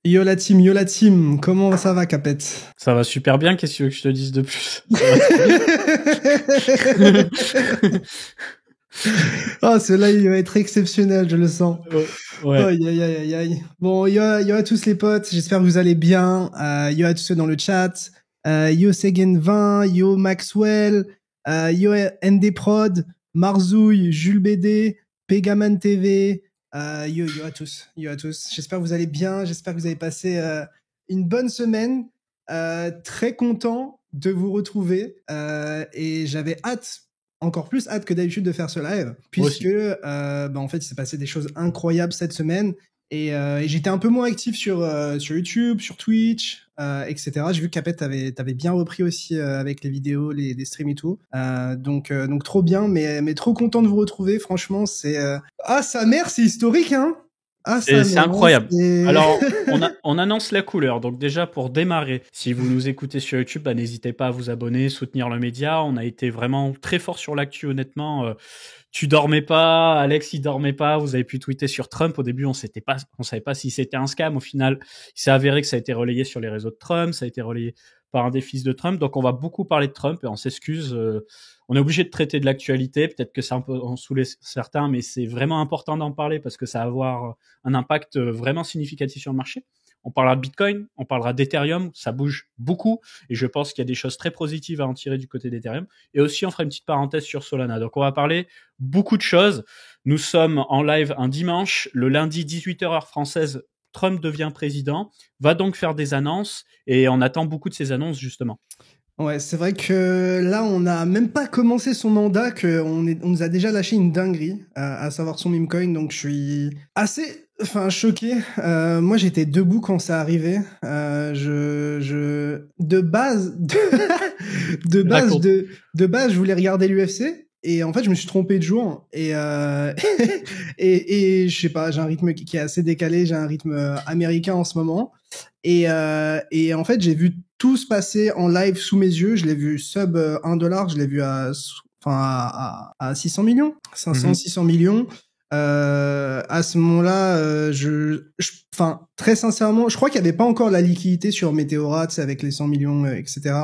Yo la team, comment ça va, Capette? Ça va super bien, qu'est-ce que tu veux que je te dise de plus? Ah, celui-là, il va être exceptionnel, je le sens. Ouais. Aïe, aïe, aïe, aïe, aïe. Bon, yo à tous les potes, j'espère que vous allez bien. Yo à tous ceux dans le chat. Yo Segen20, yo Maxwell, yo ND Prod, Marzouille, Jules BD, Pegaman TV. Yo à tous, yo à tous. J'espère que vous allez bien, j'espère que vous avez passé une bonne semaine. Très content de vous retrouver et j'avais encore plus hâte que d'habitude de faire ce live, puisque en fait il s'est passé des choses incroyables cette semaine et j'étais un peu moins actif sur YouTube, sur Twitch, etc. J'ai vu que Capet t'avais bien repris aussi avec les vidéos, les streams et tout. Donc trop bien, mais trop content de vous retrouver. Franchement, c'est ah sa mère, c'est historique, hein. Ah, c'est incroyable. Alors, on annonce la couleur. Donc déjà, pour démarrer, si vous nous écoutez sur YouTube, n'hésitez pas à vous abonner, soutenir le média. On a été vraiment très fort sur l'actu, honnêtement. Tu dormais pas, Alex, il dormait pas. Vous avez pu tweeter sur Trump. Au début, on savait pas si c'était un scam. Au final, il s'est avéré que ça a été relayé sur les réseaux de Trump. Ça a été relayé par un des fils de Trump. Donc, on va beaucoup parler de Trump et on s'excuse. On est obligé de traiter de l'actualité. Peut-être que ça un peu en saouler certains, mais c'est vraiment important d'en parler parce que ça va avoir un impact vraiment significatif sur le marché. On parlera de Bitcoin, on parlera d'Ethereum, ça bouge beaucoup et je pense qu'il y a des choses très positives à en tirer du côté d'Ethereum. Et aussi, on fera une petite parenthèse sur Solana. Donc, on va parler beaucoup de choses. Nous sommes en live un dimanche, le lundi 18h heure française. Trump devient président, va donc faire des annonces et on attend beaucoup de ces annonces justement. Ouais, c'est vrai que là, on n'a même pas commencé son mandat, on nous a déjà lâché une dinguerie, à savoir son meme coin, donc je suis assez, choqué. Moi, j'étais debout quand ça arrivait. De base, je voulais regarder l'UFC. Et en fait, je me suis trompé de jour. Et je sais pas, j'ai un rythme qui est assez décalé. J'ai un rythme américain en ce moment. Et en fait, j'ai vu tout se passer en live sous mes yeux. Je l'ai vu sub $1. Je l'ai vu à 600 millions. 600 millions. À ce moment-là, très sincèrement, je crois qu'il n'y avait pas encore la liquidité sur Meteora, avec les 100 millions, etc.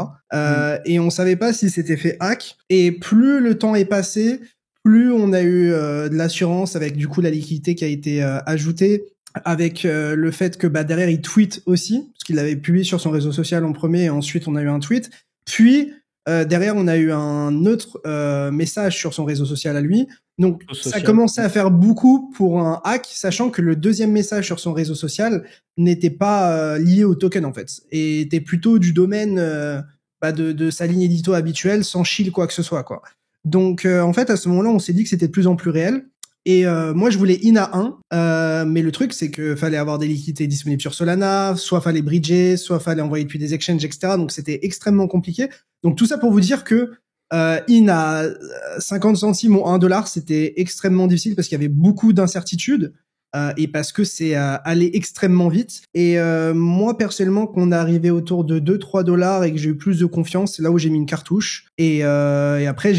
Et on savait pas si c'était fait hack. Et plus le temps est passé, plus on a eu de l'assurance avec du coup la liquidité qui a été ajoutée, avec le fait que derrière il tweet aussi, parce qu'il l'avait publié sur son réseau social en premier, et ensuite on a eu un tweet. Puis derrière on a eu un autre message sur son réseau social à lui. Donc ça commençait à faire beaucoup pour un hack, sachant que le deuxième message sur son réseau social n'était pas lié au token en fait, et était plutôt du domaine de sa ligne édito habituelle, sans shield quoi que ce soit quoi. Donc en fait à ce moment-là on s'est dit que c'était de plus en plus réel. Et moi je voulais INA 1, mais le truc c'est que fallait avoir des liquidités disponibles sur Solana, soit fallait bridger, soit fallait envoyer depuis des exchanges, etc. Donc c'était extrêmement compliqué. Donc tout ça pour vous dire que INA 50 centimes ou $1, c'était extrêmement difficile parce qu'il y avait beaucoup d'incertitudes et parce que c'est allé extrêmement vite. Et moi personnellement, quand on est arrivé autour de 2-3 $ et que j'ai eu plus de confiance, c'est là où j'ai mis une cartouche. Et après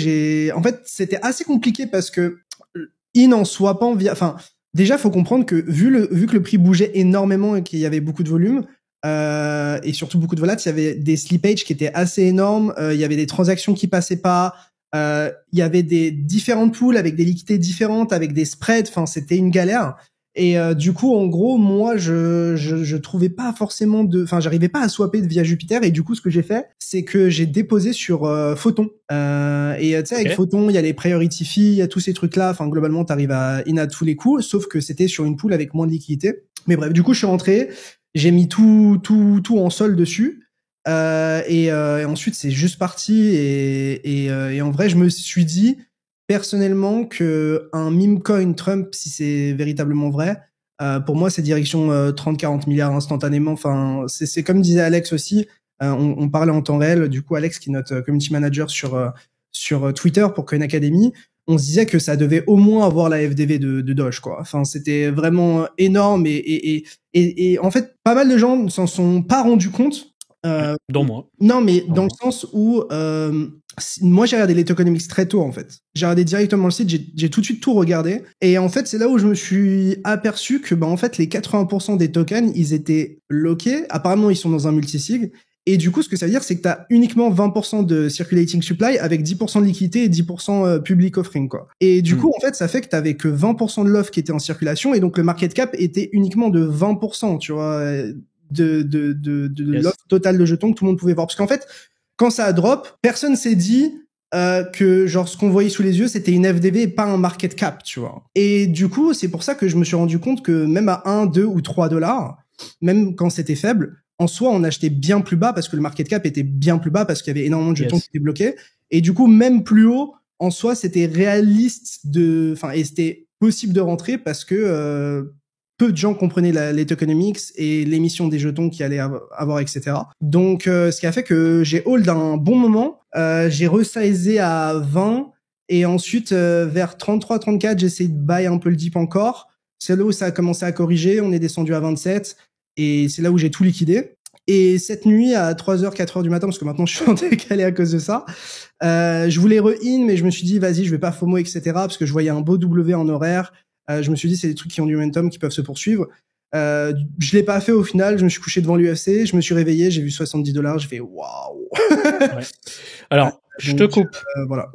en fait c'était assez compliqué parce que en swappant déjà faut comprendre que vu que le prix bougeait énormément et qu'il y avait beaucoup de volume et surtout beaucoup de volats, il y avait des slipages qui étaient assez énormes, il y avait des transactions qui passaient pas, il y avait des différentes pools avec des liquidités différentes, avec des spreads, c'était une galère. Et du coup, en gros, moi, je trouvais pas forcément j'arrivais pas à swapper via Jupiter. Et du coup, ce que j'ai fait, c'est que j'ai déposé sur Photon. Et tu sais, avec Photon, il y a les priority fees, il y a tous ces trucs-là. Globalement, t'arrives à in à tous les coups, sauf que c'était sur une pool avec moins de liquidité. Mais bref, du coup, je suis rentré, j'ai mis tout en sol dessus. Et ensuite, c'est juste parti. Et en vrai, je me suis dit personnellement que un meme coin Trump, si c'est véritablement vrai, pour moi c'est direction 30-40 milliards instantanément. C'est comme disait Alex aussi, on parlait en temps réel, du coup Alex qui est notre community manager sur Twitter pour Coin Academy, on se disait que ça devait au moins avoir la FDV de Doge quoi. C'était vraiment énorme et en fait pas mal de gens ne s'en sont pas rendus compte. Dont moi. Non, mais dans le sens où moi, j'ai regardé les tokenomics très tôt, en fait. J'ai regardé directement le site, j'ai tout de suite tout regardé. Et en fait, c'est là où je me suis aperçu que, en fait, les 80% des tokens, ils étaient lockés. Apparemment, ils sont dans un multisig. Et du coup, ce que ça veut dire, c'est que t'as uniquement 20% de circulating supply avec 10% de liquidité et 10% public offering, quoi. Et du coup, en fait, ça fait que t'avais que 20% de l'offre qui était en circulation. Et donc, le market cap était uniquement de 20%, tu vois, de l'offre totale de jetons que tout le monde pouvait voir. Parce qu'en fait, quand ça a drop, personne s'est dit que genre ce qu'on voyait sous les yeux c'était une FDV et pas un market cap, tu vois. Et du coup, c'est pour ça que je me suis rendu compte que même à 1, 2 ou 3 dollars, même quand c'était faible, en soi, on achetait bien plus bas parce que le market cap était bien plus bas parce qu'il y avait énormément de jetons qui étaient bloqués. Et du coup, même plus haut, en soi, c'était réaliste et c'était possible de rentrer parce que peu de gens comprenaient les tokenomics et l'émission des jetons qu'il allait avoir, etc. Donc, ce qui a fait que j'ai hold un bon moment. J'ai resizé à 20 et ensuite, vers 33-34, j'ai essayé de buy un peu le dip encore. C'est là où ça a commencé à corriger. On est descendu à 27 et c'est là où j'ai tout liquidé. Et cette nuit, à 3h, 4h du matin, parce que maintenant je suis en décalé à cause de ça, je voulais re-in, mais je me suis dit, vas-y, je vais pas FOMO, etc., parce que je voyais un beau W en horaire. Je me suis dit, c'est des trucs qui ont du momentum, qui peuvent se poursuivre. Je l'ai pas fait au final, je me suis couché devant l'UFC, je me suis réveillé, j'ai vu $70, j'ai fait waouh. Ouais. Alors, je te coupe. Voilà.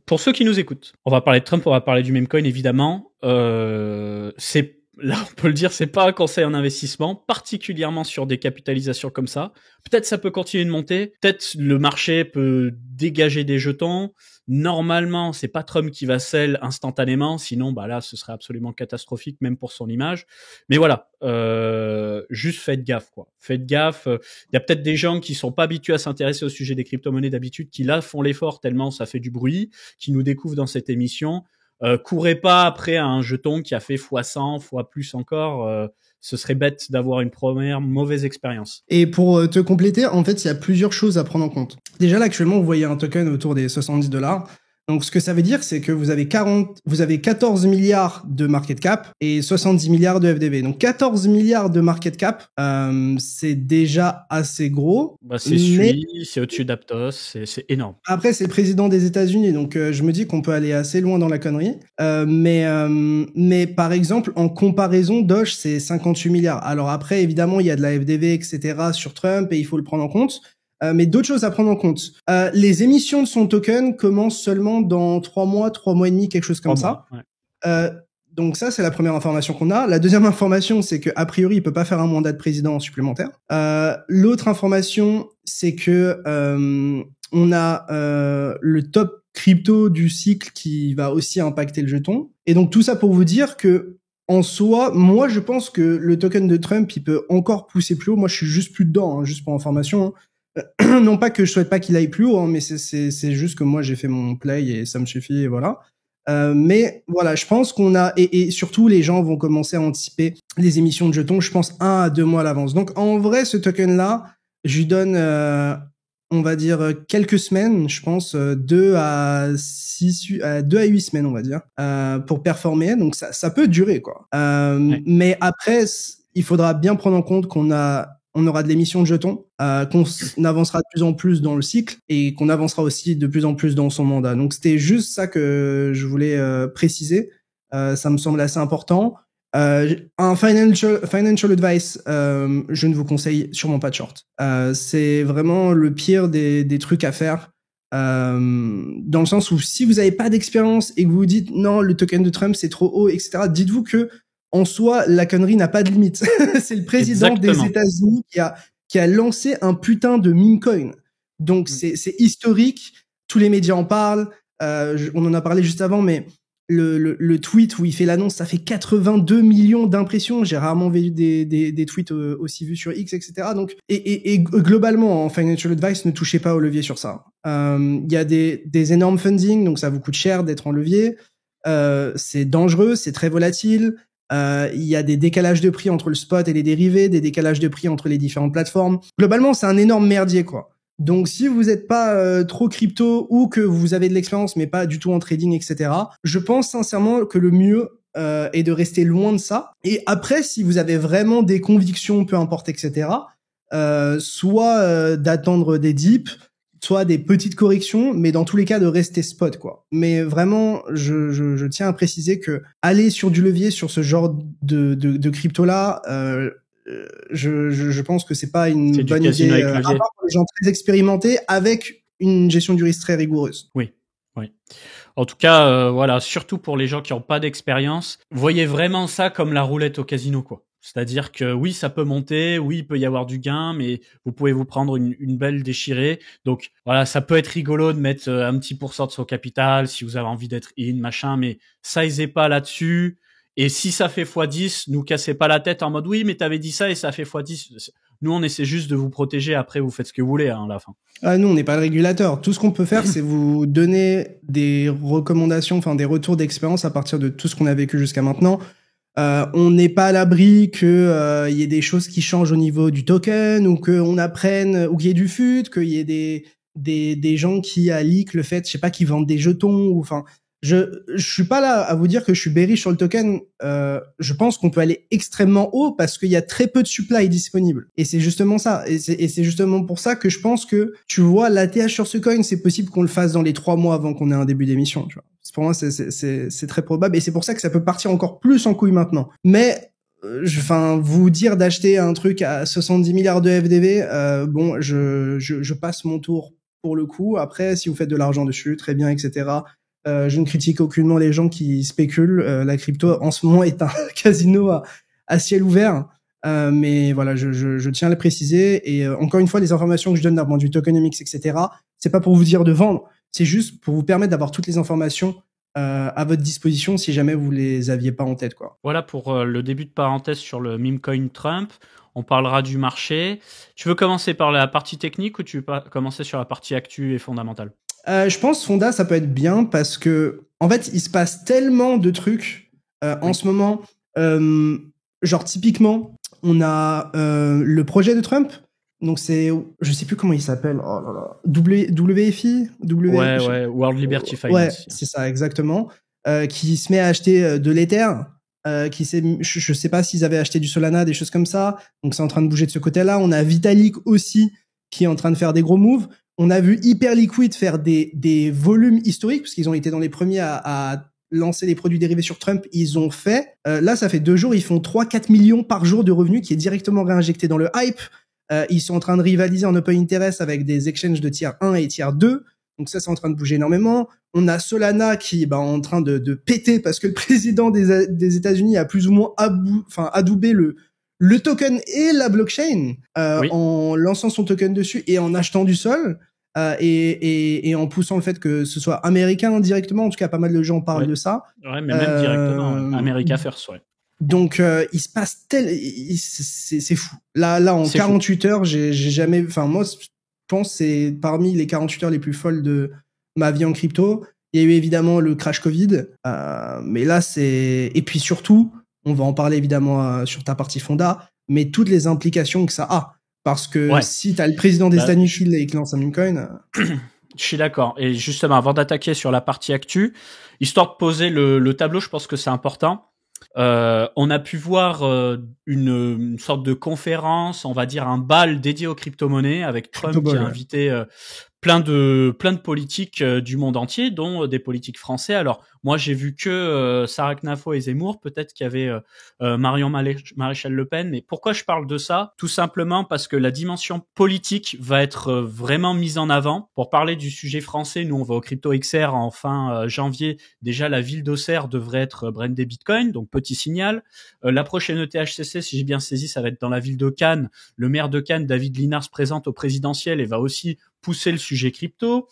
Pour ceux qui nous écoutent, on va parler de Trump, on va parler du meme coin évidemment. Là, on peut le dire, c'est pas un conseil en investissement, particulièrement sur des capitalisations comme ça. Peut-être ça peut continuer de monter, peut-être le marché peut dégager des jetons. Normalement, c'est pas Trump qui va sell instantanément, sinon, là, ce serait absolument catastrophique, même pour son image. Mais voilà, juste faites gaffe, quoi. Faites gaffe. Il y a peut-être des gens qui sont pas habitués à s'intéresser au sujet des crypto-monnaies d'habitude, qui là font l'effort tellement ça fait du bruit, qui nous découvrent dans cette émission. Courez pas après un jeton qui a fait x100, fois plus encore. Ce serait bête d'avoir une première mauvaise expérience. Et pour te compléter, en fait, il y a plusieurs choses à prendre en compte. Déjà, là, actuellement, vous voyez un token autour des $70. Donc, ce que ça veut dire, c'est que vous avez 14 milliards de market cap et 70 milliards de FDV. Donc, 14 milliards de market cap, c'est déjà assez gros. C'est au-dessus d'Aptos, c'est énorme. Après, c'est le président des États-Unis, donc je me dis qu'on peut aller assez loin dans la connerie. Mais par exemple, en comparaison, Doge, c'est 58 milliards. Alors après, évidemment, il y a de la FDV, etc. sur Trump et il faut le prendre en compte. Mais d'autres choses à prendre en compte. Les émissions de son token commencent seulement dans 3 mois et demi, quelque chose comme ça. Ouais. Donc ça, c'est la première information qu'on a. La deuxième information, c'est que a priori, il peut pas faire un mandat de président supplémentaire. L'autre information, c'est que on a le top crypto du cycle qui va aussi impacter le jeton. Et donc tout ça pour vous dire que en soi, moi, je pense que le token de Trump, il peut encore pousser plus haut. Moi, je suis juste plus dedans, juste pour information. Non pas que je souhaite pas qu'il aille plus haut, mais c'est juste que moi j'ai fait mon play et ça me suffit et voilà. Mais voilà, je pense qu'on a et surtout les gens vont commencer à anticiper les émissions de jetons, je pense 1 à 2 mois à l'avance. Donc en vrai, ce token là, je lui donne on va dire quelques semaines, je pense 2 à 8 semaines on va dire pour performer. Donc ça peut durer quoi. Ouais. Mais après il faudra bien prendre en compte qu'on aura de l'émission de jetons, qu'on avancera de plus en plus dans le cycle et qu'on avancera aussi de plus en plus dans son mandat. Donc c'était juste ça que je voulais préciser. Ça me semble assez important. Un financial advice, je ne vous conseille sûrement pas de short. C'est vraiment le pire des trucs à faire. Dans le sens où si vous n'avez pas d'expérience et que vous vous dites non, le token de Trump c'est trop haut, etc., dites-vous que en soi, la connerie n'a pas de limite. C'est le président des États-Unis qui a lancé un putain de meme coin. Donc c'est historique. Tous les médias en parlent. On en a parlé juste avant, mais le tweet où il fait l'annonce, ça fait 82 millions d'impressions. J'ai rarement vu des tweets aussi vus sur X, etc. Donc et globalement, en financial advice, ne touchez pas au levier sur ça. Il y a des énormes funding, donc ça vous coûte cher d'être en levier. C'est dangereux, c'est très volatile. Il y a des décalages de prix entre le spot et les dérivés, des décalages de prix entre les différentes plateformes. Globalement, c'est un énorme merdier, quoi. Donc, si vous n'êtes pas trop crypto ou que vous avez de l'expérience mais pas du tout en trading, etc., je pense sincèrement que le mieux est de rester loin de ça. Et après, si vous avez vraiment des convictions, peu importe, etc., soit d'attendre des dips, soit des petites corrections, mais dans tous les cas de rester spot, quoi. Mais vraiment, je tiens à préciser que aller sur du levier sur ce genre de crypto là, je pense que c'est pas une bonne idée, à part pour les gens très expérimentés avec une gestion du risque très rigoureuse. Oui. En tout cas, voilà, surtout pour les gens qui n'ont pas d'expérience, voyez vraiment ça comme la roulette au casino, quoi. C'est-à-dire que oui, ça peut monter, oui, il peut y avoir du gain, mais vous pouvez vous prendre une belle déchirée. Donc voilà, ça peut être rigolo de mettre un petit pourcent de son capital si vous avez envie d'être machin, mais saisez pas là-dessus. Et si ça fait x10, nous cassez pas la tête en mode oui, mais t'avais dit ça et ça fait x10. Nous, on essaie juste de vous protéger. Après, vous faites ce que vous voulez à la fin. Nous, on n'est pas le régulateur. Tout ce qu'on peut faire, c'est vous donner des recommandations, enfin des retours d'expérience à partir de tout ce qu'on a vécu jusqu'à maintenant. On n'est pas à l'abri que y ait des choses qui changent au niveau du token, ou qu'on apprenne, ou qu'il y ait du FUD, qu'il y ait des gens qui leak le fait, je sais pas, qui vendent des jetons, ou enfin. Je suis pas là à vous dire que je suis bearish sur le token. Je pense qu'on peut aller extrêmement haut parce qu'il y a très peu de supply disponible. Et c'est justement ça. Et c'est justement pour ça que je pense que, tu vois, l'ATH sur ce coin, c'est possible qu'on le fasse dans les 3 mois avant qu'on ait un début d'émission, tu vois. Pour moi, c'est très probable. Et c'est pour ça que ça peut partir encore plus en couille maintenant. Mais, vous dire d'acheter un truc à 70 milliards de FDV, je passe mon tour pour le coup. Après, si vous faites de l'argent dessus, très bien, etc. Je ne critique aucunement les gens qui spéculent. La crypto, en ce moment, est un casino à ciel ouvert. Mais voilà, je tiens à le préciser. Et encore une fois, les informations que je donne d'un point de vue tokenomics, etc., c'est pas pour vous dire de vendre. C'est juste pour vous permettre d'avoir toutes les informations à votre disposition si jamais vous les aviez pas en tête, quoi. Voilà pour le début de parenthèse sur le meme coin Trump. On parlera du marché. Tu veux commencer par la partie technique ou tu veux commencer sur la partie actu et fondamentale? Je pense Fonda, ça peut être bien parce que, en fait, il se passe tellement de trucs en ce moment. Genre, typiquement, on a le projet de Trump. Donc, c'est, je sais plus comment il s'appelle. Oh là là. WFI? Ouais, World Liberty Finance. Ouais, c'est ça, exactement. Qui se met à acheter de l'Ether. Je sais pas s'ils avaient acheté du Solana, des choses comme ça. Donc, c'est en train de bouger de ce côté-là. On a Vitalik aussi qui est en train de faire des gros moves. On a vu Hyperliquid faire des volumes historiques, parce qu'ils ont été dans les premiers à lancer des produits dérivés sur Trump. Ils ont fait, là, ça fait 2 jours, ils font 3-4 millions par jour de revenus qui est directement réinjecté dans le hype. Ils sont en train de rivaliser en open interest avec des exchanges de tier 1 et tier 2. Donc ça, c'est en train de bouger énormément. On a Solana qui est en train de péter parce que le président des États-Unis a plus ou moins adoubé le token et la blockchain en lançant son token dessus et en achetant du sol. Et en poussant le fait que ce soit américain directement, en tout cas pas mal de gens parlent de ça. Ouais, mais même directement, America First, ouais. Donc il se passe c'est fou. Là en 48 heures, j'ai jamais, moi je pense c'est parmi les 48 heures les plus folles de ma vie en crypto. Il y a eu évidemment le crash Covid, mais là et puis surtout, on va en parler évidemment sur ta partie Fonda, mais toutes les implications que ça a. Parce que si t'as le président des États-Unis qui lance un meme coin. Je suis d'accord. Et justement, avant d'attaquer sur la partie actu, histoire de poser le tableau, je pense que c'est important. On a pu voir une sorte de conférence, on va dire un bal dédié aux crypto-monnaies avec Trump qui a invité plein de politiques du monde entier, dont des politiques français. Alors moi j'ai vu que Sarah Knafo et Zemmour, peut-être qu'il y avait Marion Maréchal Le Pen. Mais pourquoi je parle de ça? Tout simplement parce que la dimension politique va être vraiment mise en avant. Pour parler du sujet français, nous on va au Crypto XR en fin janvier. Déjà la ville d'Auxerre devrait être brandée Bitcoin, donc petit signal. La prochaine ETHCC, si j'ai bien saisi, ça va être dans la ville de Cannes. Le maire de Cannes, David Linard, se présente au présidentiel et va aussi pousser le sujet crypto.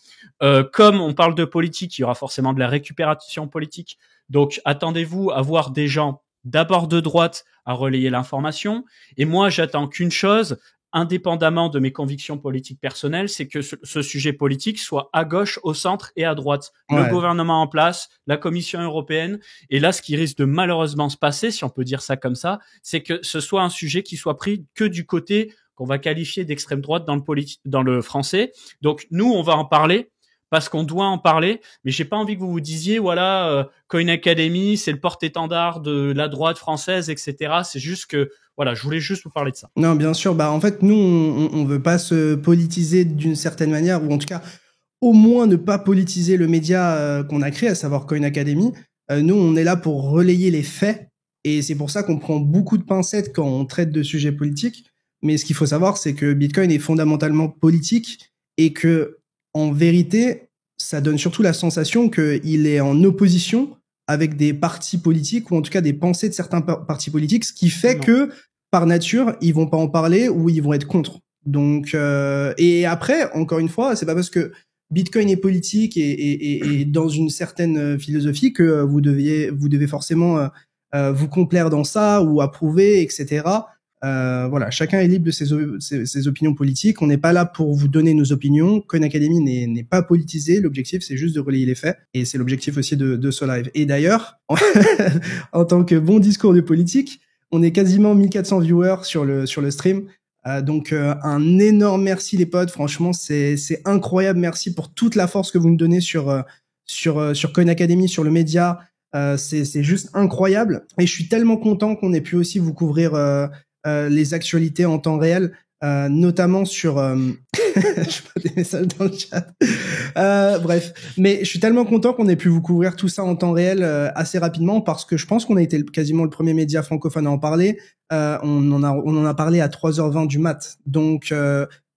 Comme on parle de politique, il y aura forcément de la récupération politique. Donc, attendez-vous à voir des gens d'abord de droite à relayer l'information. Et moi, j'attends qu'une chose, indépendamment de mes convictions politiques personnelles, c'est que ce sujet politique soit à gauche, au centre et à droite. Le gouvernement en place, la Commission européenne. Et là, ce qui risque de malheureusement se passer, si on peut dire ça comme ça, c'est que ce soit un sujet qui soit pris que du côté qu'on va qualifier d'extrême droite dans le français. Donc, nous, on va en parler parce qu'on doit en parler, mais j'ai pas envie que vous vous disiez, voilà, Coin Academy, c'est le porte-étendard de la droite française, etc. C'est juste que, voilà, je voulais juste vous parler de ça. Non, bien sûr. Bah, en fait, nous, on veut pas se politiser d'une certaine manière, ou en tout cas, au moins ne pas politiser le média qu'on a créé, à savoir Coin Academy. Nous, on est là pour relayer les faits, et c'est pour ça qu'on prend beaucoup de pincettes quand on traite de sujets politiques. Mais ce qu'il faut savoir, c'est que Bitcoin est fondamentalement politique, et que, en vérité, ça donne surtout la sensation qu'il est en opposition avec des partis politiques, ou en tout cas des pensées de certains partis politiques, ce qui fait que, par nature, ils vont pas en parler ou ils vont être contre. Donc, et après, encore une fois, c'est pas parce que Bitcoin est politique et dans une certaine philosophie que vous devez forcément vous complaire dans ça ou approuver, etc. Voilà, chacun est libre de ses opinions politiques. On n'est pas là pour vous donner nos opinions. Coin Academy n'est pas politisé. L'objectif, c'est juste de relayer les faits. Et c'est l'objectif aussi de ce live. Et d'ailleurs, en tant que bon discours de politique, on est quasiment 1400 viewers sur le stream. Donc un énorme merci les potes. Franchement, c'est incroyable. Merci pour toute la force que vous nous donnez sur Coin Academy, sur le média. C'est juste incroyable. Et je suis tellement content qu'on ait pu aussi vous couvrir les actualités en temps réel, notamment sur je vois des messages dans le chat. Bref, mais je suis tellement content qu'on ait pu vous couvrir tout ça en temps réel assez rapidement, parce que je pense qu'on a été quasiment le premier média francophone à en parler. On en a parlé à 3h20 du mat. Donc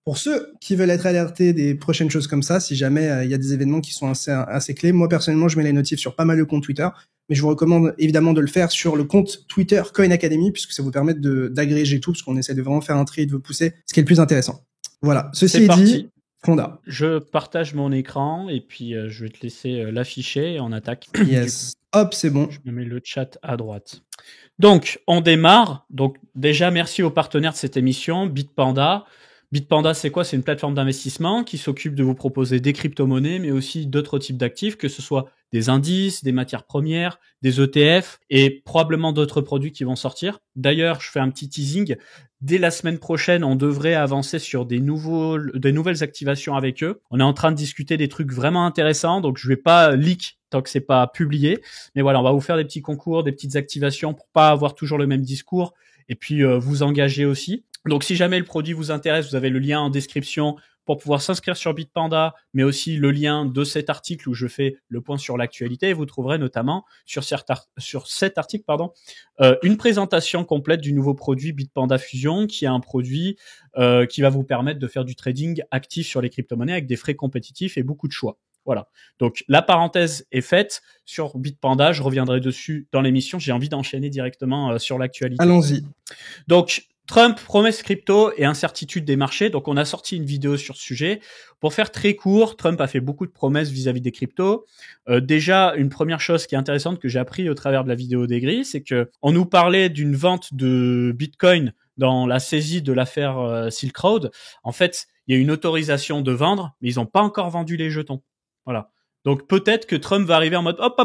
pour ceux qui veulent être alertés des prochaines choses comme ça, si jamais il y a des événements qui sont assez clés, moi personnellement je mets les notifs sur pas mal de comptes Twitter, mais je vous recommande évidemment de le faire sur le compte Twitter Coin Academy, puisque ça vous permet d'agréger tout, parce qu'on essaie de vraiment faire un tri et de vous pousser ce qui est le plus intéressant. Voilà, ceci est dit, Fonda. Je partage mon écran et puis je vais te laisser l'afficher et on attaque. Yes, hop, c'est bon. Je me mets le chat à droite. Donc, on démarre. Donc, déjà, merci aux partenaires de cette émission, Bitpanda. Bitpanda, c'est quoi? C'est une plateforme d'investissement qui s'occupe de vous proposer des crypto-monnaies, mais aussi d'autres types d'actifs, que ce soit des indices, des matières premières, des ETF et probablement d'autres produits qui vont sortir. D'ailleurs, je fais un petit teasing. Dès la semaine prochaine, on devrait avancer sur des nouvelles activations avec eux. On est en train de discuter des trucs vraiment intéressants, donc je vais pas leak tant que c'est pas publié. Mais voilà, on va vous faire des petits concours, des petites activations pour pas avoir toujours le même discours et puis vous engager aussi. Donc si jamais le produit vous intéresse, vous avez le lien en description pour pouvoir s'inscrire sur Bitpanda, mais aussi le lien de cet article où je fais le point sur l'actualité. Et vous trouverez notamment sur cet article une présentation complète du nouveau produit Bitpanda Fusion, qui est un produit qui va vous permettre de faire du trading actif sur les crypto-monnaies avec des frais compétitifs et beaucoup de choix. Voilà. Donc la parenthèse est faite sur Bitpanda. Je reviendrai dessus dans l'émission. J'ai envie d'enchaîner directement sur l'actualité. Allons-y. Donc Trump, promesse crypto et incertitude des marchés. Donc, on a sorti une vidéo sur ce sujet. Pour faire très court, Trump a fait beaucoup de promesses vis-à-vis des cryptos. Déjà, une première chose qui est intéressante que j'ai appris au travers de la vidéo d'Egri, c'est que on nous parlait d'une vente de Bitcoin dans la saisie de l'affaire Silk Road. En fait, il y a une autorisation de vendre, mais ils n'ont pas encore vendu les jetons. Voilà. Donc, peut-être que Trump va arriver en mode hop,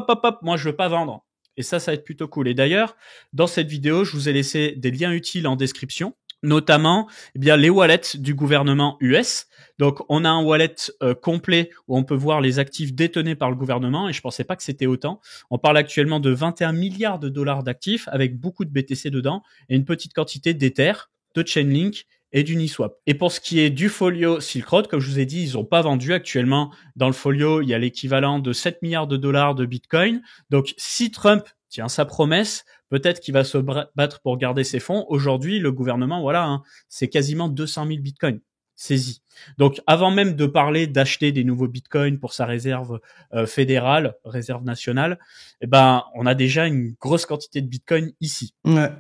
moi, je veux pas vendre. Et ça va être plutôt cool. Et d'ailleurs, dans cette vidéo, je vous ai laissé des liens utiles en description, notamment les wallets du gouvernement US. Donc, on a un wallet complet où on peut voir les actifs détenus par le gouvernement, et je pensais pas que c'était autant. On parle actuellement de 21 milliards de dollars d'actifs, avec beaucoup de BTC dedans, et une petite quantité d'Ether, de Chainlink et d'Uniswap. Et pour ce qui est du folio Silk Road, comme je vous ai dit, ils n'ont pas vendu actuellement. Dans le folio, il y a l'équivalent de 7 milliards de dollars de Bitcoin. Donc, si Trump tient sa promesse, peut-être qu'il va se battre pour garder ses fonds. Aujourd'hui, le gouvernement, c'est quasiment 200 000 Bitcoins saisis. Donc, avant même de parler d'acheter des nouveaux Bitcoins pour sa réserve fédérale, réserve nationale, on a déjà une grosse quantité de Bitcoin ici. Ouais.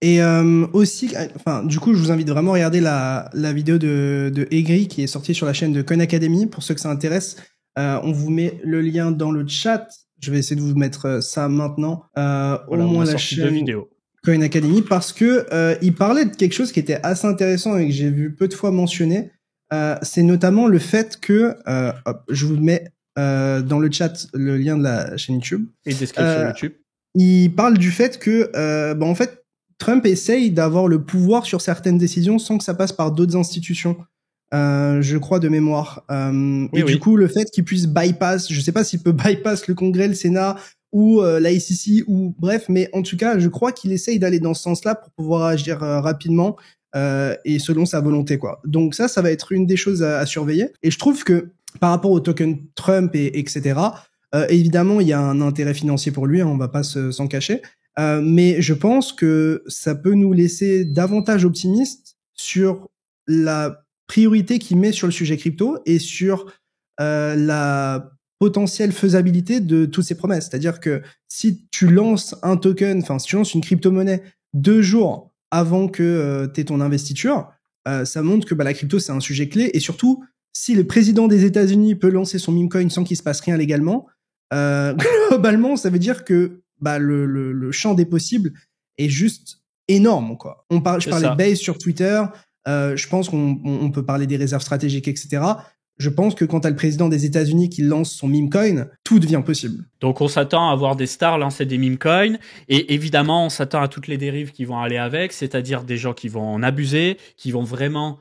Et aussi, du coup, je vous invite vraiment à regarder la vidéo de Egri qui est sortie sur la chaîne de Coin Academy. Pour ceux que ça intéresse, on vous met le lien dans le chat. Je vais essayer de vous mettre ça maintenant. Au moins la chaîne Coin Academy, parce que il parlait de quelque chose qui était assez intéressant et que j'ai vu peu de fois mentionné. C'est notamment le fait que, je vous mets dans le chat le lien de la chaîne YouTube. Et description YouTube. Il parle du fait que, en fait, Trump essaye d'avoir le pouvoir sur certaines décisions sans que ça passe par d'autres institutions. je crois de mémoire. Du coup, le fait qu'il puisse bypass, je sais pas s'il peut bypass le Congrès, le Sénat ou la SEC ou bref, mais en tout cas, je crois qu'il essaye d'aller dans ce sens-là pour pouvoir agir rapidement et selon sa volonté, quoi. Donc ça va être une des choses à surveiller. Et je trouve que par rapport au token Trump et etc. Évidemment, il y a un intérêt financier pour lui, hein, on va pas s'en cacher. Mais je pense que ça peut nous laisser davantage optimistes sur la priorité qu'il met sur le sujet crypto et sur la potentielle faisabilité de toutes ces promesses. C'est-à-dire que si tu lances un token, enfin si tu lances une crypto-monnaie 2 jours avant que tu aies ton investiture, ça montre que la crypto c'est un sujet clé. Et surtout, si le président des États-Unis peut lancer son meme coin sans qu'il se passe rien légalement, globalement, ça veut dire que le champ des possibles est juste énorme, quoi. Je parlais de Base sur Twitter. Je pense qu'on peut parler des réserves stratégiques, etc. Je pense que quand t'as le président des États-Unis qui lance son meme coin, tout devient possible. Donc on s'attend à voir des stars lancer des meme coins et évidemment on s'attend à toutes les dérives qui vont aller avec, c'est-à-dire des gens qui vont en abuser, qui vont vraiment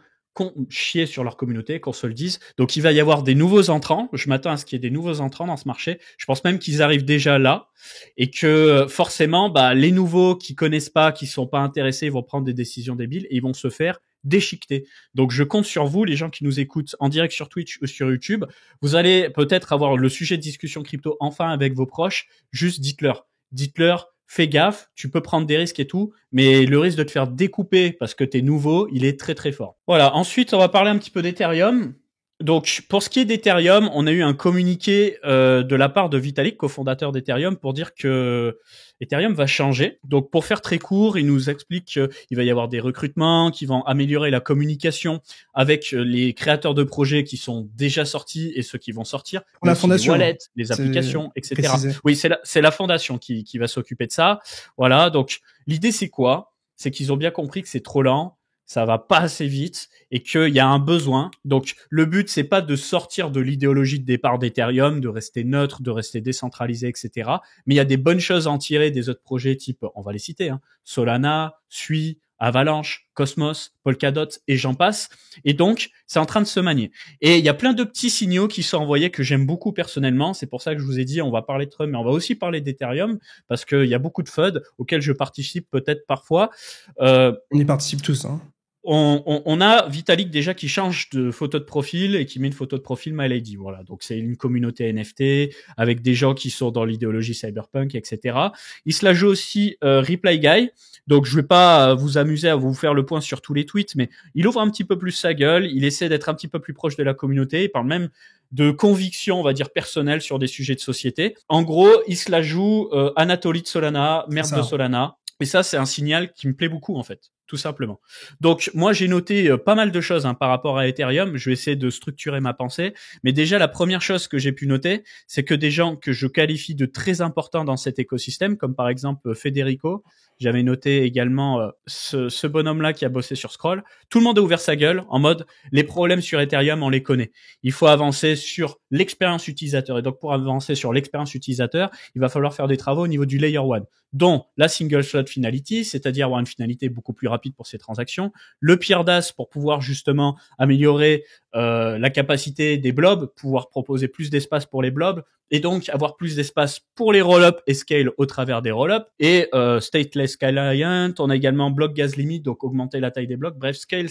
chier sur leur communauté, qu'on se le dise. Donc il va y avoir des nouveaux entrants. Je m'attends à ce qu'il y ait des nouveaux entrants dans ce marché. Je pense même qu'ils arrivent déjà là et que forcément, les nouveaux qui connaissent pas, qui sont pas intéressés, ils vont prendre des décisions débiles et ils vont se faire déchiqueter. Donc je compte sur vous, les gens qui nous écoutent en direct sur Twitch ou sur YouTube. Vous allez peut-être avoir le sujet de discussion crypto enfin avec vos proches. Juste dites-leur, fais gaffe, tu peux prendre des risques et tout, mais le risque de te faire découper parce que t'es nouveau, il est très très fort. Voilà, ensuite on va parler un petit peu d'Ethereum. Donc pour ce qui est d'Ethereum, on a eu un communiqué de la part de Vitalik, cofondateur d'Ethereum, pour dire que Ethereum va changer. Donc pour faire très court, il nous explique qu'il va y avoir des recrutements qui vont améliorer la communication avec les créateurs de projets qui sont déjà sortis et ceux qui vont sortir. La fondation, les wallets, les applications, etc. Précisé. Oui, c'est la fondation qui va s'occuper de ça. Voilà, donc l'idée c'est quoi ? C'est qu'ils ont bien compris que c'est trop lent, ça va pas assez vite et qu'il y a un besoin. Donc le but c'est pas de sortir de l'idéologie de départ d'Ethereum, de rester neutre, de rester décentralisé, etc. Mais il y a des bonnes choses à en tirer des autres projets type, on va les citer, Solana, Sui, Avalanche, Cosmos, Polkadot et j'en passe. Et donc c'est en train de se manier. Et il y a plein de petits signaux qui sont envoyés que j'aime beaucoup personnellement. C'est pour ça que je vous ai dit on va parler de Trump, mais on va aussi parler d'Ethereum parce qu'il y a beaucoup de FUD auxquels je participe peut-être parfois. On y participe tous, hein. On a Vitalik déjà qui change de photo de profil et qui met une photo de profil MyLady. Voilà, donc c'est une communauté NFT avec des gens qui sont dans l'idéologie cyberpunk, etc. Il se la joue aussi Reply Guy. Donc je vais pas vous amuser à vous faire le point sur tous les tweets, mais il ouvre un petit peu plus sa gueule. Il essaie d'être un petit peu plus proche de la communauté. Il parle même de conviction, on va dire personnelle sur des sujets de société. En gros, il se la joue Anatoly de Solana, merde de Solana. Et ça, c'est un signal qui me plaît beaucoup, en fait, tout simplement. Donc, moi, j'ai noté pas mal de choses par rapport à Ethereum. Je vais essayer de structurer ma pensée. Mais déjà, la première chose que j'ai pu noter, c'est que des gens que je qualifie de très importants dans cet écosystème, comme par exemple Federico, j'avais noté également ce bonhomme-là qui a bossé sur Scroll. Tout le monde a ouvert sa gueule en mode les problèmes sur Ethereum, on les connaît. Il faut avancer sur l'expérience utilisateur. Et donc, pour avancer sur l'expérience utilisateur, il va falloir faire des travaux au niveau du Layer 1, dont la Single Slot Finality, c'est-à-dire avoir une finalité beaucoup plus rapide pour ces transactions, le Peer DAS pour pouvoir justement améliorer la capacité des blobs, pouvoir proposer plus d'espace pour les blobs, et donc avoir plus d'espace pour les roll-up et scale au travers des roll-up, et stateless client, on a également block gas limit, donc augmenter la taille des blocs, bref, scale,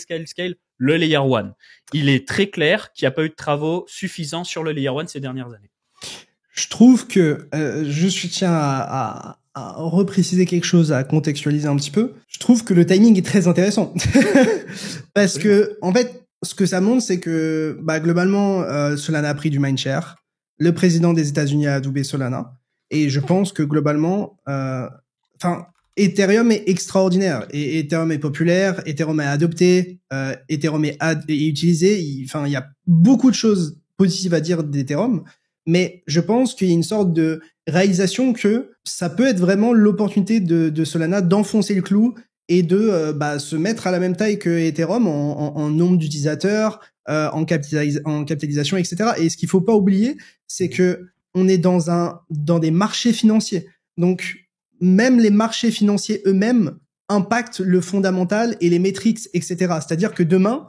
le layer 1. Il est très clair qu'il n'y a pas eu de travaux suffisants sur le layer 1 ces dernières années. Je trouve que, je tiens à repréciser quelque chose, à contextualiser un petit peu. Je trouve que le timing est très intéressant. Parce que, en fait, ce que ça montre, c'est que, globalement, Solana a pris du mindshare. Le président des États-Unis a adoubé Solana. Et je pense que, globalement, Ethereum est extraordinaire. Et Ethereum est populaire. Ethereum est adopté. Ethereum est utilisé. Il y a beaucoup de choses positives à dire d'Ethereum. Mais je pense qu'il y a une sorte de réalisation que ça peut être vraiment l'opportunité de Solana d'enfoncer le clou et de se mettre à la même taille que Ethereum en nombre d'utilisateurs, en capitalisation, etc. Et ce qu'il faut pas oublier, c'est que on est dans des marchés financiers. Donc même les marchés financiers eux-mêmes impactent le fondamental et les métriques, etc. C'est-à-dire que demain,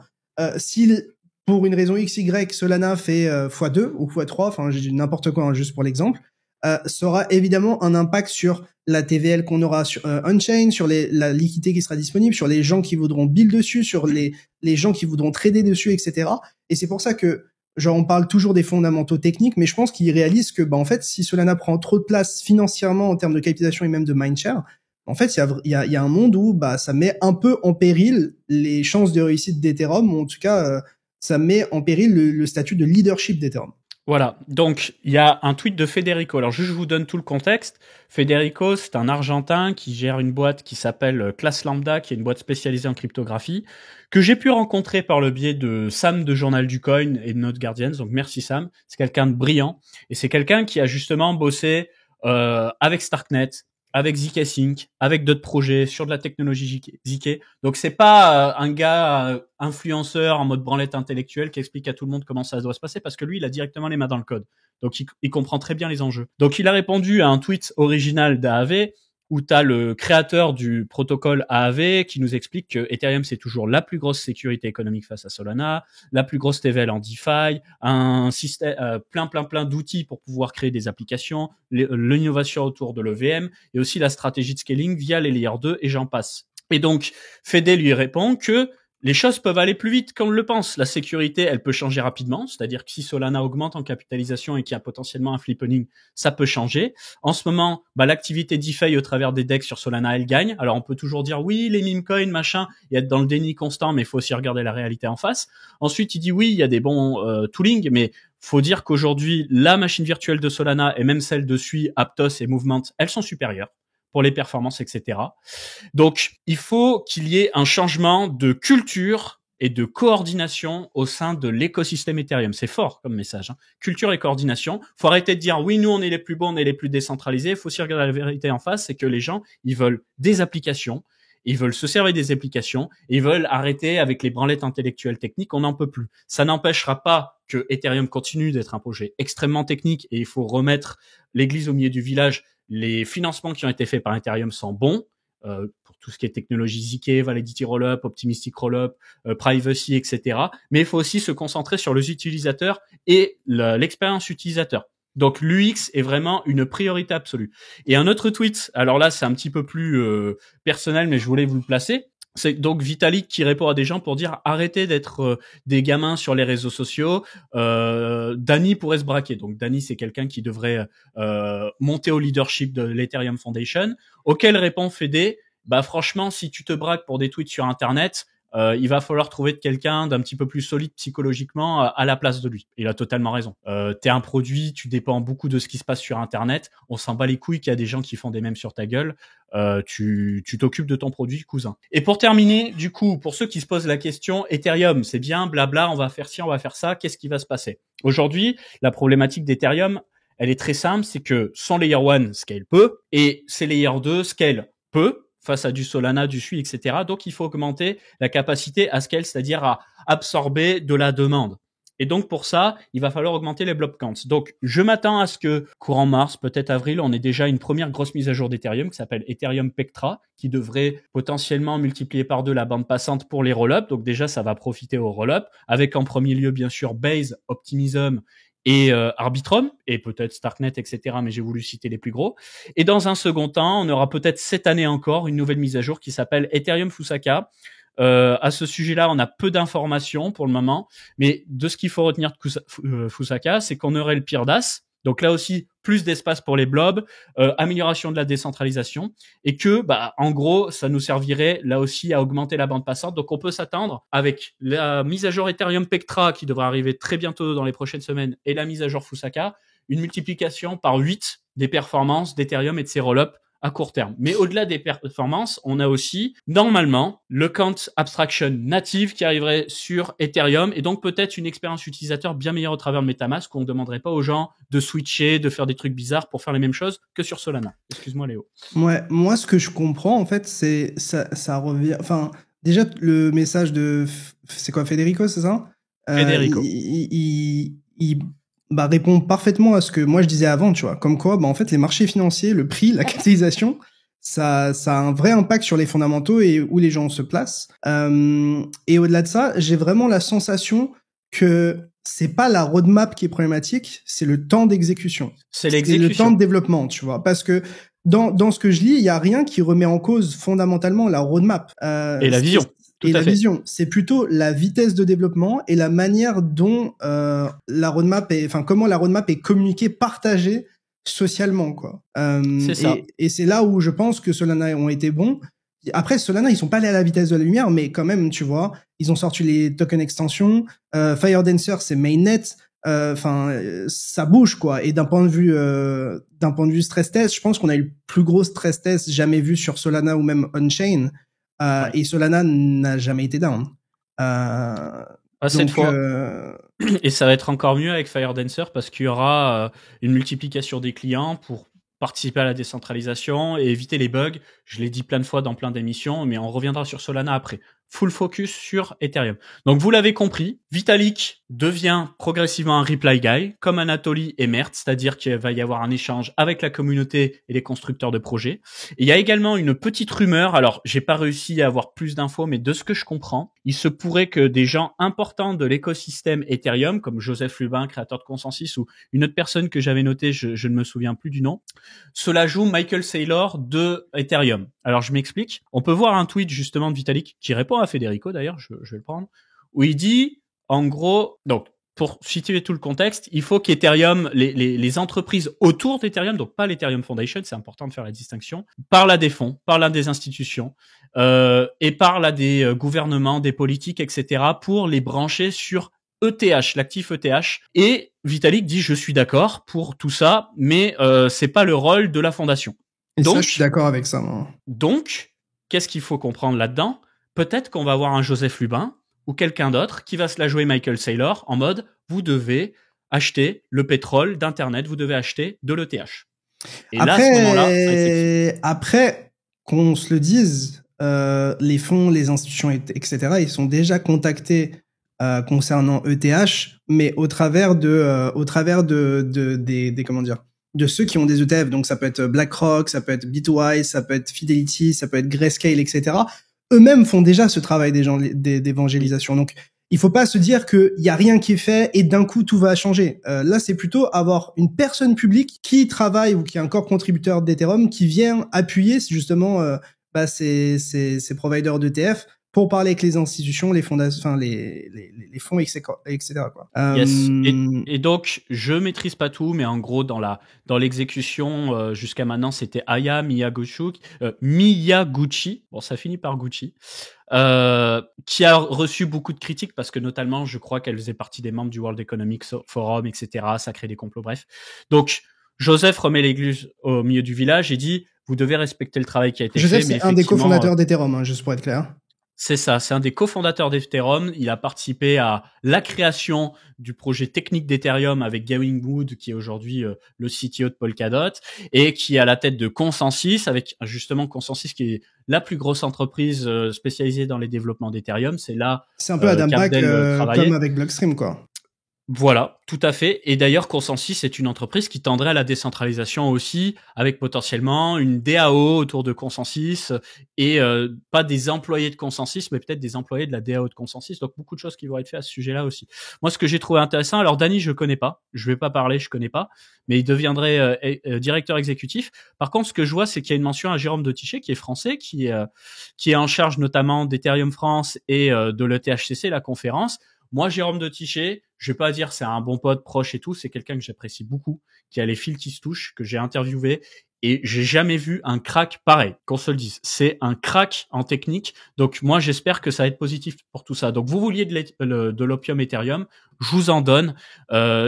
s'ils pour une raison XY, Solana fait x2 ou x3, enfin j'ai dit n'importe quoi, hein, juste pour l'exemple, ça aura évidemment un impact sur la TVL qu'on aura sur on-chain, sur la liquidité qui sera disponible, sur les gens qui voudront build dessus, sur les gens qui voudront trader dessus, etc. Et c'est pour ça que genre on parle toujours des fondamentaux techniques, mais je pense qu'ils réalisent que en fait si Solana prend trop de place financièrement en termes de capitalisation et même de mindshare, en fait il y a un monde où ça met un peu en péril les chances de réussite d'Ethereum, ou en tout cas ça met en péril le statut de leadership d'Ethereum. Voilà, donc il y a un tweet de Federico. Alors je vous donne tout le contexte. Federico, c'est un Argentin qui gère une boîte qui s'appelle Class Lambda, qui est une boîte spécialisée en cryptographie, que j'ai pu rencontrer par le biais de Sam de Journal du Coin et de Node Guardians. Donc merci Sam, c'est quelqu'un de brillant. Et c'est quelqu'un qui a justement bossé avec Starknet, avec zk-Sync, avec d'autres projets sur de la technologie zk. Donc c'est pas un gars influenceur en mode branlette intellectuelle qui explique à tout le monde comment ça doit se passer, parce que lui il a directement les mains dans le code. Donc il comprend très bien les enjeux. Donc il a répondu à un tweet original d'AAV où tu as le créateur du protocole AAV qui nous explique que Ethereum c'est toujours la plus grosse sécurité économique face à Solana, la plus grosse TVL en DeFi, un système plein d'outils pour pouvoir créer des applications, l'innovation autour de l'EVM et aussi la stratégie de scaling via les layers 2 et j'en passe. Et donc Fede lui répond que les choses peuvent aller plus vite qu'on le pense. La sécurité, elle peut changer rapidement. C'est-à-dire que si Solana augmente en capitalisation et qu'il y a potentiellement un flippening, ça peut changer. En ce moment, l'activité DeFi au travers des DEX sur Solana, elle gagne. Alors, on peut toujours dire oui, les meme coins, machin, et être dans le déni constant, mais il faut aussi regarder la réalité en face. Ensuite, il dit oui, il y a des bons tooling, mais faut dire qu'aujourd'hui, la machine virtuelle de Solana et même celle de Sui, Aptos et Movement, elles sont supérieures pour les performances, etc. Donc, il faut qu'il y ait un changement de culture et de coordination au sein de l'écosystème Ethereum. C'est fort comme message, hein. Culture et coordination. Faut arrêter de dire oui, nous on est les plus bons, on est les plus décentralisés. Il faut aussi regarder la vérité en face, c'est que les gens, ils veulent des applications, ils veulent se servir des applications, et ils veulent arrêter avec les branlettes intellectuelles techniques, on n'en peut plus. Ça n'empêchera pas que Ethereum continue d'être un projet extrêmement technique et il faut remettre l'église au milieu du village. Les financements qui ont été faits par Ethereum sont bons pour tout ce qui est technologie ZK, Validity Rollup, Optimistic Rollup, Privacy, etc. Mais il faut aussi se concentrer sur les utilisateurs et l'expérience utilisateur. Donc l'UX est vraiment une priorité absolue. Et un autre tweet, alors là c'est un petit peu plus personnel, mais je voulais vous le placer. C'est donc Vitalik qui répond à des gens pour dire arrêtez d'être des gamins sur les réseaux sociaux. Dany pourrait se braquer. Donc Dany c'est quelqu'un qui devrait monter au leadership de l'Ethereum Foundation. Auquel répond Fede, franchement si tu te braques pour des tweets sur Internet, il va falloir trouver quelqu'un d'un petit peu plus solide psychologiquement à la place de lui. Il a totalement raison. T'es un produit, tu dépends beaucoup de ce qui se passe sur Internet. On s'en bat les couilles qu'il y a des gens qui font des mèmes sur ta gueule. Tu t'occupes de ton produit, cousin. Et pour terminer, du coup, pour ceux qui se posent la question, Ethereum, c'est bien, blabla, on va faire ci, on va faire ça, qu'est-ce qui va se passer? Aujourd'hui, la problématique d'Ethereum, elle est très simple, c'est que son Layer 1 scale peu, et ses Layer 2 scale peu, face à du Solana, du Sui, etc. Donc, il faut augmenter la capacité à scale, c'est-à-dire à absorber de la demande. Et donc, pour ça, il va falloir augmenter les block counts. Donc, je m'attends à ce que, courant mars, peut-être avril, on ait déjà une première grosse mise à jour d'Ethereum qui s'appelle Ethereum Pectra, qui devrait potentiellement multiplier par 2 la bande passante pour les roll-up. Donc, déjà, ça va profiter aux roll-up, avec en premier lieu, bien sûr, Base, Optimism, et Arbitrum, et peut-être Starknet, etc., mais j'ai voulu citer les plus gros. Et dans un second temps, on aura peut-être cette année encore une nouvelle mise à jour qui s'appelle Ethereum Fusaka. À ce sujet-là, on a peu d'informations pour le moment, mais de ce qu'il faut retenir de Fusaka, c'est qu'on aurait le pire DAS, donc là aussi, plus d'espace pour les blobs, amélioration de la décentralisation, et que, en gros, ça nous servirait là aussi à augmenter la bande passante. Donc, on peut s'attendre avec la mise à jour Ethereum Pectra qui devrait arriver très bientôt dans les prochaines semaines et la mise à jour Fusaka, une multiplication par 8 des performances d'Ethereum et de ses roll-ups à court terme. Mais au-delà des performances, on a aussi, normalement, le count abstraction native qui arriverait sur Ethereum et donc peut-être une expérience utilisateur bien meilleure au travers de MetaMask, qu'on ne demanderait pas aux gens de switcher, de faire des trucs bizarres pour faire les mêmes choses que sur Solana. Excuse-moi, Léo. Ouais, moi, ce que je comprends, en fait, c'est ça revient... Enfin, déjà, le message de... C'est quoi, Federico, c'est ça? Federico. Il répond parfaitement à ce que moi je disais avant, tu vois. Comme quoi, en fait, les marchés financiers, le prix, la capitalisation, ça a un vrai impact sur les fondamentaux et où les gens se placent. Et au-delà de ça, j'ai vraiment la sensation que c'est pas la roadmap qui est problématique, c'est le temps d'exécution. C'est l'exécution. Le temps de développement, tu vois. Parce que dans ce que je lis, il y a rien qui remet en cause fondamentalement la roadmap. Et la vision. Et la vision, c'est plutôt la vitesse de développement et la manière dont la roadmap comment la roadmap est communiquée, partagée socialement, quoi. C'est ça. Et c'est là où je pense que Solana ont été bons. Après, Solana, ils sont pas allés à la vitesse de la lumière, mais quand même, tu vois, ils ont sorti les token extensions. Firedancer, c'est mainnet. Ça bouge, quoi. Et d'un point de vue stress test, je pense qu'on a eu le plus gros stress test jamais vu sur Solana ou même on-chain. Et Solana n'a jamais été down. Cette fois. Et ça va être encore mieux avec Firedancer parce qu'il y aura une multiplication des clients pour participer à la décentralisation et éviter les bugs. Je l'ai dit plein de fois dans plein d'émissions, mais on reviendra sur Solana après. Full focus sur Ethereum. Donc vous l'avez compris, Vitalik devient progressivement un reply guy, comme Anatoly et Mert, c'est-à-dire qu'il va y avoir un échange avec la communauté et les constructeurs de projets. Et il y a également une petite rumeur, alors j'ai pas réussi à avoir plus d'infos, mais de ce que je comprends, il se pourrait que des gens importants de l'écosystème Ethereum, comme Joseph Lubin, créateur de Consensus, ou une autre personne que j'avais notée, je ne me souviens plus du nom, cela joue Michael Saylor de Ethereum. Alors je m'explique. On peut voir un tweet justement de Vitalik qui répond à Federico d'ailleurs, je vais le prendre, où il dit en gros, donc pour situer tout le contexte, il faut qu'Ethereum, les entreprises autour d'Ethereum, donc pas l'Ethereum Foundation, c'est important de faire la distinction, parlent à des fonds, parlent à des institutions et parlent à des gouvernements, des politiques, etc. pour les brancher sur ETH, l'actif ETH. Et Vitalik dit je suis d'accord pour tout ça, mais c'est pas le rôle de la fondation. Et donc, ça, je suis d'accord avec ça, moi. Donc, qu'est-ce qu'il faut comprendre là-dedans? Peut-être qu'on va avoir un Joseph Lubin ou quelqu'un d'autre qui va se la jouer Michael Saylor en mode vous devez acheter le pétrole d'Internet, vous devez acheter de l'ETH. Et là, à ce moment-là, après, qu'on se le dise, les fonds, les institutions, etc., ils sont déjà contactés concernant ETH, mais au travers de comment dire, de ceux qui ont des ETF. Donc ça peut être BlackRock, ça peut être Bitwise, ça peut être Fidelity, ça peut être Grayscale, etc. Eux-mêmes font déjà ce travail d'évangélisation. Donc il faut pas se dire qu'il y a rien qui est fait et d'un coup tout va changer. Là, c'est plutôt avoir une personne publique qui travaille ou qui est un corps contributeur d'Ethereum qui vient appuyer justement ces providers d'ETF pour parler avec les institutions, les fondations, les fonds, etc. quoi. Yes. Et donc, je maîtrise pas tout, mais en gros, dans l'exécution, jusqu'à maintenant, c'était Aya Miyaguchi. Bon, ça finit par Gucci. Qui a reçu beaucoup de critiques parce que notamment, je crois qu'elle faisait partie des membres du World Economic Forum, etc. Ça crée des complots, bref. Donc, Joseph remet l'église au milieu du village et dit, vous devez respecter le travail qui a été fait. Joseph, c'est un des cofondateurs d'Ethereum, juste pour être clair. C'est ça, c'est un des cofondateurs d'Ethereum. Il a participé à la création du projet technique d'Ethereum avec Gavin Wood, qui est aujourd'hui le CTO de Polkadot, et qui est à la tête de Consensus, avec justement Consensus qui est la plus grosse entreprise spécialisée dans les développements d'Ethereum. C'est là. C'est un peu Adam Back comme avec Blockstream, quoi. Voilà, tout à fait. Et d'ailleurs, Consensus est une entreprise qui tendrait à la décentralisation aussi, avec potentiellement une DAO autour de Consensus et pas des employés de Consensus, mais peut-être des employés de la DAO de Consensus. Donc beaucoup de choses qui vont être faites à ce sujet-là aussi. Moi, ce que j'ai trouvé intéressant, alors Danny, je connais pas, je vais pas parler, je connais pas, mais il deviendrait directeur exécutif. Par contre, ce que je vois, c'est qu'il y a une mention à Jérôme de Tichet, qui est français, qui est en charge notamment d'Ethereum France et de l'ETHCC, la conférence. Moi, Jérôme de Tichet, je vais pas dire c'est un bon pote proche et tout, c'est quelqu'un que j'apprécie beaucoup, qui a les fils qui se touchent, que j'ai interviewé, et j'ai jamais vu un crack pareil, qu'on se le dise. C'est un crack en technique, donc moi j'espère que ça va être positif pour tout ça. Donc vous vouliez de l'opium Ethereum, je vous en donne.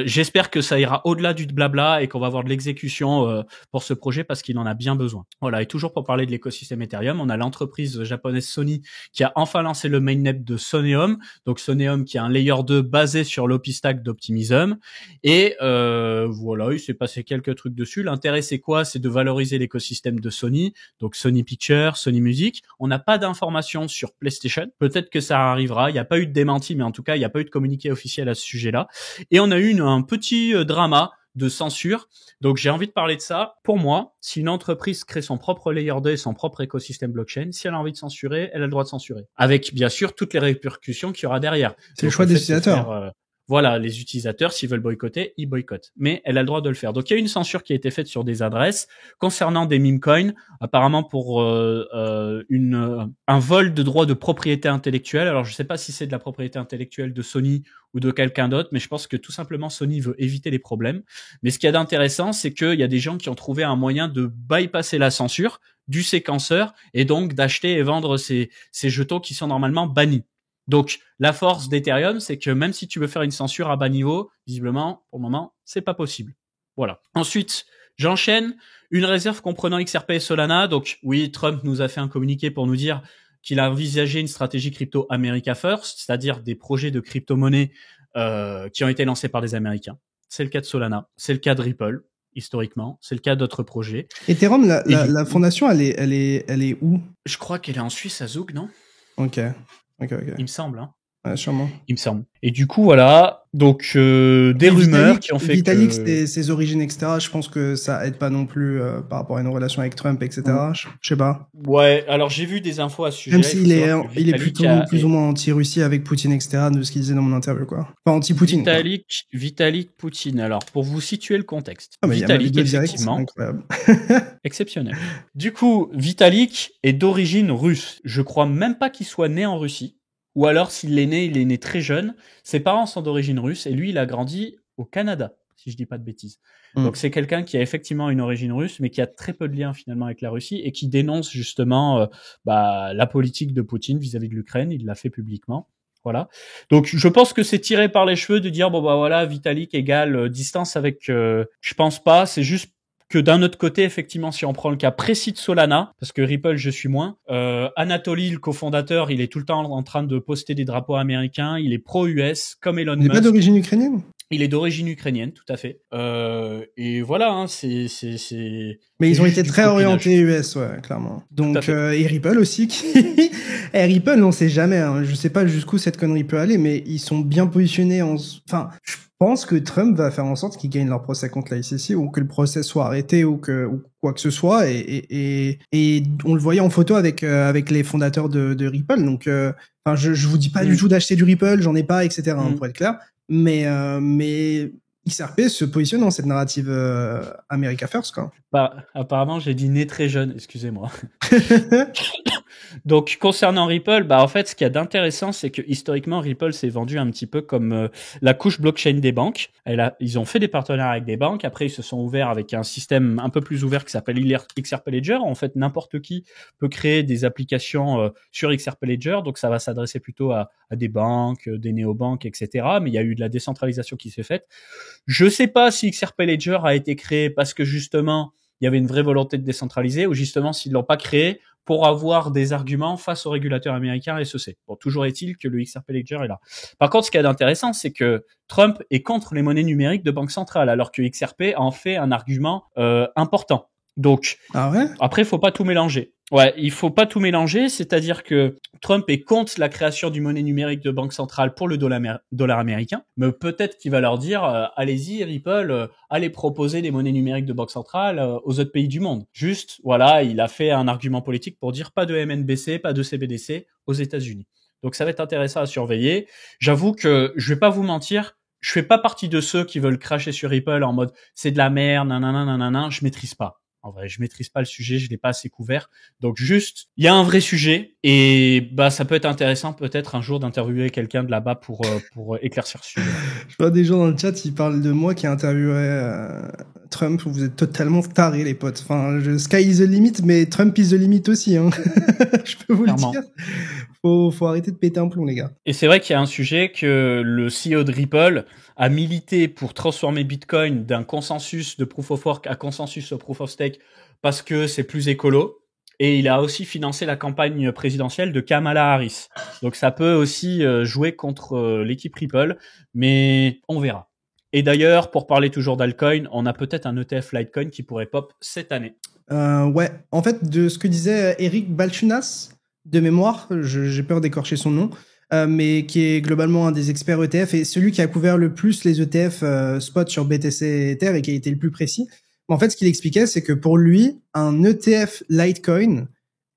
J'espère que ça ira au-delà du blabla et qu'on va avoir de l'exécution pour ce projet parce qu'il en a bien besoin. Voilà, et toujours pour parler de l'écosystème Ethereum, on a l'entreprise japonaise Sony qui a enfin lancé le mainnet de Soneum. Donc Soneum qui est un layer 2 basé sur l'OpiStack d'Optimism. Et voilà, il s'est passé quelques trucs dessus. L'intérêt c'est quoi? C'est de valoriser l'écosystème de Sony, donc Sony Pictures, Sony Music. On n'a pas d'informations sur PlayStation. Peut-être que ça arrivera. Il n'y a pas eu de démenti, mais en tout cas, il n'y a pas eu de communiqué officiel à ce sujet-là. Et on a eu un petit drama de censure. Donc j'ai envie de parler de ça. Pour moi, si une entreprise crée son propre layer 2 et son propre écosystème blockchain, si elle a envie de censurer, elle a le droit de censurer. Avec bien sûr toutes les répercussions qu'il y aura derrière. C'est le choix des utilisateurs. Voilà, les utilisateurs, s'ils veulent boycotter, ils boycottent. Mais elle a le droit de le faire. Donc, il y a une censure qui a été faite sur des adresses concernant des meme coins, apparemment pour un vol de droits de propriété intellectuelle. Alors, je sais pas si c'est de la propriété intellectuelle de Sony ou de quelqu'un d'autre, mais je pense que tout simplement Sony veut éviter les problèmes. Mais ce qu'il y a d'intéressant, c'est qu'il y a des gens qui ont trouvé un moyen de bypasser la censure du séquenceur et donc d'acheter et vendre ces jetons qui sont normalement bannis. Donc, la force d'Ethereum, c'est que même si tu veux faire une censure à bas niveau, visiblement, pour le moment, c'est pas possible. Voilà. Ensuite, j'enchaîne. Une réserve comprenant XRP et Solana. Donc, oui, Trump nous a fait un communiqué pour nous dire qu'il a envisagé une stratégie crypto America First, c'est-à-dire des projets de crypto-monnaies qui ont été lancés par des Américains. C'est le cas de Solana, c'est le cas de Ripple, historiquement, c'est le cas d'autres projets. Ethereum, la fondation, elle est où? Je crois qu'elle est en Suisse, à Zug, non? Ok. Il me semble, hein. Ouais, sûrement. Il me semble. Et du coup, voilà. Donc, des rumeurs qui ont fait Vitalik, que... ses origines, etc. Je pense que ça aide pas non plus par rapport à une relation avec Trump, etc. Je sais pas. Ouais, alors j'ai vu des infos à ce sujet. Même s'il il est plutôt plus ou moins anti-Russie avec Poutine, etc. de ce qu'il disait dans mon interview, quoi. Enfin, anti-Poutine. Vitalik Poutine. Alors, pour vous situer le contexte. Ah, Vitalik, effectivement. Incroyable. Exceptionnel. Du coup, Vitalik est d'origine russe. Je crois même pas qu'il soit né en Russie. Ou alors, s'il est né, il est né très jeune. Ses parents sont d'origine russe et lui, il a grandi au Canada, si je dis pas de bêtises. Donc, c'est quelqu'un qui a effectivement une origine russe, mais qui a très peu de liens finalement avec la Russie et qui dénonce justement la politique de Poutine vis-à-vis de l'Ukraine. Il l'a fait publiquement. Voilà. Donc, je pense que c'est tiré par les cheveux de dire bon bah voilà, Vitalik égale distance avec. Je pense pas. C'est juste que d'un autre côté, effectivement, si on prend le cas précis de Solana, parce que Ripple, je suis moins, Anatoly, le cofondateur, il est tout le temps en train de poster des drapeaux américains, il est pro-US, comme Elon Musk. Il n'est pas d'origine ukrainienne? Il est d'origine ukrainienne, tout à fait. Et voilà, hein, c'est. Mais ils ont été très orientés US, ouais, clairement. Donc, et Ripple aussi, et Ripple, on sait jamais, hein. Je sais pas jusqu'où cette connerie peut aller, mais ils sont bien positionnés enfin, je pense que Trump va faire en sorte qu'ils gagnent leur procès contre la SEC ou que le procès soit arrêté ou quoi que ce soit et on le voyait en photo avec les fondateurs de Ripple. Donc, enfin, je vous dis pas du tout d'acheter du Ripple, j'en ai pas, etc. Hein, pour être clair. Mais XRP se positionne dans cette narrative America First, quoi. Bah, apparemment, j'ai dit né très jeune, excusez-moi. Donc, concernant Ripple, bah, en fait, ce qu'il y a d'intéressant, c'est que historiquement, Ripple s'est vendu un petit peu comme la couche blockchain des banques. Ils ont fait des partenariats avec des banques. Après, ils se sont ouverts avec un système un peu plus ouvert qui s'appelle XRP Ledger. En fait, n'importe qui peut créer des applications sur XRP Ledger. Donc, ça va s'adresser plutôt à des banques, des néobanques, etc. Mais il y a eu de la décentralisation qui s'est faite. Je sais pas si XRP Ledger a été créé parce que justement, il y avait une vraie volonté de décentraliser ou justement s'ils l'ont pas créé pour avoir des arguments face aux régulateurs américains SEC. Bon, toujours est-il que le XRP Ledger est là. Par contre, ce qui est intéressant, c'est que Trump est contre les monnaies numériques de banque centrale, alors que XRP en fait un argument important. Donc, après, il faut pas tout mélanger. Ouais, il faut pas tout mélanger, c'est-à-dire que Trump est contre la création du monnaie numérique de banque centrale pour le dollar américain, mais peut-être qu'il va leur dire allez-y Ripple, allez proposer des monnaies numériques de banque centrale aux autres pays du monde. Juste, voilà, il a fait un argument politique pour dire pas de MNBC, pas de CBDC aux États-Unis. Donc ça va être intéressant à surveiller. J'avoue que je vais pas vous mentir, je fais pas partie de ceux qui veulent cracher sur Ripple en mode c'est de la merde, nanana, je maîtrise pas. En vrai, je maîtrise pas le sujet, je l'ai pas assez couvert. Donc juste, il y a un vrai sujet et bah ça peut être intéressant peut-être un jour d'interviewer quelqu'un de là-bas pour éclaircir ce sujet. Je vois des gens dans le chat, ils parlent de moi qui interviewerait Trump. Vous êtes totalement tarés, les potes. Enfin, sky is the limit, mais Trump is the limit aussi. Hein. Je peux vous Clairement. le dire. Faut arrêter de péter un plomb, les gars. Et c'est vrai qu'il y a un sujet que le CEO de Ripple a milité pour transformer Bitcoin d'un consensus de proof of work à consensus proof of stake parce que c'est plus écolo. Et il a aussi financé la campagne présidentielle de Kamala Harris. Donc ça peut aussi jouer contre l'équipe Ripple, mais on verra. Et d'ailleurs, pour parler toujours d'altcoin, on a peut-être un ETF Litecoin qui pourrait pop cette année. Ouais, en fait, de ce que disait Eric Balchunas, de mémoire, j'ai peur d'écorcher son nom, mais qui est globalement un des experts ETF et celui qui a couvert le plus les ETF spot sur BTC Ether et qui a été le plus précis. En fait, ce qu'il expliquait, c'est que pour lui, un ETF Litecoin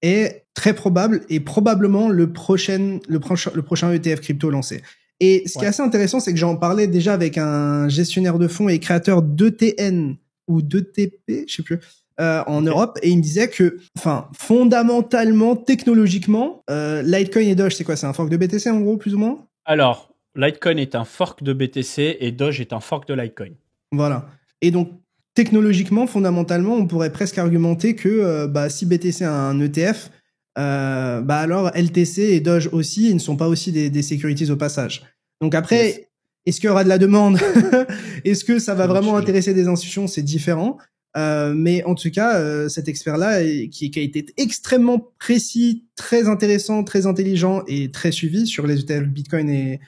est très probable et probablement le prochain ETF crypto lancé. Et ce qui est assez intéressant, c'est que j'en parlais déjà avec un gestionnaire de fonds et créateur d'ETN ou d'ETP, je sais plus, en Europe, et il me disait que, enfin, fondamentalement, technologiquement, Litecoin et Doge, c'est quoi? C'est un fork de BTC en gros, plus ou moins? Alors, Litecoin est un fork de BTC et Doge est un fork de Litecoin. Voilà. Et donc, technologiquement, fondamentalement, on pourrait presque argumenter que si BTC a un ETF, alors LTC et Doge aussi, ils ne sont pas aussi des securities au passage. Donc après, est-ce qu'il y aura de la demande? Est-ce que ça va vraiment intéresser des institutions? C'est différent. Mais en tout cas, cet expert-là, qui a été extrêmement précis, très intéressant, très intelligent et très suivi sur les ETF Bitcoin et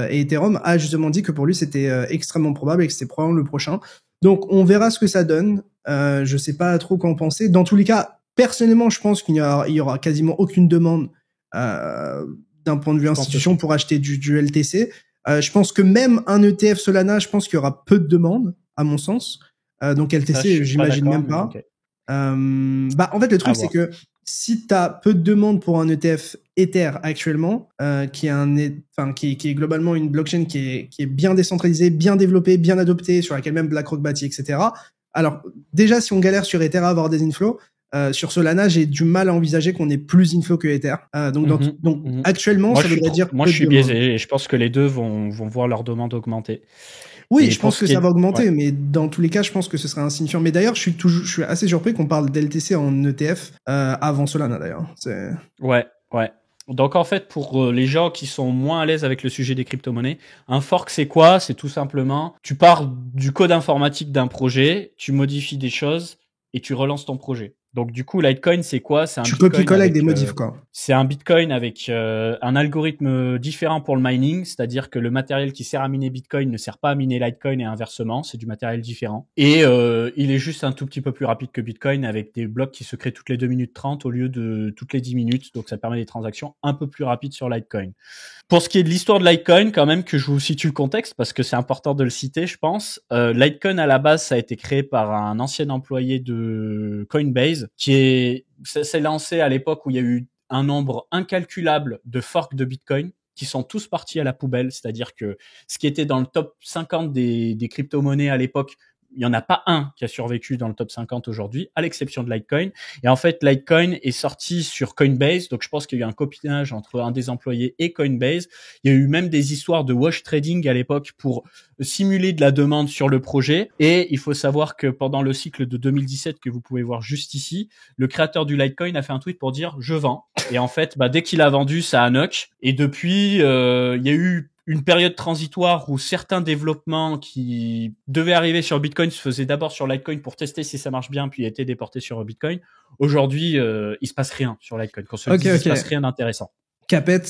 Ethereum, a justement dit que pour lui, c'était extrêmement probable et que c'était probablement le prochain. Donc, on verra ce que ça donne. Je sais pas trop quoi en penser. Dans tous les cas, personnellement, je pense qu'il y aura quasiment aucune demande d'un point de vue institution pour acheter du LTC. Je pense que même un ETF Solana, je pense qu'il y aura peu de demandes, à mon sens. Donc LTC, j'imagine même pas. Okay. En fait, le truc, c'est que si tu as peu de demandes pour un ETF Ether actuellement, qui est globalement une blockchain qui est bien décentralisée, bien développée, bien adoptée, sur laquelle même BlackRock bâtit, etc. Alors, déjà, si on galère sur Ether à avoir des inflows, sur Solana, j'ai du mal à envisager qu'on ait plus inflow que Ether. Donc actuellement, moi, ça voudrait dire... Moi, je suis biaisé et je pense que les deux vont voir leur demande augmenter. Oui, je pense que ça va augmenter, mais dans tous les cas, je pense que ce serait insignifiant. Mais d'ailleurs, je suis assez surpris qu'on parle d'LTC en ETF avant Solana, d'ailleurs. Ouais. Donc en fait, pour les gens qui sont moins à l'aise avec le sujet des crypto-monnaies, un fork, c'est quoi? C'est tout simplement, tu pars du code informatique d'un projet, tu modifies des choses et tu relances ton projet. Donc du coup, Litecoin, c'est quoi? C'est un Bitcoin copie-colle avec des modifs, quoi. C'est un Bitcoin avec un algorithme différent pour le mining, c'est-à-dire que le matériel qui sert à miner Bitcoin ne sert pas à miner Litecoin et inversement, c'est du matériel différent. Et il est juste un tout petit peu plus rapide que Bitcoin avec des blocs qui se créent toutes les 2 minutes 30 au lieu de toutes les 10 minutes, donc ça permet des transactions un peu plus rapides sur Litecoin. Pour ce qui est de l'histoire de Litecoin, quand même que je vous situe le contexte, parce que c'est important de le citer, je pense. Litecoin, à la base, ça a été créé par un ancien employé de Coinbase, qui s'est lancé à l'époque où il y a eu un nombre incalculable de forks de Bitcoin qui sont tous partis à la poubelle, c'est-à-dire que ce qui était dans le top 50 des crypto-monnaies à l'époque, il y en a pas un qui a survécu dans le top 50 aujourd'hui, à l'exception de Litecoin. Et en fait, Litecoin est sorti sur Coinbase, donc je pense qu'il y a eu un copinage entre un des employés et Coinbase. Il y a eu même des histoires de wash trading à l'époque pour simuler de la demande sur le projet. Et il faut savoir que pendant le cycle de 2017 que vous pouvez voir juste ici, le créateur du Litecoin a fait un tweet pour dire « je vends ». Et en fait, dès qu'il a vendu, ça a knock. Et depuis, il y a eu une période transitoire où certains développements qui devaient arriver sur Bitcoin se faisaient d'abord sur Litecoin pour tester si ça marche bien, puis étaient déportés sur Bitcoin. Aujourd'hui, il se passe rien sur Litecoin. Qu'on se dise, il se passe rien d'intéressant. Capet,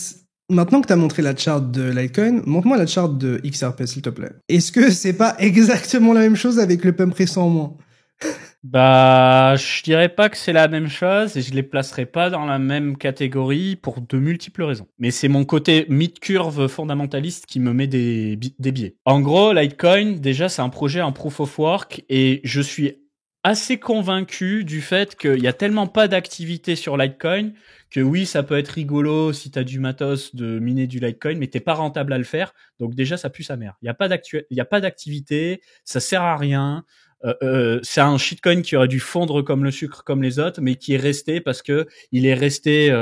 maintenant que tu as montré la charte de Litecoin, montre-moi la charte de XRP, s'il te plaît. Est-ce que c'est pas exactement la même chose avec le pump récent en moins? Je dirais pas que c'est la même chose et je les placerai pas dans la même catégorie pour de multiples raisons. Mais c'est mon côté mid-curve fondamentaliste qui me met des biais. En gros, Litecoin, déjà, c'est un projet en proof of work et je suis assez convaincu du fait qu'il y a tellement pas d'activité sur Litecoin que oui, ça peut être rigolo si t'as du matos de miner du Litecoin, mais t'es pas rentable à le faire. Donc déjà, ça pue sa mère. Il y a pas d'activité, ça sert à rien. C'est un shitcoin qui aurait dû fondre comme le sucre comme les autres, mais qui est resté parce que il est resté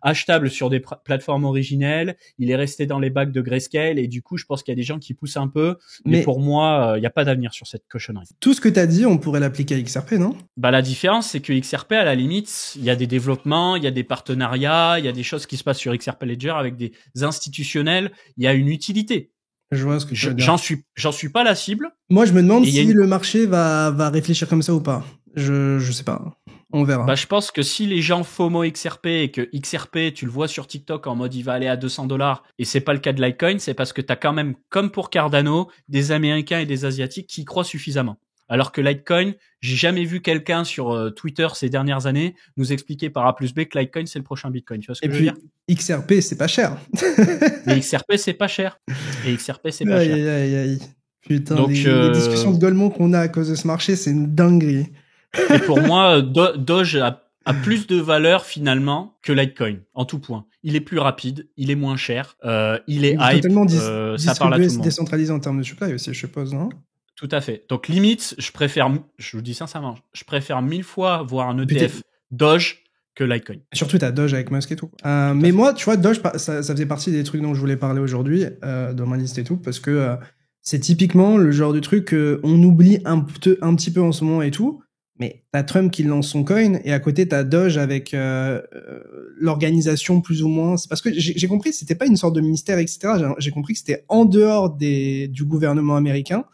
achetable sur des plateformes originelles, il est resté dans les bacs de Grayscale et du coup je pense qu'il y a des gens qui poussent un peu, mais pour moi il n'y a pas d'avenir sur cette cochonnerie. Tout ce que tu as dit, on pourrait l'appliquer à XRP, non? La différence c'est que XRP à la limite, il y a des développements, il y a des partenariats, il y a des choses qui se passent sur XRP Ledger avec des institutionnels, il y a une utilité. Je vois ce que tu veux dire. J'en suis pas la cible. Moi, je me demande si le marché va réfléchir comme ça ou pas. Je sais pas. On verra. Je pense que si les gens FOMO XRP et que XRP, tu le vois sur TikTok en mode il va aller à $200 et c'est pas le cas de Litecoin, c'est parce que t'as quand même, comme pour Cardano, des Américains et des Asiatiques qui y croient suffisamment. Alors que Litecoin, j'ai jamais vu quelqu'un sur Twitter ces dernières années nous expliquer par A plus B que Litecoin c'est le prochain Bitcoin. Tu vois ce que je veux dire? XRP, c'est pas cher. Mais XRP, c'est pas cher. Et XRP, c'est pas cher. Aïe. Putain, donc, les discussions de Golemont qu'on a à cause de ce marché, c'est une dinguerie. Et pour moi, Doge a a plus de valeur finalement que Litecoin en tout point. Il est plus rapide, il est moins cher, il est hype, totalement ça parle à tout le monde. Décentralisé en termes de supply aussi, je suppose, non? Tout à fait. Donc limite, je vous dis sincèrement, je préfère 1000 fois voir un ETF Doge que Litecoin. Surtout t'as Doge avec Musk et tout. Mais moi, tu vois, Doge, ça faisait partie des trucs dont je voulais parler aujourd'hui dans ma liste et tout, parce que c'est typiquement le genre de truc qu'on oublie un petit peu en ce moment et tout. Mais t'as Trump qui lance son coin et à côté t'as Doge avec l'organisation plus ou moins. C'est parce que j'ai compris que c'était pas une sorte de ministère, etc. J'ai compris que c'était en dehors du gouvernement américain,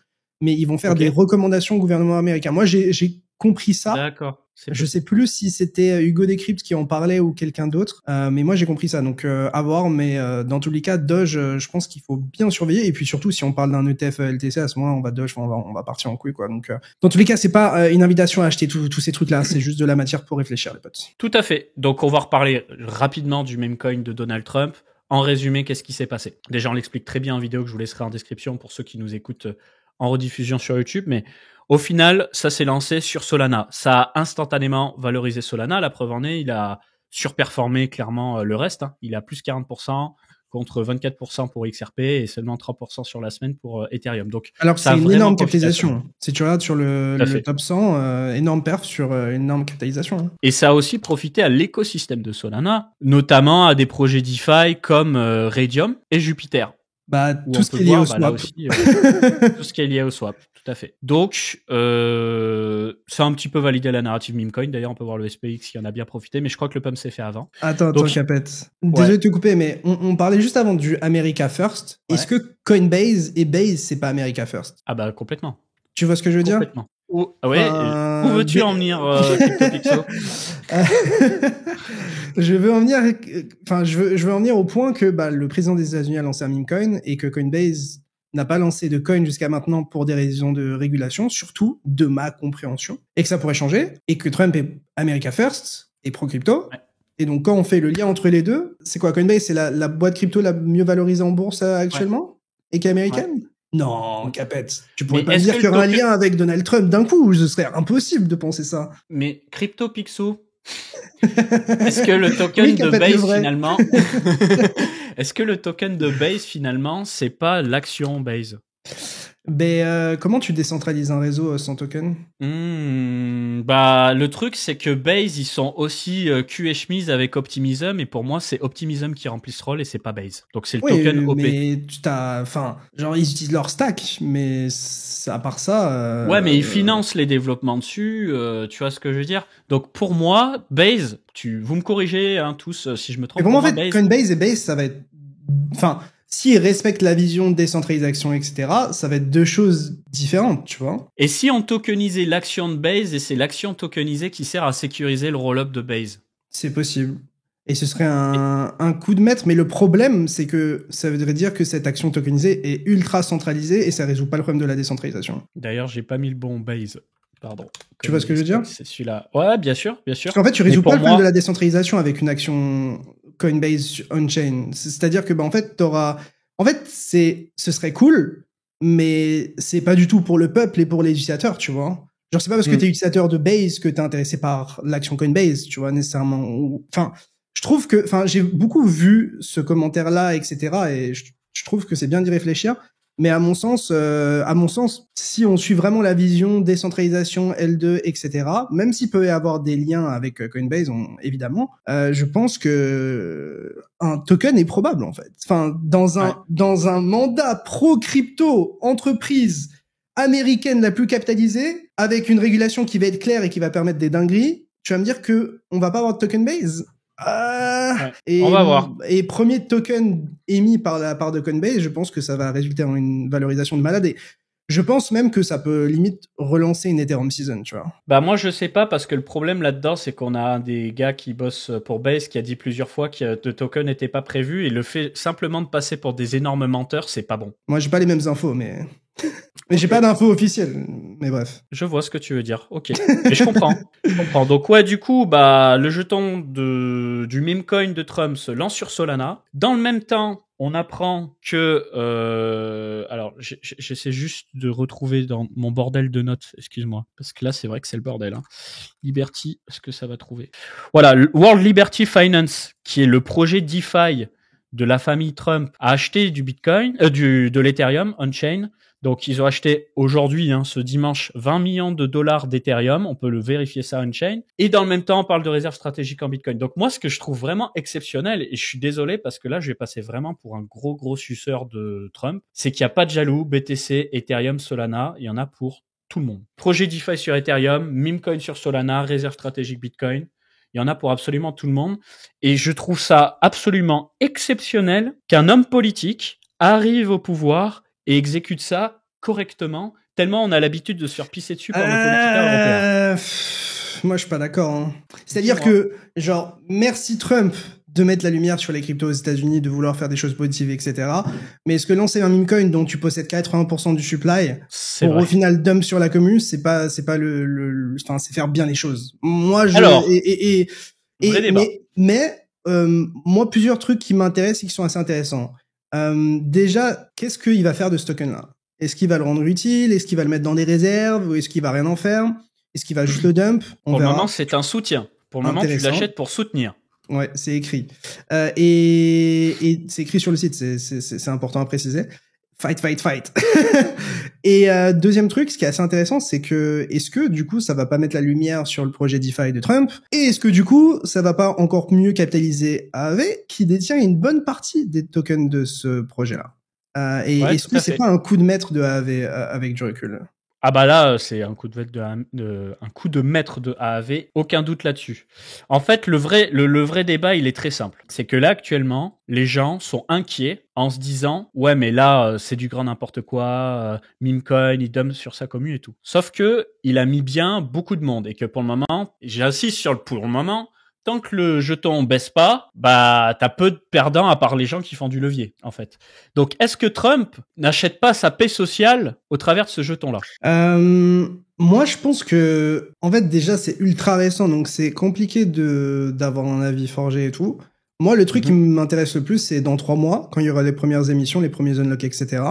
mais ils vont faire des recommandations au gouvernement américain. Moi, j'ai compris ça. D'accord. Je sais plus si c'était Hugo Décrypte qui en parlait ou quelqu'un d'autre, mais moi j'ai compris ça, donc à voir. Mais dans tous les cas, Doge, je pense qu'il faut bien surveiller. Et puis surtout, si on parle d'un ETF LTC, à ce moment-là, on va Doge, on va partir en couille, quoi. Donc dans tous les cas, c'est pas une invitation à acheter tous ces trucs-là, c'est juste de la matière pour réfléchir, les potes. Tout à fait. Donc on va reparler rapidement du meme coin de Donald Trump. En résumé, qu'est-ce qui s'est passé? Déjà, on l'explique très bien en vidéo que je vous laisserai en description pour ceux qui nous écoutent en rediffusion sur YouTube, mais au final, ça s'est lancé sur Solana. Ça a instantanément valorisé Solana. La preuve en est, il a surperformé clairement le reste. Il a plus 40% contre 24% pour XRP et seulement 3% sur la semaine pour Ethereum. Donc, alors que c'est une énorme capitalisation. Si tu regardes sur le top 100, énorme perf sur une énorme capitalisation. Et ça a aussi profité à l'écosystème de Solana, notamment à des projets DeFi comme Radium et Jupiter. Bah, tout ce qui est lié au swap. Aussi, tout ce qui est lié au swap, tout à fait. Donc, ça a un petit peu validé la narrative memecoin. D'ailleurs, on peut voir le SPX qui en a bien profité, mais je crois que le pump s'est fait avant. Attends, Capette. Désolé de te couper, mais on parlait juste avant du America First. Ouais. Est-ce que Coinbase et Base, c'est pas America First? Ah bah, complètement. Tu vois ce que je veux dire? Complètement. Où veux-tu en venir, CryptoPixel? Je veux en venir au point que le président des États-Unis a lancé un meme coin et que Coinbase n'a pas lancé de coin jusqu'à maintenant pour des raisons de régulation, surtout de ma compréhension, et que ça pourrait changer, et que Trump est America First et pro-crypto. Ouais. Et donc, quand on fait le lien entre les deux, c'est quoi? Coinbase, c'est la boîte crypto la mieux valorisée en bourse actuellement, et qui est américaine? Ouais. Non, Capette. Tu pourrais pas me dire qu'il y aura un lien avec Donald Trump d'un coup, ce serait impossible de penser ça. Mais CryptoPixel, est-ce que le token de Base finalement, est-ce que le token de Base finalement, c'est pas l'action Base? Comment tu décentralises un réseau sans token? Le truc, c'est que Base, ils sont aussi cul et chemise avec Optimism, et pour moi, c'est Optimism qui remplit ce rôle et c'est pas Base. Donc c'est le token OP. Mais ils utilisent leur stack, mais à part ça. Ouais, mais ils financent les développements dessus, tu vois ce que je veux dire? Donc pour moi, Base, vous me corrigez tous si je me trompe. Mais pour moi, en fait, Coinbase et Base, ça va être. S'ils respectent la vision de décentralisation, etc., ça va être deux choses différentes, tu vois. Et si on tokenisait l'action de Base et c'est l'action tokenisée qui sert à sécuriser le roll-up de Base? C'est possible. Et ce serait un coup de maître, mais le problème, c'est que ça voudrait dire que cette action tokenisée est ultra centralisée et ça résout pas le problème de la décentralisation. D'ailleurs, j'ai pas mis le bon Base. Pardon. Tu vois ce que je veux dire? C'est celui-là. Ouais, bien sûr, bien sûr. Parce qu'en fait, tu résous pas le problème de la décentralisation avec une action Coinbase on-chain. C'est-à-dire que, en fait, ce serait cool, mais c'est pas du tout pour le peuple et pour les utilisateurs, tu vois. Genre, c'est pas parce que t'es utilisateur de Base que t'es intéressé par l'action Coinbase, tu vois, nécessairement. Je trouve que, j'ai beaucoup vu ce commentaire-là, etc., et je trouve que c'est bien d'y réfléchir. Mais à mon sens, si on suit vraiment la vision décentralisation L2, etc., même s'il peut y avoir des liens avec Coinbase, évidemment, je pense que un token est probable en fait. Dans un mandat pro-crypto, entreprise américaine la plus capitalisée, avec une régulation qui va être claire et qui va permettre des dingueries, tu vas me dire que on va pas avoir de token base? On va voir. Et premier token émis par la part de Coinbase, je pense que ça va résulter en une valorisation de malade. Et je pense même que ça peut limite relancer une Ethereum season, tu vois. Moi, je sais pas, parce que le problème là-dedans, c'est qu'on a un des gars qui bosse pour Base qui a dit plusieurs fois que de token n'était pas prévu, et le fait simplement de passer pour des énormes menteurs, c'est pas bon. Moi, j'ai pas les mêmes infos, mais j'ai pas d'infos officielles, mais bref. Je vois ce que tu veux dire. Ok. Mais je comprends. Donc du coup, le jeton du meme coin de Trump se lance sur Solana. Dans le même temps, on apprend que alors j'essaie juste de retrouver dans mon bordel de notes, excuse-moi, parce que là c'est vrai que c'est le bordel. Hein. Liberty, est-ce que ça va trouver? Voilà, World Liberty Finance, qui est le projet DeFi de la famille Trump, a acheté du Bitcoin, de l'Ethereum on-chain. Donc, ils ont acheté aujourd'hui, ce dimanche, 20 millions de dollars d'Ethereum. On peut le vérifier ça on-chain. Et dans le même temps, on parle de réserve stratégique en Bitcoin. Donc, moi, ce que je trouve vraiment exceptionnel, et je suis désolé parce que là, je vais passer vraiment pour un gros suceur de Trump, c'est qu'il n'y a pas de jaloux. BTC, Ethereum, Solana, il y en a pour tout le monde. Projet DeFi sur Ethereum, Memecoin sur Solana, réserve stratégique Bitcoin. Il y en a pour absolument tout le monde. Et je trouve ça absolument exceptionnel qu'un homme politique arrive au pouvoir et exécute ça correctement, tellement on a l'habitude de se faire pisser dessus par nos politiciens européens. Moi, je suis pas d'accord. Hein. C'est-à-dire que, genre, merci Trump de mettre la lumière sur les cryptos aux États-Unis, de vouloir faire des choses positives, etc. Mais est-ce que lancer un meme coin dont tu possèdes 80% du supply pour au final dump sur la commune, c'est pas enfin, c'est faire bien les choses. Moi, vrai débat. Moi, plusieurs trucs qui m'intéressent et qui sont assez intéressants. Déjà, qu'est-ce qu'il va faire de ce token-là? Est-ce qu'il va le rendre utile? Est-ce qu'il va le mettre dans des réserves? Ou est-ce qu'il va rien en faire? Est-ce qu'il va juste le dump? Pour le moment, c'est un soutien. Pour le moment, tu l'achètes pour soutenir. Ouais, c'est écrit. Et c'est écrit sur le site, c'est important à préciser. Fight. Et deuxième truc, ce qui est assez intéressant, c'est que est-ce que du coup ça va pas mettre la lumière sur le projet DeFi de Trump, et est-ce que du coup ça va pas encore mieux capitaliser Aave, qui détient une bonne partie des tokens de ce projet-là. Est-ce que c'est pas un coup de maître de Aave avec du recul? Ah bah là, c'est un coup de maître de Aave, aucun doute là-dessus. En fait, le vrai débat, il est très simple. C'est que là, actuellement, les gens sont inquiets en se disant « Ouais, mais là, c'est du grand n'importe quoi, Memecoin, il dump sur sa commu et tout. » Sauf que il a mis bien beaucoup de monde et que pour le moment, j'insiste sur le pour le moment, tant que le jeton baisse pas, bah t'as peu de perdants à part les gens qui font du levier, en fait. Donc, est-ce que Trump n'achète pas sa paix sociale au travers de ce jeton-là? Moi, je pense que, en fait, déjà, c'est ultra récent, donc c'est compliqué d'avoir un avis forgé et tout. Moi, le truc qui m'intéresse le plus, c'est dans 3 mois, quand il y aura les premières émissions, les premiers unlocks, etc.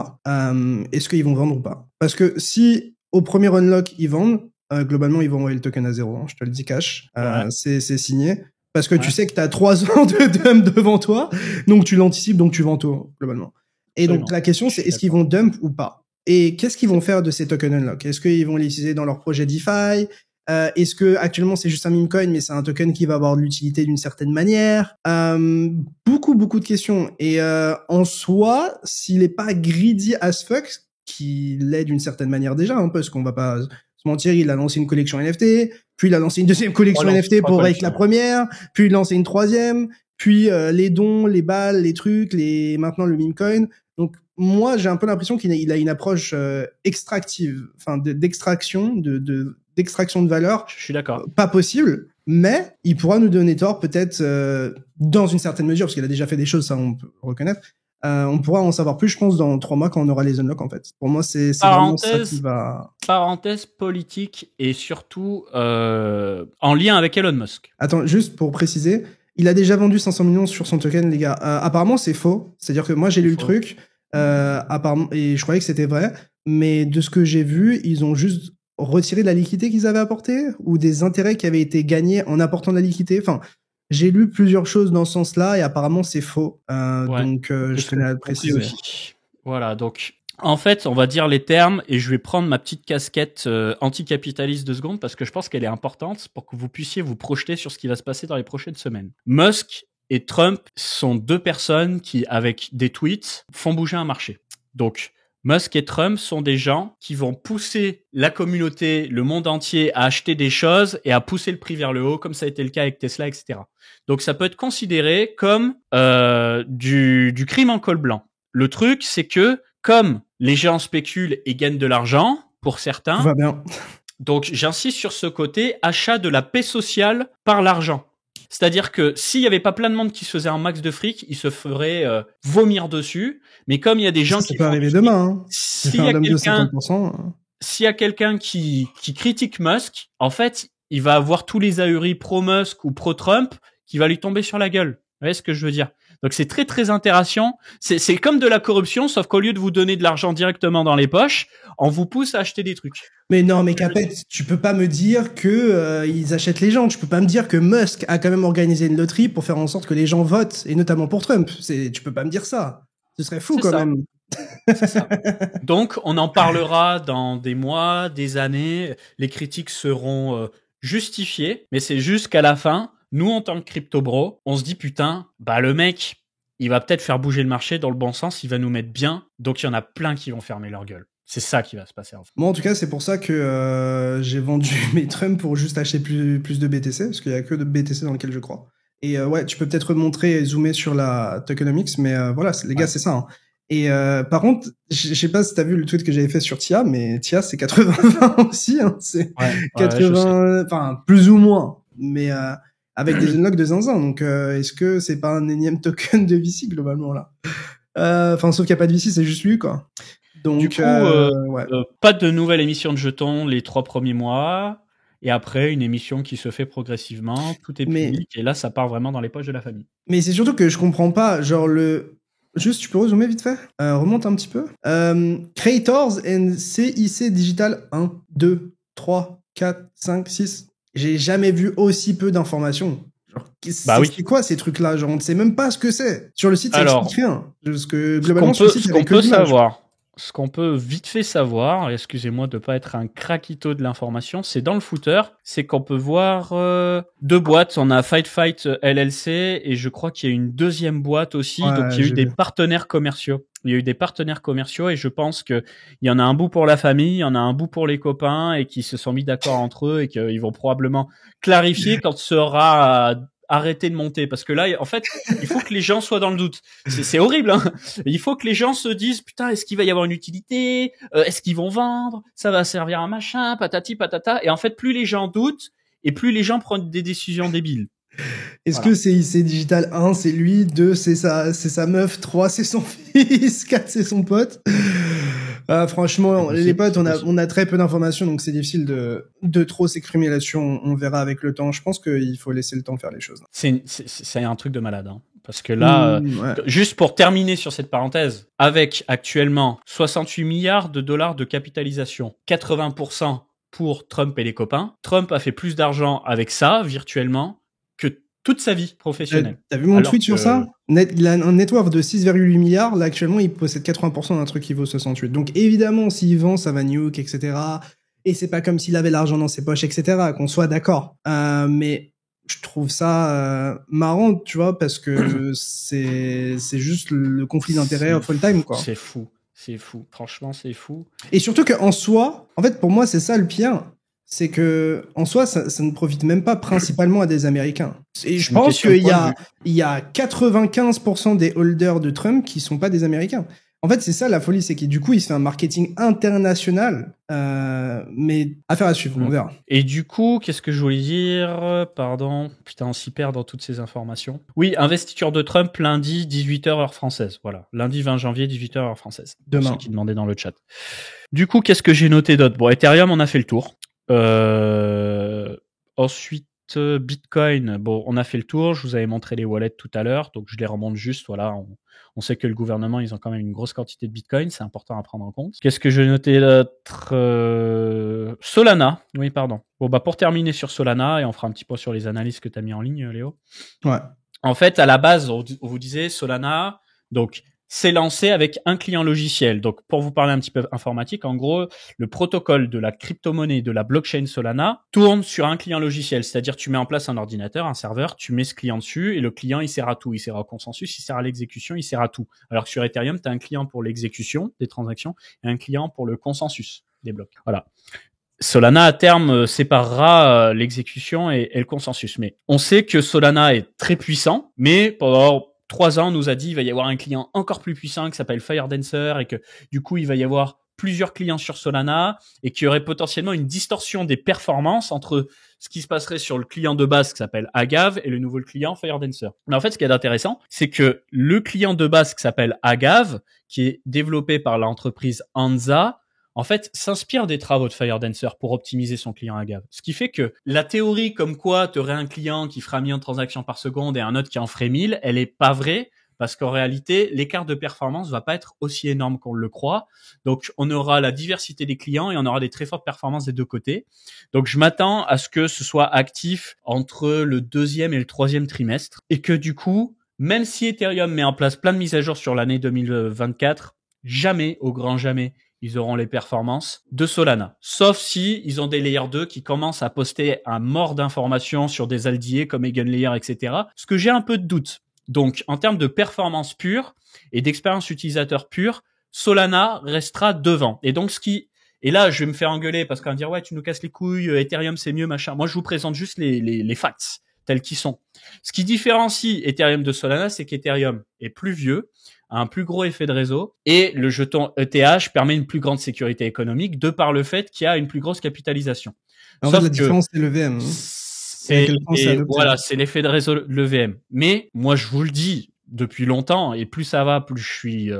Est-ce qu'ils vont vendre ou pas? Parce que si au premier unlock ils vendent, globalement, ils vont envoyer le token à 0. Hein, je te le dis cash. C'est signé. Parce que tu sais que t'as 3 ans de dump devant toi, donc tu l'anticipes, donc tu vends tout, globalement. Et donc, la question, c'est est-ce qu'ils vont dump ou pas? Et qu'est-ce qu'ils vont faire de ces tokens unlock? Est-ce qu'ils vont les utiliser dans leur projet DeFi? Est-ce que actuellement c'est juste un meme coin, mais c'est un token qui va avoir de l'utilité d'une certaine manière? Beaucoup de questions. Et en soi, s'il est pas greedy as fuck, qu'il l'est d'une certaine manière déjà, hein, parce qu'on va pas se mentir, il a lancé une collection NFT, puis il a lancé une deuxième collection NFT pour rake la première, puis il a lancé une troisième, puis les dons, les balles, les trucs, maintenant le meme coin. Donc moi, j'ai un peu l'impression qu'il a une approche extractive, enfin d'extraction, d'extraction de valeur. Je suis d'accord. Pas possible, mais il pourra nous donner tort peut-être dans une certaine mesure, parce qu'il a déjà fait des choses, ça on peut reconnaître. On pourra en savoir plus, je pense, dans 3 mois quand on aura les unlocks, en fait. Pour moi, c'est vraiment ça qui va... Parenthèse politique et surtout en lien avec Elon Musk. Attends, juste pour préciser, il a déjà vendu 500 millions sur son token, les gars. Apparemment, c'est faux. C'est-à-dire que moi, j'ai lu le truc, apparemment, et je croyais que c'était vrai, mais de ce que j'ai vu, ils ont juste retiré de la liquidité qu'ils avaient apportée, ou des intérêts qui avaient été gagnés en apportant de la liquidité. Enfin, j'ai lu plusieurs choses dans ce sens-là, et apparemment, c'est faux. Donc, je tenais à le préciser. Voilà, donc... En fait, on va dire les termes et je vais prendre ma petite casquette anticapitaliste 2 secondes parce que je pense qu'elle est importante pour que vous puissiez vous projeter sur ce qui va se passer dans les prochaines semaines. Musk et Trump sont 2 personnes qui, avec des tweets, font bouger un marché. Donc, Musk et Trump sont des gens qui vont pousser la communauté, le monde entier à acheter des choses et à pousser le prix vers le haut, comme ça a été le cas avec Tesla, etc. Donc, ça peut être considéré comme du crime en col blanc. Le truc, c'est que comme les gens spéculent et gagnent de l'argent, pour certains. Tout va bien. Donc, j'insiste sur ce côté, achat de la paix sociale par l'argent. C'est-à-dire que s'il y avait pas plein de monde qui se faisait un max de fric, ils se feraient vomir dessus. Mais comme il y a des gens ça peut arriver demain, hein. S'il y a quelqu'un qui critique Musk, en fait, il va avoir tous les ahuris pro-Musk ou pro-Trump qui va lui tomber sur la gueule. voyez ce que je veux dire? Donc c'est très très intéressant. C'est comme de la corruption, sauf qu'au lieu de vous donner de l'argent directement dans les poches, on vous pousse à acheter des trucs. Mais non, mais Capet, tu peux pas me dire que ils achètent les gens. Tu peux pas me dire que Musk a quand même organisé une loterie pour faire en sorte que les gens votent, et notamment pour Trump. Tu peux pas me dire ça. Ce serait fou quand même. C'est ça. Donc on en parlera dans des mois, des années. Les critiques seront justifiées, mais c'est juste qu'à la fin, nous en tant que crypto bro, on se dit putain, bah le mec, il va peut-être faire bouger le marché dans le bon sens, il va nous mettre bien. Donc il y en a plein qui vont fermer leur gueule. C'est ça qui va se passer en fait. Moi en tout cas c'est pour ça que j'ai vendu mes Trump pour juste acheter plus de BTC, parce qu'il y a que de BTC dans lequel je crois. Et ouais, tu peux peut-être montrer et zoomer sur la tokenomics, mais voilà, les gars, c'est ça. Hein. Et par contre, je sais pas si t'as vu le tweet que j'avais fait sur TIA, mais TIA c'est 80-20 aussi, hein. C'est 80, enfin plus ou moins, mais avec des unlocks de zinzin. Donc est-ce que c'est pas un énième token de VC globalement là? Enfin sauf qu'il y a pas de VC, c'est juste lui quoi. Donc, du coup, pas de nouvelle émission de jetons les 3 premiers mois. Et après, une émission qui se fait progressivement, tout est public, et là, ça part vraiment dans les poches de la famille. Mais c'est surtout que je comprends pas, genre Juste, tu peux rezoomer vite fait remonte un petit peu. Creators and CIC Digital 1, 2, 3, 4, 5, 6. J'ai jamais vu aussi peu d'informations. Genre, c'est quoi ces trucs-là? Genre, on ne sait même pas ce que c'est. Sur le site, ça explique rien. Parce que globalement, sur le site, ce qu'on peut savoir, ce qu'on peut vite fait savoir, excusez-moi de pas être un craquito de l'information, c'est dans le footer, c'est qu'on peut voir 2 boîtes. On a Fight LLC et je crois qu'il y a une deuxième boîte aussi. Donc il y a eu des partenaires commerciaux. Il y a eu des partenaires commerciaux et je pense que il y en a un bout pour la famille, il y en a un bout pour les copains et qui se sont mis d'accord entre eux et qu'ils vont probablement clarifier quand ce sera arrêter de monter, parce que là en fait il faut que les gens soient dans le doute. C'est horrible, hein. Il faut que les gens se disent putain, est-ce qu'il va y avoir une utilité, est-ce qu'ils vont vendre, ça va servir à un machin, patati patata. Et en fait plus les gens doutent et plus les gens prennent des décisions débiles. Est-ce que c'est IC Digital 1 c'est lui, 2 c'est sa meuf, 3 c'est son fils, 4 c'est son pote? Franchement, les potes, on a très peu d'informations, donc c'est difficile de trop s'exprimer là-dessus. On verra avec le temps. Je pense qu'il faut laisser le temps faire les choses. C'est un truc de malade, hein. Parce que là, juste pour terminer sur cette parenthèse, avec actuellement 68 milliards de dollars de capitalisation, 80% pour Trump et les copains, Trump a fait plus d'argent avec ça, virtuellement, que toute sa vie professionnelle. T'as vu mon tweet sur ça? Il a un net worth de 6,8 milliards. Là, actuellement, il possède 80% d'un truc qui vaut 68. Donc, évidemment, s'il vend, ça va nuke, etc. Et c'est pas comme s'il avait l'argent dans ses poches, etc. Qu'on soit d'accord. Mais je trouve ça marrant, tu vois, parce que c'est juste le conflit d'intérêts of all time, quoi. C'est fou. C'est fou. Franchement, c'est fou. Et surtout qu'en soi, en fait, pour moi, c'est ça le pire. C'est que, en soi, ça ne profite même pas principalement à des Américains. Et je pense qu'il y a 95% des holders de Trump qui sont pas des Américains. En fait, c'est ça la folie, c'est que du coup, il se fait un marketing international, mais affaire à suivre, on verra. Et du coup, qu'est-ce que je voulais dire? Pardon, putain, on s'y perd dans toutes ces informations. Oui, investiture de Trump lundi, 18h heure française. Voilà, lundi 20 janvier, 18h heure française. Demain. Ceux qui demandaient dans le chat. Du coup, qu'est-ce que j'ai noté d'autre? Bon, Ethereum, on a fait le tour. Ensuite, Bitcoin, bon, on a fait le tour. Je vous avais montré les wallets tout à l'heure, donc je les remonte juste. Voilà, on sait que le gouvernement, ils ont quand même une grosse quantité de Bitcoin, c'est important à prendre en compte. Qu'est-ce que je notais d'autre? Solana, oui, pardon. Bon, bah pour terminer sur Solana, et on fera un petit point sur les analyses que tu as mis en ligne, Léo. Ouais. En fait, à la base, on vous disait Solana, donc c'est lancé avec un client logiciel. Donc, pour vous parler un petit peu informatique, en gros, le protocole de la crypto-monnaie de la blockchain Solana tourne sur un client logiciel. C'est-à-dire, tu mets en place un ordinateur, un serveur, tu mets ce client dessus et le client, il sert à tout. Il sert au consensus, il sert à l'exécution, il sert à tout. Alors que sur Ethereum, tu as un client pour l'exécution des transactions et un client pour le consensus des blocs. Voilà. Solana, à terme, séparera l'exécution et le consensus. Mais on sait que Solana est très puissant, mais pendant 3 ans, on nous a dit il va y avoir un client encore plus puissant qui s'appelle FireDancer et que du coup, il va y avoir plusieurs clients sur Solana et qu'il y aurait potentiellement une distorsion des performances entre ce qui se passerait sur le client de base qui s'appelle Agave et le nouveau client FireDancer. Mais en fait, ce qui est intéressant, c'est que le client de base qui s'appelle Agave, qui est développé par l'entreprise Anza, en fait, s'inspire des travaux de Firedancer pour optimiser son client agave. Ce qui fait que la théorie comme quoi tu aurais un client qui fera 1 million de transactions par seconde et un autre qui en ferait 1000, elle est pas vraie. Parce qu'en réalité, l'écart de performance va pas être aussi énorme qu'on le croit. Donc, on aura la diversité des clients et on aura des très fortes performances des deux côtés. Donc, je m'attends à ce que ce soit actif entre le 2e et le 3e trimestre. Et que du coup, même si Ethereum met en place plein de mises à jour sur l'année 2024, jamais, au grand jamais, ils auront les performances de Solana. Sauf si ils ont des Layer 2 qui commencent à poster un mort d'informations sur des aldiers comme EigenLayer, etc. Ce que j'ai un peu de doute. Donc, en termes de performance pure et d'expérience utilisateur pure, Solana restera devant. Et donc, et là, je vais me faire engueuler parce qu'on va dire, ouais, tu nous casses les couilles, Ethereum, c'est mieux, machin. Moi, je vous présente juste les facts tels qu'ils sont. Ce qui différencie Ethereum de Solana, c'est qu'Ethereum est plus vieux, a un plus gros effet de réseau et le jeton ETH permet une plus grande sécurité économique de par le fait qu'il y a une plus grosse capitalisation. En fait, la différence, c'est le VM. Voilà, c'est l'effet de réseau, le VM. Mais moi, je vous le dis depuis longtemps, et plus ça va, plus je suis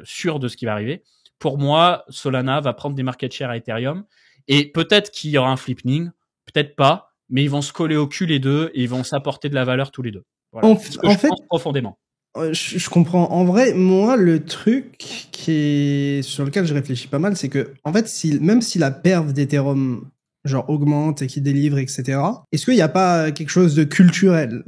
sûr de ce qui va arriver. Pour moi, Solana va prendre des market share à Ethereum, et peut-être qu'il y aura un flipping, peut-être pas, mais ils vont se coller au cul les deux, et ils vont s'apporter de la valeur tous les deux. Voilà. En fait, pense profondément. Je comprends. En vrai, moi, le truc sur lequel je réfléchis pas mal, c'est que, en fait, même si la perf d'Ethereum genre augmente et qui délivre, etc. Est-ce qu'il n'y a pas quelque chose de culturel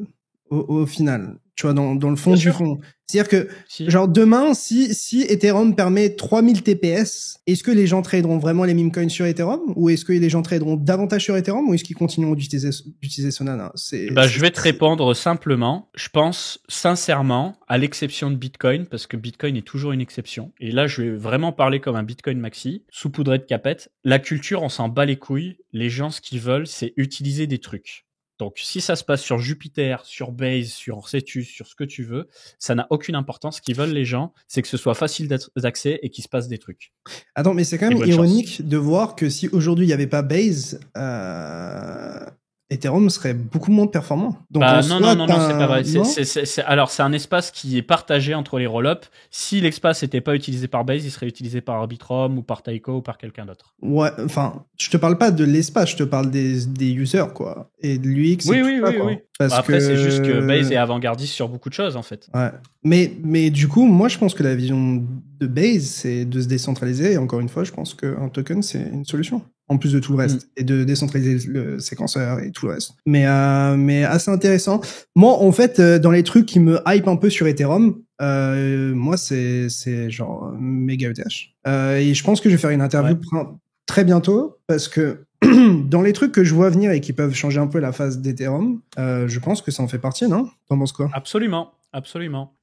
au final, tu vois, dans le fond du fond? C'est-à-dire que, genre, demain, si Ethereum permet 3000 TPS, est-ce que les gens traderont vraiment les meme coins sur Ethereum? Ou est-ce que les gens traderont davantage sur Ethereum? Ou est-ce qu'ils continueront d'utiliser Solana? Je vais te répondre simplement. Je pense sincèrement, à l'exception de Bitcoin, parce que Bitcoin est toujours une exception. Et là, je vais vraiment parler comme un Bitcoin maxi, saupoudré de capettes. La culture, on s'en bat les couilles. Les gens, ce qu'ils veulent, c'est utiliser des trucs. Donc, si ça se passe sur Jupiter, sur Base, sur Cetus, sur ce que tu veux, ça n'a aucune importance. Ce qu'ils veulent les gens, c'est que ce soit facile d'accès et qu'il se passe des trucs. Attends, mais c'est quand même ironique de voir que si aujourd'hui il n'y avait pas Base, Ethereum serait beaucoup moins performant. Donc non, c'est pas vrai. Alors, c'est un espace qui est partagé entre les roll-ups. Si l'espace n'était pas utilisé par Base, il serait utilisé par Arbitrum ou par Taiko ou par quelqu'un d'autre. Ouais, enfin, je te parle pas de l'espace, je te parle des users, quoi. Et de l'UX. Oui. Après, c'est juste que Base est avant-gardiste sur beaucoup de choses, en fait. Ouais. Mais du coup, moi, je pense que la vision de Base, c'est de se décentraliser. Et encore une fois, je pense qu'un token, c'est une solution. En plus de tout le reste. Et de décentraliser le séquenceur et tout le reste. Mais assez intéressant. Moi, en fait, dans les trucs qui me hype un peu sur Ethereum, moi, c'est genre méga ETH. Et je pense que je vais faire une interview très bientôt parce que dans les trucs que je vois venir et qui peuvent changer un peu la phase d'Ethereum, je pense que ça en fait partie, non? T'en penses quoi? Absolument.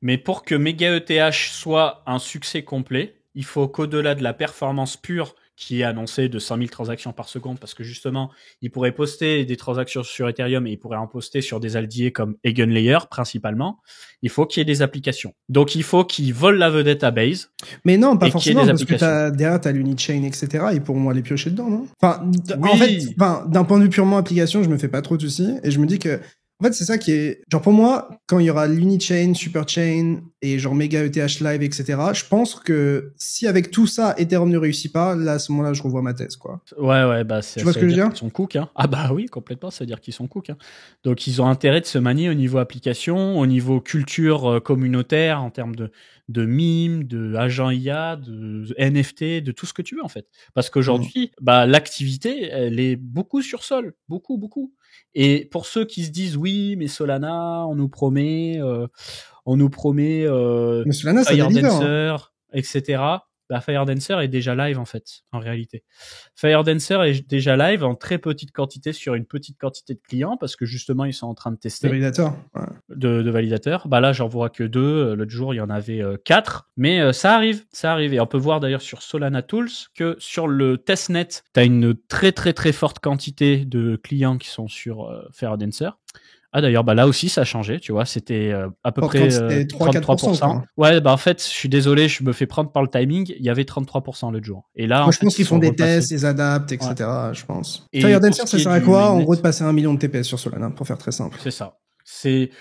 Mais pour que Mega ETH soit un succès complet, il faut qu'au-delà de la performance pure qui est annoncée de 100 000 transactions par seconde, parce que justement, il pourrait poster des transactions sur Ethereum et il pourrait en poster sur des aldiers comme EigenLayer principalement. Il faut qu'il y ait des applications. Donc, il faut qu'ils volent la vedette à Base. Mais non, pas forcément, parce que derrière, t'as l'Unichain, etc. Ils pourront aller piocher dedans, non? Enfin, oui. En fait, d'un point de vue purement application, je me fais pas trop de soucis et je me dis que en fait, c'est ça qui est... Genre, pour moi, quand il y aura l'Unichain, Superchain et genre Mega ETH Live, etc., je pense que si avec tout ça, Ethereum ne réussit pas, là, à ce moment-là, je revois ma thèse, quoi. Ouais, bah, c'est... Tu vois ce que je veux dire? Ils sont cook, hein. Ah bah oui, complètement, ça veut dire qu'ils sont cook, hein. Donc, ils ont intérêt de se manier au niveau application, au niveau culture communautaire, en termes de mimes, de agents IA, de NFT, de tout ce que tu veux, en fait. Parce qu'aujourd'hui, l'activité, elle est beaucoup sur Sol. Beaucoup. Et pour ceux qui se disent oui, mais Solana, on nous promet mais Solana, Firedancer, etc. Firedancer est déjà live en fait, en réalité. Firedancer est déjà live en très petite quantité sur une petite quantité de clients parce que justement ils sont en train de tester. De validateurs. Ouais. De validateurs. Là, j'en vois que 2. L'autre jour, il y en avait 4. Mais ça arrive. Et on peut voir d'ailleurs sur Solana Tools que sur le testnet, tu as une très très très forte quantité de clients qui sont sur Firedancer. Ah d'ailleurs, là aussi ça a changé, tu vois, c'était à peu près 33%. Ouais, en fait, je suis désolé, je me fais prendre par le timing, il y avait 33% l'autre jour. Et là, moi, je pense qu'ils font des tests, ils adaptent, etc., je pense. Firedancer, ça sert à quoi? En gros, de passer 1 million de TPS sur Solana, pour faire très simple. C'est ça. C'est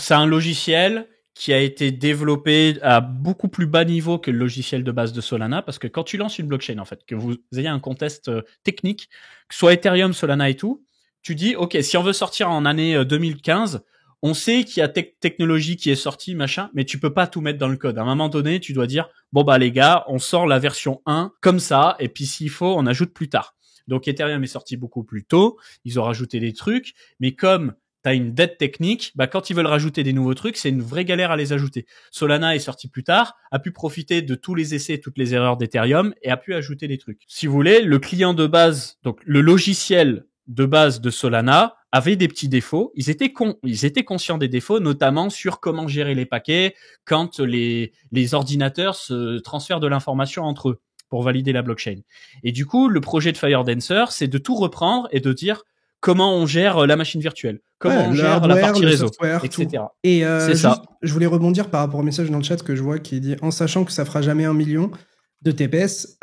un logiciel qui a été développé à beaucoup plus bas niveau que le logiciel de base de Solana, parce que quand tu lances une blockchain, en fait, que vous ayez un contexte technique, que ce soit Ethereum, Solana et tout, tu dis, OK, si on veut sortir en année 2015, on sait qu'il y a technologie qui est sortie, machin, mais tu peux pas tout mettre dans le code. À un moment donné, tu dois dire, bon bah les gars, on sort la version 1 comme ça, et puis s'il faut, on ajoute plus tard. Donc Ethereum est sorti beaucoup plus tôt, ils ont rajouté des trucs, mais comme t'as une dette technique, bah quand ils veulent rajouter des nouveaux trucs, c'est une vraie galère à les ajouter. Solana est sorti plus tard, a pu profiter de tous les essais, toutes les erreurs d'Ethereum, et a pu ajouter des trucs. Si vous voulez, le client de base, donc le logiciel de base de Solana avait des petits défauts. Ils étaient conscients des défauts, notamment sur comment gérer les paquets quand les ordinateurs se transfèrent de l'information entre eux pour valider la blockchain. Et du coup, le projet de FireDancer, c'est de tout reprendre et de dire comment on gère la machine virtuelle, comment on gère la partie réseau, software, etc. Tout. Et c'est ça. Je voulais rebondir par rapport au message dans le chat que je vois qui dit « En sachant que ça fera jamais 1 million de TPS,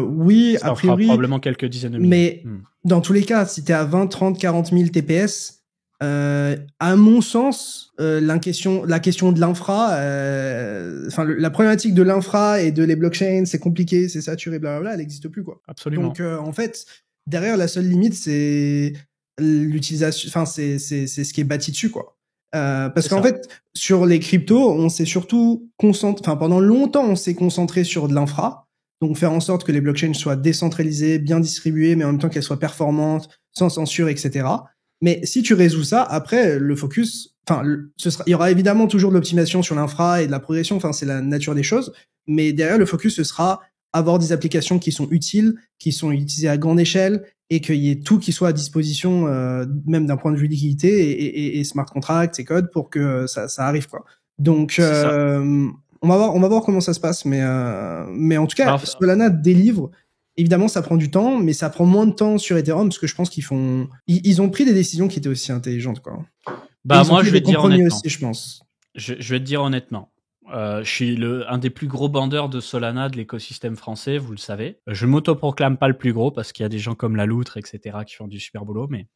oui, ça a priori... » probablement quelques dizaines de milliers. Mais dans tous les cas, si tu es à 20, 30, 40 000 TPS, à mon sens, la question de l'infra, la problématique de l'infra et de les blockchains, c'est compliqué, c'est saturé, blablabla, elle n'existe plus, quoi. Absolument. Donc, en fait, derrière, la seule limite, c'est l'utilisation, c'est ce qui est bâti dessus, quoi. Parce qu'en fait, sur les cryptos, on s'est surtout pendant longtemps, on s'est concentré sur de l'infra. Donc, faire en sorte que les blockchains soient décentralisées, bien distribuées, mais en même temps qu'elles soient performantes, sans censure, etc. Mais si tu résous ça, après, le focus, il y aura évidemment toujours de l'optimisation sur l'infra et de la progression, c'est la nature des choses. Mais derrière, le focus, ce sera avoir des applications qui sont utiles, qui sont utilisées à grande échelle, et qu'il y ait tout qui soit à disposition, même d'un point de vue liquidité et smart contracts et codes pour que ça arrive, quoi. Donc, on va voir comment ça se passe, mais en tout cas, Solana délivre. Évidemment, ça prend du temps, mais ça prend moins de temps sur Ethereum parce que je pense ils ont pris des décisions qui étaient aussi intelligentes, quoi. Bah, moi, je vais te dire honnêtement. Aussi, je pense. Je vais te dire honnêtement. Je suis un des plus gros bandeurs de Solana de l'écosystème français, vous le savez. Je m'autoproclame pas le plus gros parce qu'il y a des gens comme La Loutre, etc. qui font du super boulot, mais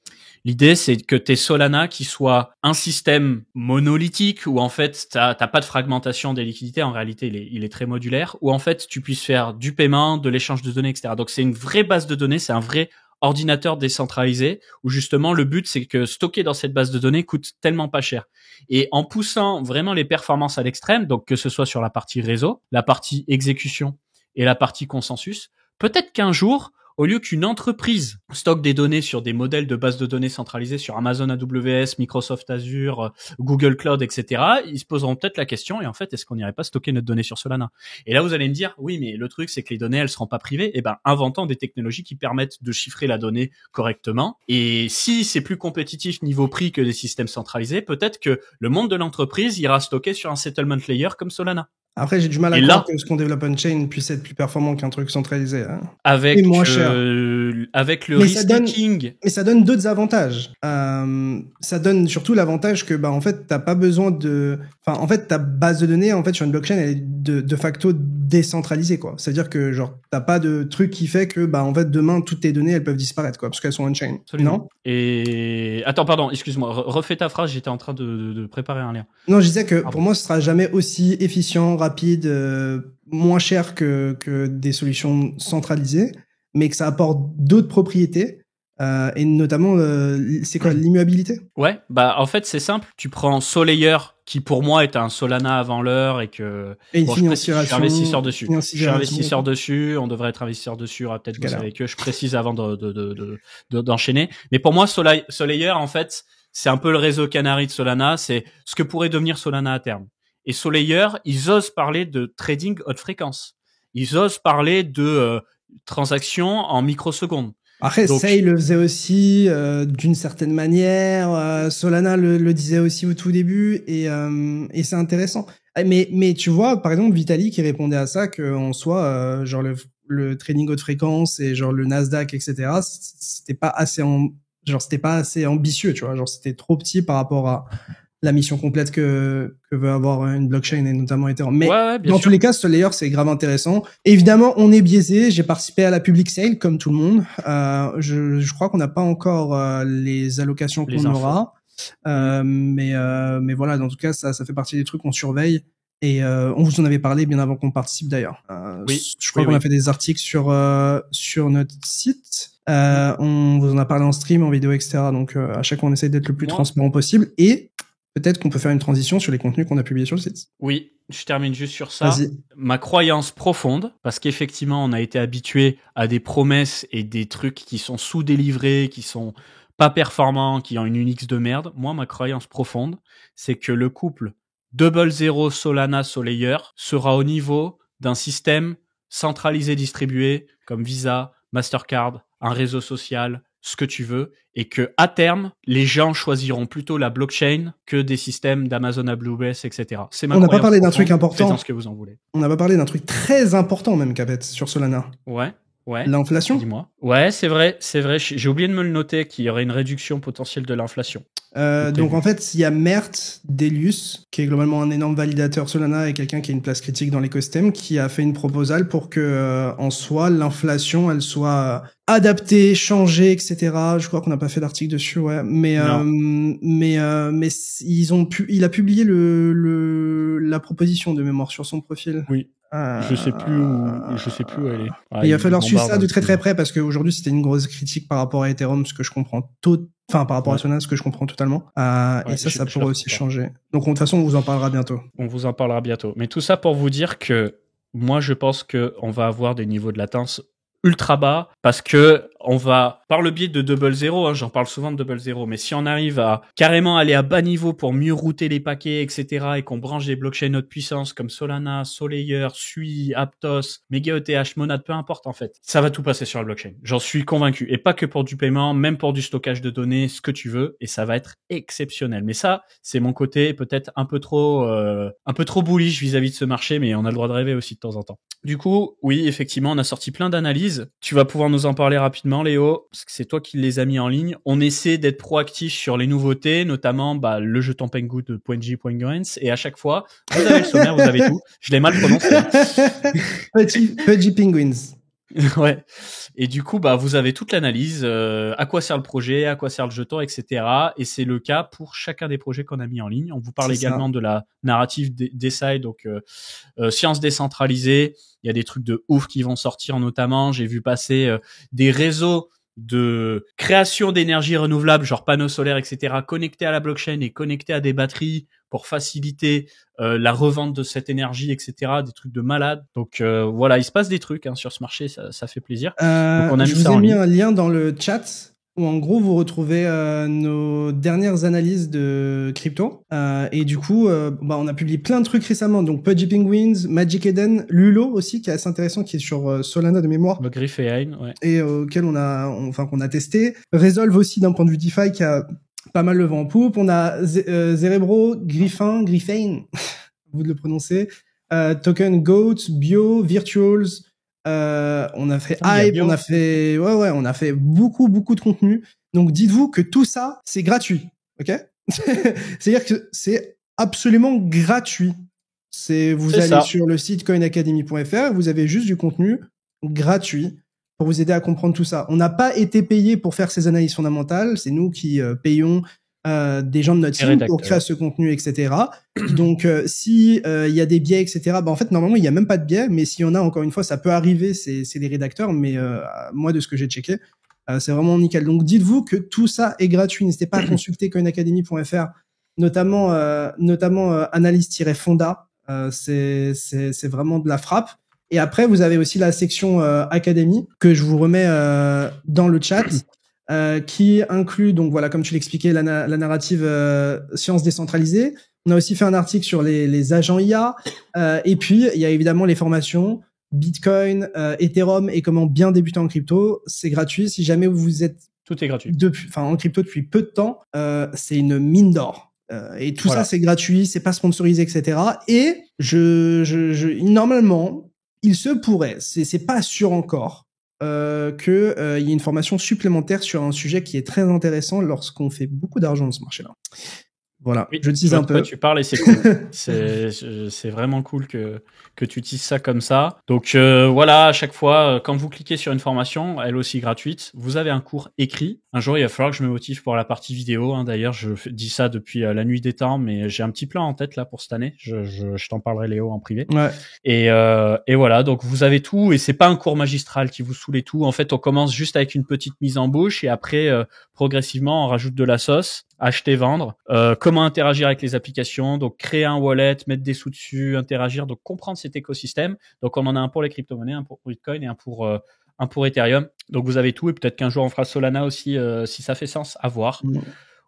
l'idée c'est que t'es Solana qui soit un système monolithique où en fait t'as pas de fragmentation des liquidités, en réalité il est très modulaire, où en fait tu puisses faire du paiement, de l'échange de données, etc. Donc c'est une vraie base de données, c'est un vrai ordinateur décentralisé où justement le but c'est que stocker dans cette base de données coûte tellement pas cher. Et en poussant vraiment les performances à l'extrême, donc que ce soit sur la partie réseau, la partie exécution et la partie consensus, peut-être qu'un jour, au lieu qu'une entreprise stocke des données sur des modèles de base de données centralisés sur Amazon AWS, Microsoft Azure, Google Cloud, etc., ils se poseront peut-être la question, et en fait, est-ce qu'on n'irait pas stocker notre donnée sur Solana? Et là, vous allez me dire, oui, mais le truc, c'est que les données, elles seront pas privées. Eh ben, inventons des technologies qui permettent de chiffrer la donnée correctement. Et si c'est plus compétitif niveau prix que des systèmes centralisés, peut-être que le monde de l'entreprise ira stocker sur un settlement layer comme Solana. Après, j'ai du mal à croire que ce qu'on développe on-chain puisse être plus performant qu'un truc centralisé. Hein. Avec moins cher. Avec le restaking. Mais ça donne d'autres avantages. Ça donne surtout l'avantage que, en fait, t'as pas besoin de... en fait, ta base de données, en fait, sur une blockchain, elle est de facto décentralisée, quoi. C'est-à-dire que, t'as pas de truc qui fait que, en fait, demain, toutes tes données, elles peuvent disparaître, quoi, parce qu'elles sont on-chain. Absolument. Non? Et... Attends, pardon, excuse-moi. Refais ta phrase, j'étais en train de préparer un lien. Non, je disais que, pour moi, ce sera jamais aussi efficient, rapide, moins cher que des solutions centralisées, mais que ça apporte d'autres propriétés, et notamment, c'est quoi, l'immuabilité? Ouais, en fait, c'est simple. Tu prends Solayer, qui pour moi est un Solana avant l'heure et que je suis investisseur dessus. Je suis investisseur dessus. On devrait être investisseur dessus. On va peut-être bosser avec eux. Je précise avant d'enchaîner. Mais pour moi, Solayer, en fait, c'est un peu le réseau canari de Solana. C'est ce que pourrait devenir Solana à terme. Et Solayer, ils osent parler de trading haute fréquence. Ils osent parler de transactions en microsecondes. Après, Sei le faisait aussi d'une certaine manière. Solana le disait aussi au tout début, et c'est intéressant. Mais tu vois, par exemple, Vitalik qui répondait à ça, qu'en soi, genre le trading haute fréquence et genre le Nasdaq, etc., c'était pas assez ambitieux, tu vois. Genre c'était trop petit par rapport à la mission complète que veut avoir une blockchain et notamment Ethereum. Mais dans tous les cas, ce layer, c'est grave intéressant. Évidemment, on est biaisé. J'ai participé à la public sale comme tout le monde. Je crois qu'on n'a pas encore les allocations qu'on aura. Mais voilà, en tout cas, ça fait partie des trucs qu'on surveille. Et on vous en avait parlé bien avant qu'on participe d'ailleurs. Oui, je crois qu'on a fait des articles sur notre site. On vous en a parlé en stream, en vidéo, etc. Donc à chaque fois, on essaie d'être le plus transparent possible. Et peut-être qu'on peut faire une transition sur les contenus qu'on a publiés sur le site. Oui, je termine juste sur ça. Vas-y. Ma croyance profonde, parce qu'effectivement, on a été habitué à des promesses et des trucs qui sont sous-délivrés, qui sont pas performants, qui ont une UX de merde. Moi, ma croyance profonde, c'est que le couple 00 Solana Solayer sera au niveau d'un système centralisé distribué comme Visa, Mastercard, un réseau social, ce que tu veux, et que à terme, les gens choisiront plutôt la blockchain que des systèmes d'Amazon AWS, etc. C'est ma On n'a pas parlé d'un profonde. truc important. Faites-en ce que vous en voulez. On n'a pas parlé d'un truc très important même, Capet, sur Solana. Ouais. L'inflation. Dis-moi. Ouais, c'est vrai. J'ai oublié de me le noter qu'il y aurait une réduction potentielle de l'inflation. Donc en fait, il y a Mert Delius, qui est globalement un énorme validateur Solana et quelqu'un qui a une place critique dans l'écosystème, qui a fait une proposal pour que en soi l'inflation elle soit adaptée, changée, etc. Je crois qu'on n'a pas fait d'article dessus, ouais. Mais il a publié la proposition de mémoire sur son profil. Oui. Je sais plus où elle est. Ah, il va falloir suivre ça de très très près parce qu'aujourd'hui c'était une grosse critique par rapport à Ethereum, ce que je comprends par rapport à Solana, ce que je comprends totalement. Et ça pourrait aussi changer. Donc de toute façon, on vous en parlera bientôt. On vous en parlera bientôt. Mais tout ça pour vous dire que moi, je pense qu'on va avoir des niveaux de latence ultra bas parce que on va, par le biais de 00, j'en parle souvent de 00, mais si on arrive à carrément aller à bas niveau pour mieux router les paquets, etc., et qu'on branche des blockchains haute puissance comme Solana, Solayer, Sui, Aptos, Mega ETH, Monad, peu importe en fait, ça va tout passer sur la blockchain. J'en suis convaincu. Et pas que pour du paiement, même pour du stockage de données, ce que tu veux, et ça va être exceptionnel. Mais ça, c'est mon côté peut-être un peu trop bullish vis-à-vis de ce marché, mais on a le droit de rêver aussi de temps en temps. Du coup, oui, effectivement, on a sorti plein d'analyses. Tu vas pouvoir nous en parler rapidement, Léo, parce que c'est toi qui les as mis en ligne. On essaie d'être proactif sur les nouveautés, notamment le jeton Pengu de .j.goens, et à chaque fois, vous avez le sommaire, vous avez tout. Je l'ai mal prononcé. Pudgy Penguins. Ouais. Et du coup, vous avez toute l'analyse, à quoi sert le projet, à quoi sert le jeton, etc. Et c'est le cas pour chacun des projets qu'on a mis en ligne. On vous parle également de la narrative DeSci, donc science décentralisée. Il y a des trucs de ouf qui vont sortir, notamment. J'ai vu passer des réseaux de création d'énergie renouvelable, genre panneaux solaires, etc., connectés à la blockchain et connectés à des batteries pour faciliter la revente de cette énergie, etc., des trucs de malade. Donc voilà, il se passe des trucs sur ce marché, ça fait plaisir. Donc, on a je vous ai mis un lien dans le chat où en gros vous retrouvez nos dernières analyses de crypto. Et du coup, on a publié plein de trucs récemment. Donc Pudgy Penguins, Magic Eden, Lulo aussi, qui est assez intéressant, qui est sur Solana de mémoire. Le Griff et Hein, ouais. Et auquel qu'on a testé. Resolve aussi d'un point de vue DeFi qui a pas mal le vent en poupe. On a Zerebro, Griffin, vous le prononcez. Token Goat, Bio, Virtuals. On a fait Hype, on a fait, on a fait beaucoup de contenu. Donc dites-vous que tout ça, c'est gratuit, ok? C'est-à-dire que c'est absolument gratuit. Vous allez sur le site coinacademy.fr, vous avez juste du contenu gratuit pour vous aider à comprendre tout ça. On n'a pas été payé pour faire ces analyses fondamentales, c'est nous qui payons des gens de notre team pour créer ce contenu, etc. Donc si il y a des biais, etc. En fait normalement il y a même pas de biais, mais s'il y en a, encore une fois, ça peut arriver, c'est les rédacteurs. Mais moi, de ce que j'ai checké, c'est vraiment nickel. Donc dites-vous que tout ça est gratuit. N'hésitez pas à consulter coinacademy.fr, notamment analyse-fonda. C'est vraiment de la frappe. Et après vous avez aussi la section académie que je vous remets dans le chat. Qui inclut, donc voilà, comme tu l'expliquais, la narrative science décentralisée. On a aussi fait un article sur les agents IA. Et puis, il y a évidemment les formations Bitcoin, Ethereum et comment bien débuter en crypto. C'est gratuit. Si jamais vous êtes tout est gratuit. En crypto depuis peu de temps, c'est une mine d'or. Et tout ça, c'est gratuit, c'est pas sponsorisé, etc. Et normalement, il se pourrait, c'est pas sûr encore, qu'il y ait une formation supplémentaire sur un sujet qui est très intéressant lorsqu'on fait beaucoup d'argent dans ce marché-là. Voilà, oui, je tease un peu. Tu parles et c'est cool. c'est vraiment cool que tu teases ça comme ça. Donc voilà, à chaque fois, quand vous cliquez sur une formation, elle aussi gratuite, vous avez un cours écrit Un jour, il va falloir que je me motive pour la partie vidéo. Hein. D'ailleurs, je dis ça depuis la nuit des temps, mais j'ai un petit plan en tête là pour cette année. Je t'en parlerai, Léo, en privé. Ouais. Et voilà, donc vous avez tout, et c'est pas un cours magistral qui vous saoule tout. En fait, on commence juste avec une petite mise en bouche, et après, progressivement, on rajoute de la sauce. Acheter, vendre, comment interagir avec les applications, donc créer un wallet, mettre des sous dessus, interagir, donc comprendre cet écosystème. Donc on en a un pour les crypto-monnaies, un pour Bitcoin et un pour Ethereum. Donc vous avez tout, et peut-être qu'un jour on fera Solana aussi si ça fait sens, à voir.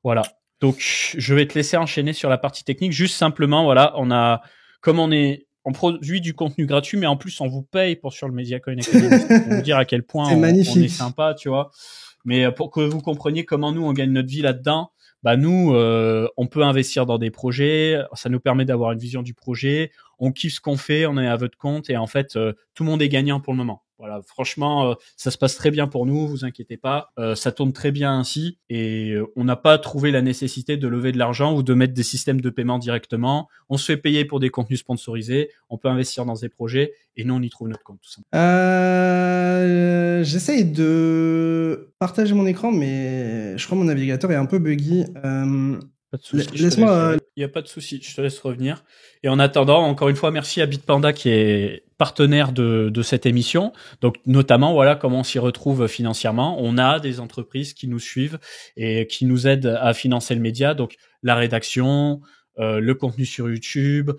Voilà. Donc je vais te laisser enchaîner sur la partie technique. Juste simplement, voilà, on produit du contenu gratuit, mais en plus on vous paye pour sur le Media Coin Academy. Pour vous dire à quel point on est sympa, tu vois. Mais pour que vous compreniez comment nous on gagne notre vie là-dedans. Bah nous, on peut investir dans des projets, ça nous permet d'avoir une vision du projet, on kiffe ce qu'on fait, on est à votre compte, et en fait, tout le monde est gagnant pour le moment. Voilà, franchement, ça se passe très bien pour nous, vous inquiétez pas, ça tourne très bien ainsi, et on n'a pas trouvé la nécessité de lever de l'argent ou de mettre des systèmes de paiement directement. On se fait payer pour des contenus sponsorisés, on peut investir dans des projets, et nous on y trouve notre compte tout simplement. J'essaye de partager mon écran, mais je crois que mon navigateur est un peu buggy. Pas de souci. Il n'y a pas de souci, je te laisse revenir. Et en attendant, encore une fois, merci à Bitpanda qui est partenaire de cette émission. Donc, notamment, voilà comment on s'y retrouve financièrement. On a des entreprises qui nous suivent et qui nous aident à financer le média. Donc, la rédaction, le contenu sur YouTube,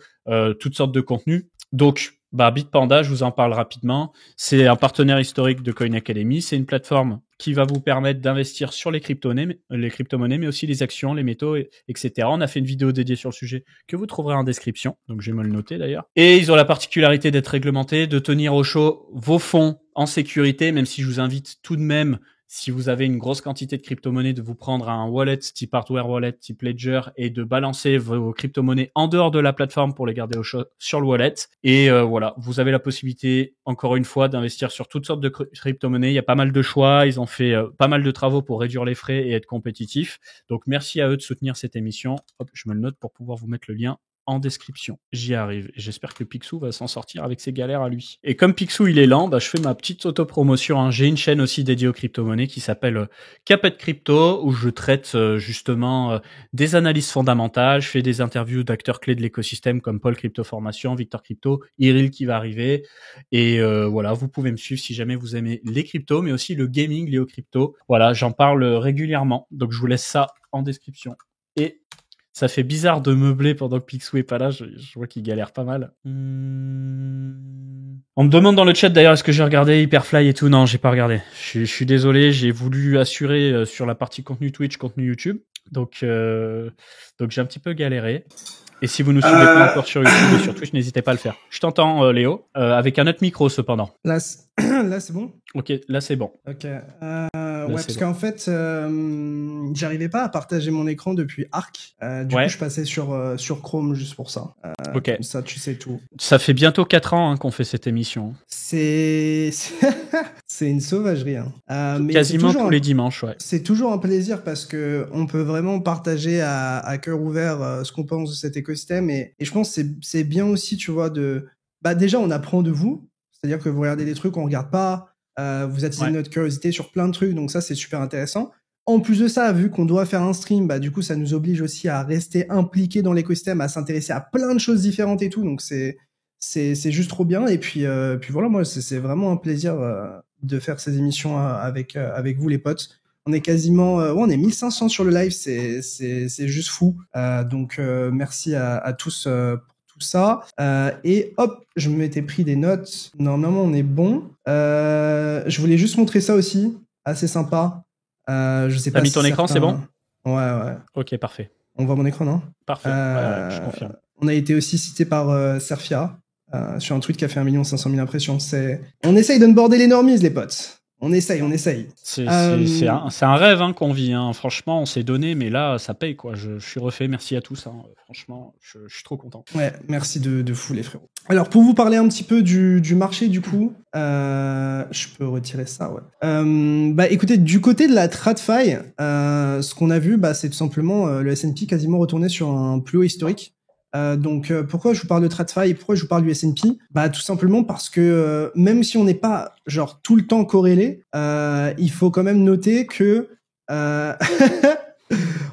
toutes sortes de contenus. Donc, Bitpanda, je vous en parle rapidement. C'est un partenaire historique de Coin Academy. C'est une plateforme qui va vous permettre d'investir sur les crypto-monnaies, mais aussi les actions, les métaux, etc. On a fait une vidéo dédiée sur le sujet que vous trouverez en description. Donc, je vais me le noter d'ailleurs. Et ils ont la particularité d'être réglementés, de tenir au chaud vos fonds en sécurité, même si je vous invite tout de même, si vous avez une grosse quantité de crypto-monnaies, de vous prendre un wallet type hardware wallet, type Ledger, et de balancer vos crypto-monnaies en dehors de la plateforme pour les garder au chaud sur le wallet. Et voilà, vous avez la possibilité, encore une fois, d'investir sur toutes sortes de crypto-monnaies. Il y a pas mal de choix, ils ont fait pas mal de travaux pour réduire les frais et être compétitifs. Donc merci à eux de soutenir cette émission. Hop, je me le note pour pouvoir vous mettre le lien en description. J'y arrive. J'espère que Picsou va s'en sortir avec ses galères à lui. Et comme Picsou, il est lent, je fais ma petite autopromotion. Hein. J'ai une chaîne aussi dédiée aux crypto-monnaies qui s'appelle Capet Crypto, où je traite justement des analyses fondamentales. Je fais des interviews d'acteurs clés de l'écosystème comme Paul Crypto Formation, Victor Crypto, Iril qui va arriver. Et voilà, vous pouvez me suivre si jamais vous aimez les cryptos, mais aussi le gaming lié aux cryptos. Voilà, j'en parle régulièrement. Donc je vous laisse ça en description. Et ça fait bizarre de meubler pendant que Picsou est pas là. Je vois qu'il galère pas mal. On me demande dans le chat d'ailleurs, est-ce que j'ai regardé Hyperfly et tout? Non, j'ai pas regardé. Je suis désolé. J'ai voulu assurer sur la partie contenu Twitch, contenu YouTube. Donc j'ai un petit peu galéré. Et si vous nous suivez pas encore sur YouTube et sur Twitch, n'hésitez pas à le faire. Je t'entends, Léo, avec un autre micro cependant. Là, c'est bon? Ok, là c'est bon. Ok. Parce qu'en fait, j'arrivais pas à partager mon écran depuis Arc. Du coup, je passais sur Chrome juste pour ça. Ok. Comme ça, tu sais tout. Ça fait bientôt 4 ans qu'on fait cette émission. C'est une sauvagerie. Mais quasiment tous les dimanches, ouais. C'est toujours un plaisir parce que on peut vraiment partager à cœur ouvert ce qu'on pense de cet écosystème. Et je pense que c'est bien aussi, tu vois, déjà, on apprend de vous. C'est-à-dire que vous regardez des trucs qu'on regarde pas. Vous attisez notre curiosité sur plein de trucs, donc ça c'est super intéressant. En plus de ça, vu qu'on doit faire un stream, du coup ça nous oblige aussi à rester impliqué dans l'écosystème, à s'intéresser à plein de choses différentes et tout, donc c'est juste trop bien. Et puis voilà, moi c'est vraiment un plaisir de faire ces émissions avec vous les potes. On est quasiment on est 1500 sur le live, c'est juste fou. Donc merci à tous tout ça. Et hop, je m'étais pris des notes. Normalement, on est bon. Je voulais juste montrer ça aussi. Assez sympa. Je sais pas. T'as mis ton écran, c'est bon? Ouais. Ok, parfait. On voit mon écran, non? Parfait. Je confirme. On a été aussi cité par Serfia sur un tweet qui a fait 1 500 000 impressions. On essaye d'onboarder les normies, les potes. On essaye. C'est un rêve qu'on vit. Franchement, on s'est donné, mais là, ça paye, quoi. Je suis refait. Merci à tous. Franchement, je suis trop content. Ouais, merci de fou, les frérots. Alors, pour vous parler un petit peu du marché, du coup, je peux retirer ça, ouais. Écoutez, du côté de la TradFi, ce qu'on a vu, c'est tout simplement le S&P quasiment retourné sur un plus haut historique. Donc pourquoi je vous parle de TradFi et pourquoi je vous parle du S&P? Tout simplement parce que même si on n'est pas genre tout le temps corrélé, il faut quand même noter que Euh,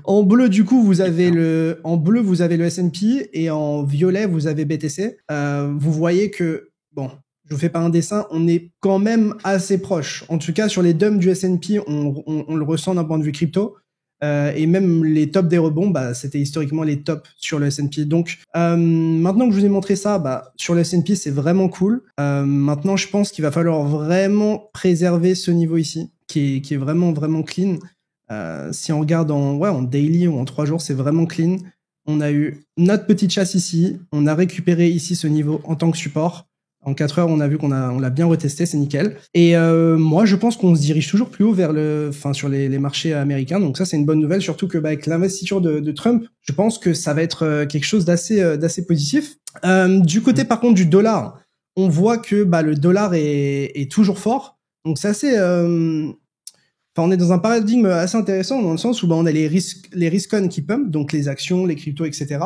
En bleu, du coup, vous avez le S&P et en violet, vous avez BTC. Vous voyez que, bon, je vous fais pas un dessin, on est quand même assez proche. En tout cas, sur les dumps du S&P, on le ressent d'un point de vue crypto. Et même les tops des rebonds, bah, c'était historiquement les tops sur le S&P. Donc, maintenant que je vous ai montré ça, bah, sur le S&P, c'est vraiment cool. Maintenant, je pense qu'il va falloir vraiment préserver ce niveau ici, qui est vraiment, vraiment clean. Si on regarde en daily ou en 3 jours, c'est vraiment clean. On a eu notre petite chasse ici. On a récupéré ici ce niveau en tant que support. En 4 heures, on a vu on l'a bien retesté, c'est nickel. Et moi, je pense qu'on se dirige toujours plus haut sur les marchés américains. Donc ça, c'est une bonne nouvelle, surtout que avec l'investiture de Trump, je pense que ça va être quelque chose d'assez positif. Du côté, par contre, du dollar, on voit que le dollar est toujours fort. Donc c'est assez... on est dans un paradigme assez intéressant dans le sens où on a les risk on qui pump, donc les actions, les cryptos, etc.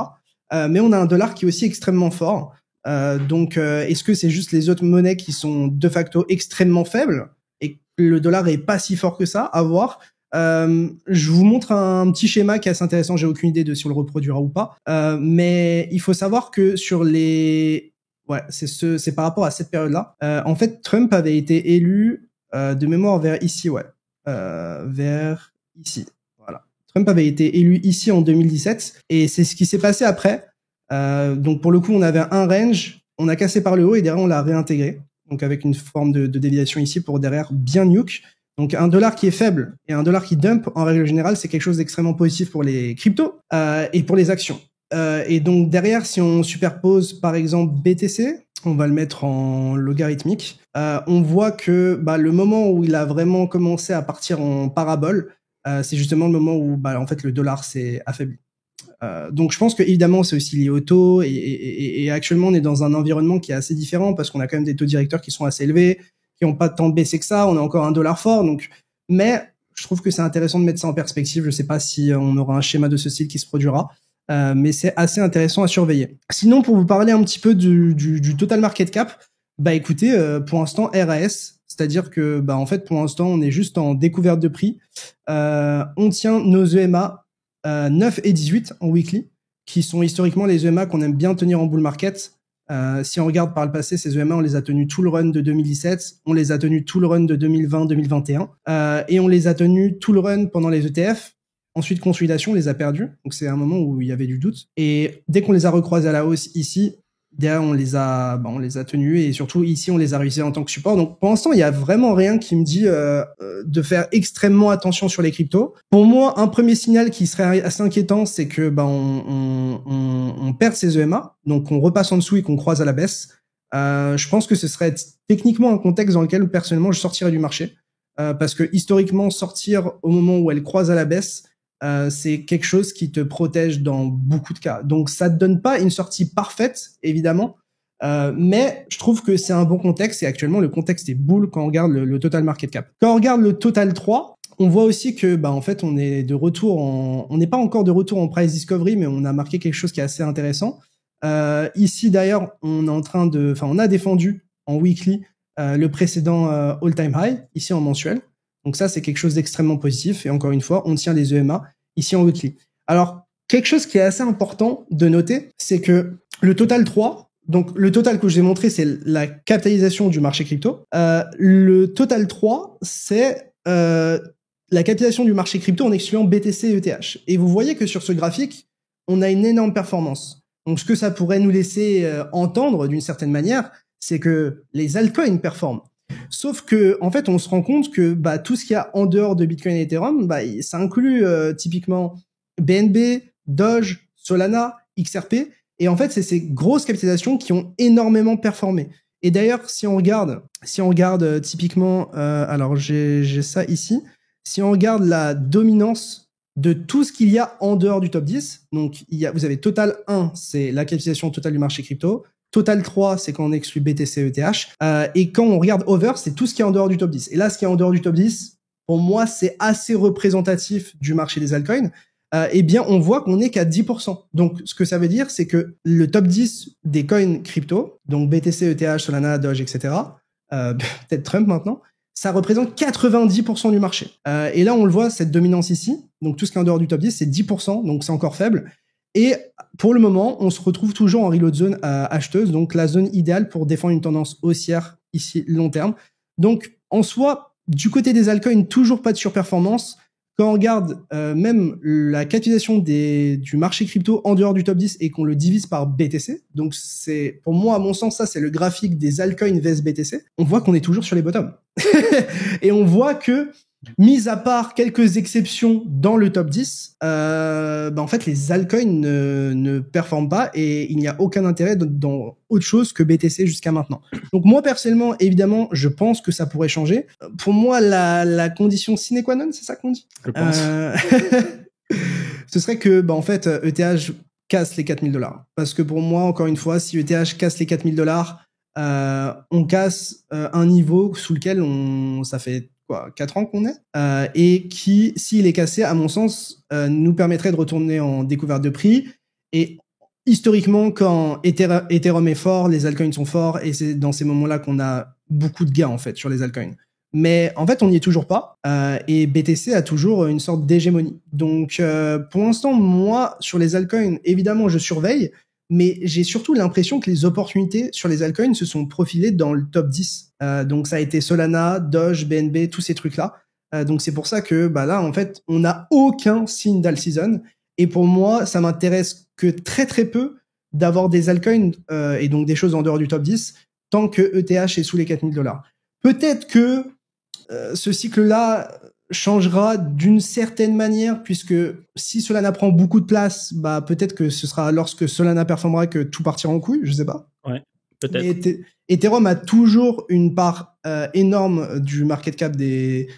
Mais on a un dollar qui est aussi extrêmement fort. Donc, est-ce que c'est juste les autres monnaies qui sont de facto extrêmement faibles et que le dollar est pas si fort que ça? À voir. Je vous montre un petit schéma qui est assez intéressant. J'ai aucune idée de si on le reproduira ou pas. Mais il faut savoir que c'est par rapport à cette période-là. En fait, Trump avait été élu de mémoire vers ici, vers ici. Voilà. Trump avait été élu ici en 2017 et c'est ce qui s'est passé après. Donc pour le coup, on avait un range, on a cassé par le haut et derrière on l'a réintégré. Donc avec une forme de déviation ici pour derrière bien nuke. Donc un dollar qui est faible et un dollar qui dump, en règle générale, c'est quelque chose d'extrêmement positif pour les cryptos et pour les actions. Et donc derrière, si on superpose par exemple BTC, on va le mettre en logarithmique. On voit que le moment où il a vraiment commencé à partir en parabole, c'est justement le moment où en fait le dollar s'est affaibli. Donc je pense que évidemment c'est aussi lié au taux et actuellement on est dans un environnement qui est assez différent parce qu'on a quand même des taux directeurs qui sont assez élevés, qui n'ont pas tant baissé que ça. On a encore un dollar fort, mais je trouve que c'est intéressant de mettre ça en perspective. Je sais pas si on aura un schéma de ce style qui se produira. Mais c'est assez intéressant à surveiller. Sinon, pour vous parler un petit peu du total market cap, écoutez, pour l'instant RAS, c'est-à-dire que en fait pour l'instant on est juste en découverte de prix. On tient nos EMA 9 et 18 en weekly, qui sont historiquement les EMA qu'on aime bien tenir en bull market. Si on regarde par le passé, ces EMA, on les a tenus tout le run de 2017, on les a tenus tout le run de 2020-2021, et on les a tenus tout le run pendant les ETF. Ensuite, consolidation, on les a perdus. Donc, c'est un moment où il y avait du doute. Et dès qu'on les a recroisés à la hausse ici, derrière, on les a tenus. Et surtout, ici, on les a réussi en tant que support. Donc, pour l'instant, il y a vraiment rien qui me dit de faire extrêmement attention sur les cryptos. Pour moi, un premier signal qui serait assez inquiétant, c'est que on perd ces EMA. Donc, on repasse en dessous et qu'on croise à la baisse. Je pense que ce serait techniquement un contexte dans lequel, personnellement, je sortirais du marché. Parce que historiquement, sortir au moment où elle croise à la baisse, c'est quelque chose qui te protège dans beaucoup de cas. Donc, ça te donne pas une sortie parfaite, évidemment, mais je trouve que c'est un bon contexte et actuellement, le contexte est bull quand on regarde le total market cap. Quand on regarde le total 3, on voit aussi que, en fait, on est de retour on n'est pas encore de retour en price discovery, mais on a marqué quelque chose qui est assez intéressant. Ici, d'ailleurs, on a défendu en weekly le précédent all-time high, ici en mensuel. Donc ça, c'est quelque chose d'extrêmement positif. Et encore une fois, on tient les EMA ici en weekly. Alors, quelque chose qui est assez important de noter, c'est que le total 3, donc le total que je vous ai montré, c'est la capitalisation du marché crypto. Le total 3, c'est la capitalisation du marché crypto en excluant BTC et ETH. Et vous voyez que sur ce graphique, on a une énorme performance. Donc ce que ça pourrait nous laisser entendre d'une certaine manière, c'est que les altcoins performent. Sauf que, en fait, on se rend compte que tout ce qu'il y a en dehors de Bitcoin et Ethereum, ça inclut typiquement BNB, Doge, Solana, XRP. Et en fait, c'est ces grosses capitalisations qui ont énormément performé. Et d'ailleurs, si on regarde typiquement, alors j'ai ça ici, si on regarde la dominance de tout ce qu'il y a en dehors du top 10, donc vous avez Total 1, c'est la capitalisation totale du marché crypto. Total 3, c'est quand on exclut BTC, ETH. Et quand on regarde Over, c'est tout ce qui est en dehors du top 10. Et là, ce qui est en dehors du top 10, pour moi, c'est assez représentatif du marché des altcoins. Eh bien, on voit qu'on n'est qu'à 10%. Donc, ce que ça veut dire, c'est que le top 10 des coins crypto, donc BTC, ETH, Solana, Doge, etc., peut-être Trump maintenant, ça représente 90% du marché. Et là, on le voit, cette dominance ici, donc tout ce qui est en dehors du top 10, c'est 10%, donc c'est encore faible. Et pour le moment, on se retrouve toujours en reload zone acheteuse, donc la zone idéale pour défendre une tendance haussière ici long terme. Donc en soi, du côté des altcoins, toujours pas de surperformance. Quand on regarde même la capitalisation du marché crypto en dehors du top 10 et qu'on le divise par BTC, donc c'est, pour moi, à mon sens, ça c'est le graphique des altcoins vs BTC, on voit qu'on est toujours sur les bottoms. Et on voit que, mis à part quelques exceptions dans le top 10, en fait, les altcoins ne performent pas et il n'y a aucun intérêt dans autre chose que BTC jusqu'à maintenant. Donc moi, personnellement, évidemment, je pense que ça pourrait changer. Pour moi, la condition sine qua non, c'est ça qu'on dit ? Je pense. Ce serait que, en fait, ETH casse les $4 000. Parce que pour moi, encore une fois, si ETH casse les $4 000, on casse un niveau sous lequel ça fait 4 ans qu'on est, et qui, s'il est cassé, à mon sens, nous permettrait de retourner en découverte de prix. Et historiquement, quand Ethereum est fort, les altcoins sont forts, et c'est dans ces moments-là qu'on a beaucoup de gains, en fait, sur les altcoins. Mais en fait, on n'y est toujours pas, et BTC a toujours une sorte d'hégémonie. Donc, pour l'instant, moi, sur les altcoins, évidemment, je surveille, mais j'ai surtout l'impression que les opportunités sur les altcoins se sont profilées dans le top 10. Donc ça a été Solana, Doge, BNB, tous ces trucs-là. Donc c'est pour ça que là, en fait, on n'a aucun signe d'alt season. Et pour moi, ça m'intéresse que très très peu d'avoir des altcoins et donc des choses en dehors du top 10 tant que ETH est sous les $4 000. Peut-être que ce cycle-là changera d'une certaine manière, puisque si Solana prend beaucoup de place, peut-être que ce sera lorsque Solana performera que tout partira en couille, je sais pas. Ouais, peut-être. Mais Ethereum a toujours une part énorme du market cap des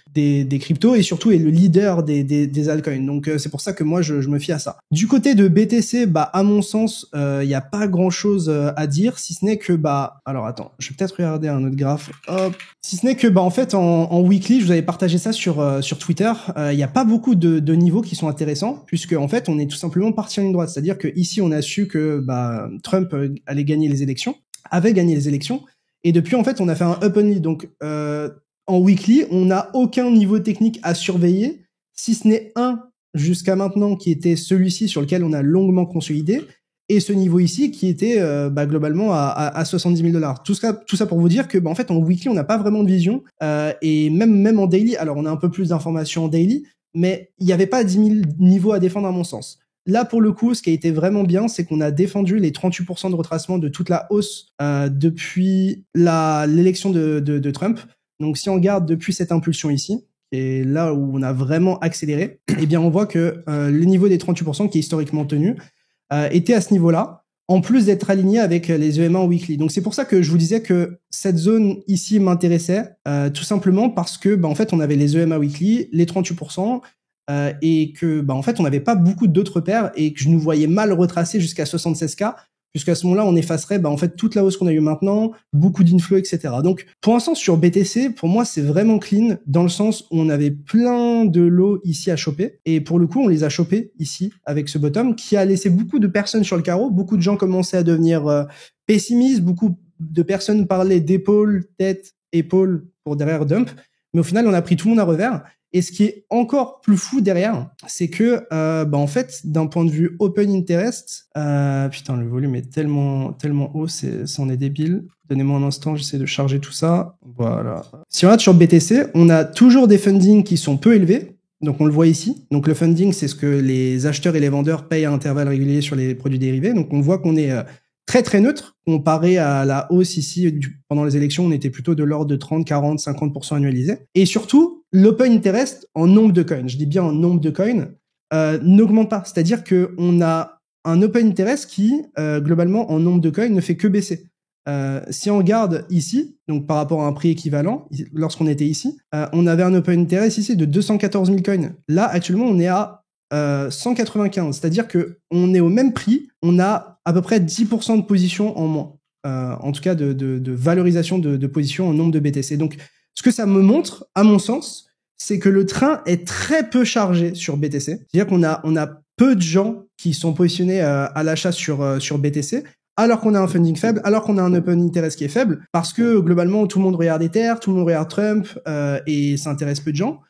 cryptos et surtout est le leader des altcoins. Donc c'est pour ça que moi je me fie à ça. Du côté de BTC, à mon sens, il y a pas grand-chose à dire, si ce n'est que alors attends, je vais peut-être regarder un autre graphe. Hop. Si ce n'est que en fait en weekly, je vous avais partagé ça sur Twitter, il y a pas beaucoup de niveaux qui sont intéressants puisque en fait, on est tout simplement parti en ligne droite, c'est-à-dire que ici on a su que Trump allait gagner les élections, avait gagné les élections. Et depuis, en fait, on a fait un up only. Donc, en weekly, on n'a aucun niveau technique à surveiller, si ce n'est un jusqu'à maintenant, qui était celui-ci sur lequel on a longuement consolidé, et ce niveau ici qui était globalement à $70 000. Tout ça pour vous dire que, en fait, en weekly, on n'a pas vraiment de vision. Et même en daily, alors on a un peu plus d'informations en daily, mais il n'y avait pas 10 000 niveaux à défendre à mon sens. Là, pour le coup, ce qui a été vraiment bien, c'est qu'on a défendu les 38% de retracement de toute la hausse depuis l'élection de Trump. Donc, si on regarde depuis cette impulsion ici, qui est là où on a vraiment accéléré, eh bien, on voit que le niveau des 38% qui est historiquement tenu était à ce niveau-là, en plus d'être aligné avec les EMA en weekly. Donc, c'est pour ça que je vous disais que cette zone ici m'intéressait, tout simplement parce que, en fait, on avait les EMA weekly, les 38%, et que en fait on n'avait pas beaucoup d'autres paires et que je nous voyais mal retracer jusqu'à 76K, puisqu'à ce moment-là on effacerait en fait toute la hausse qu'on a eu maintenant, beaucoup d'inflow, etc. Donc pour l'instant sur BTC, pour moi c'est vraiment clean dans le sens où on avait plein de lots ici à choper et pour le coup on les a chopés ici avec ce bottom qui a laissé beaucoup de personnes sur le carreau, beaucoup de gens commençaient à devenir pessimistes, beaucoup de personnes parlaient d'épaule, tête, épaule pour derrière dump, mais au final on a pris tout le monde à revers. Et ce qui est encore plus fou derrière, c'est que, en fait, d'un point de vue open interest, putain, le volume est tellement haut, c'en est débile. Donnez-moi un instant, j'essaie de charger tout ça. Voilà. Si on regarde sur BTC, on a toujours des fundings qui sont peu élevés. Donc, on le voit ici. Donc, le funding, c'est ce que les acheteurs et les vendeurs payent à intervalles réguliers sur les produits dérivés. Donc, on voit qu'on est très, très neutre. Comparé à la hausse ici, pendant les élections, on était plutôt de l'ordre de 30, 40, 50% annualisé. Et surtout, l'open interest en nombre de coins, je dis bien en nombre de coins, n'augmente pas. C'est-à-dire qu'on a un open interest qui, globalement, en nombre de coins, ne fait que baisser. Si on regarde ici, donc par rapport à un prix équivalent, lorsqu'on était ici, on avait un open interest ici de 214 000 coins. Là, actuellement, on est à 195, c'est-à-dire que on est au même prix, on a à peu près 10% de position en moins, en tout cas de valorisation de position en nombre de BTC. Donc, ce que ça me montre, à mon sens, c'est que le train est très peu chargé sur BTC. C'est-à-dire qu'on a peu de gens qui sont positionnés à l'achat sur BTC, alors qu'on a un funding faible, alors qu'on a un open interest qui est faible, parce que globalement tout le monde regarde Ether, tout le monde regarde Trump, et ça intéresse peu de gens,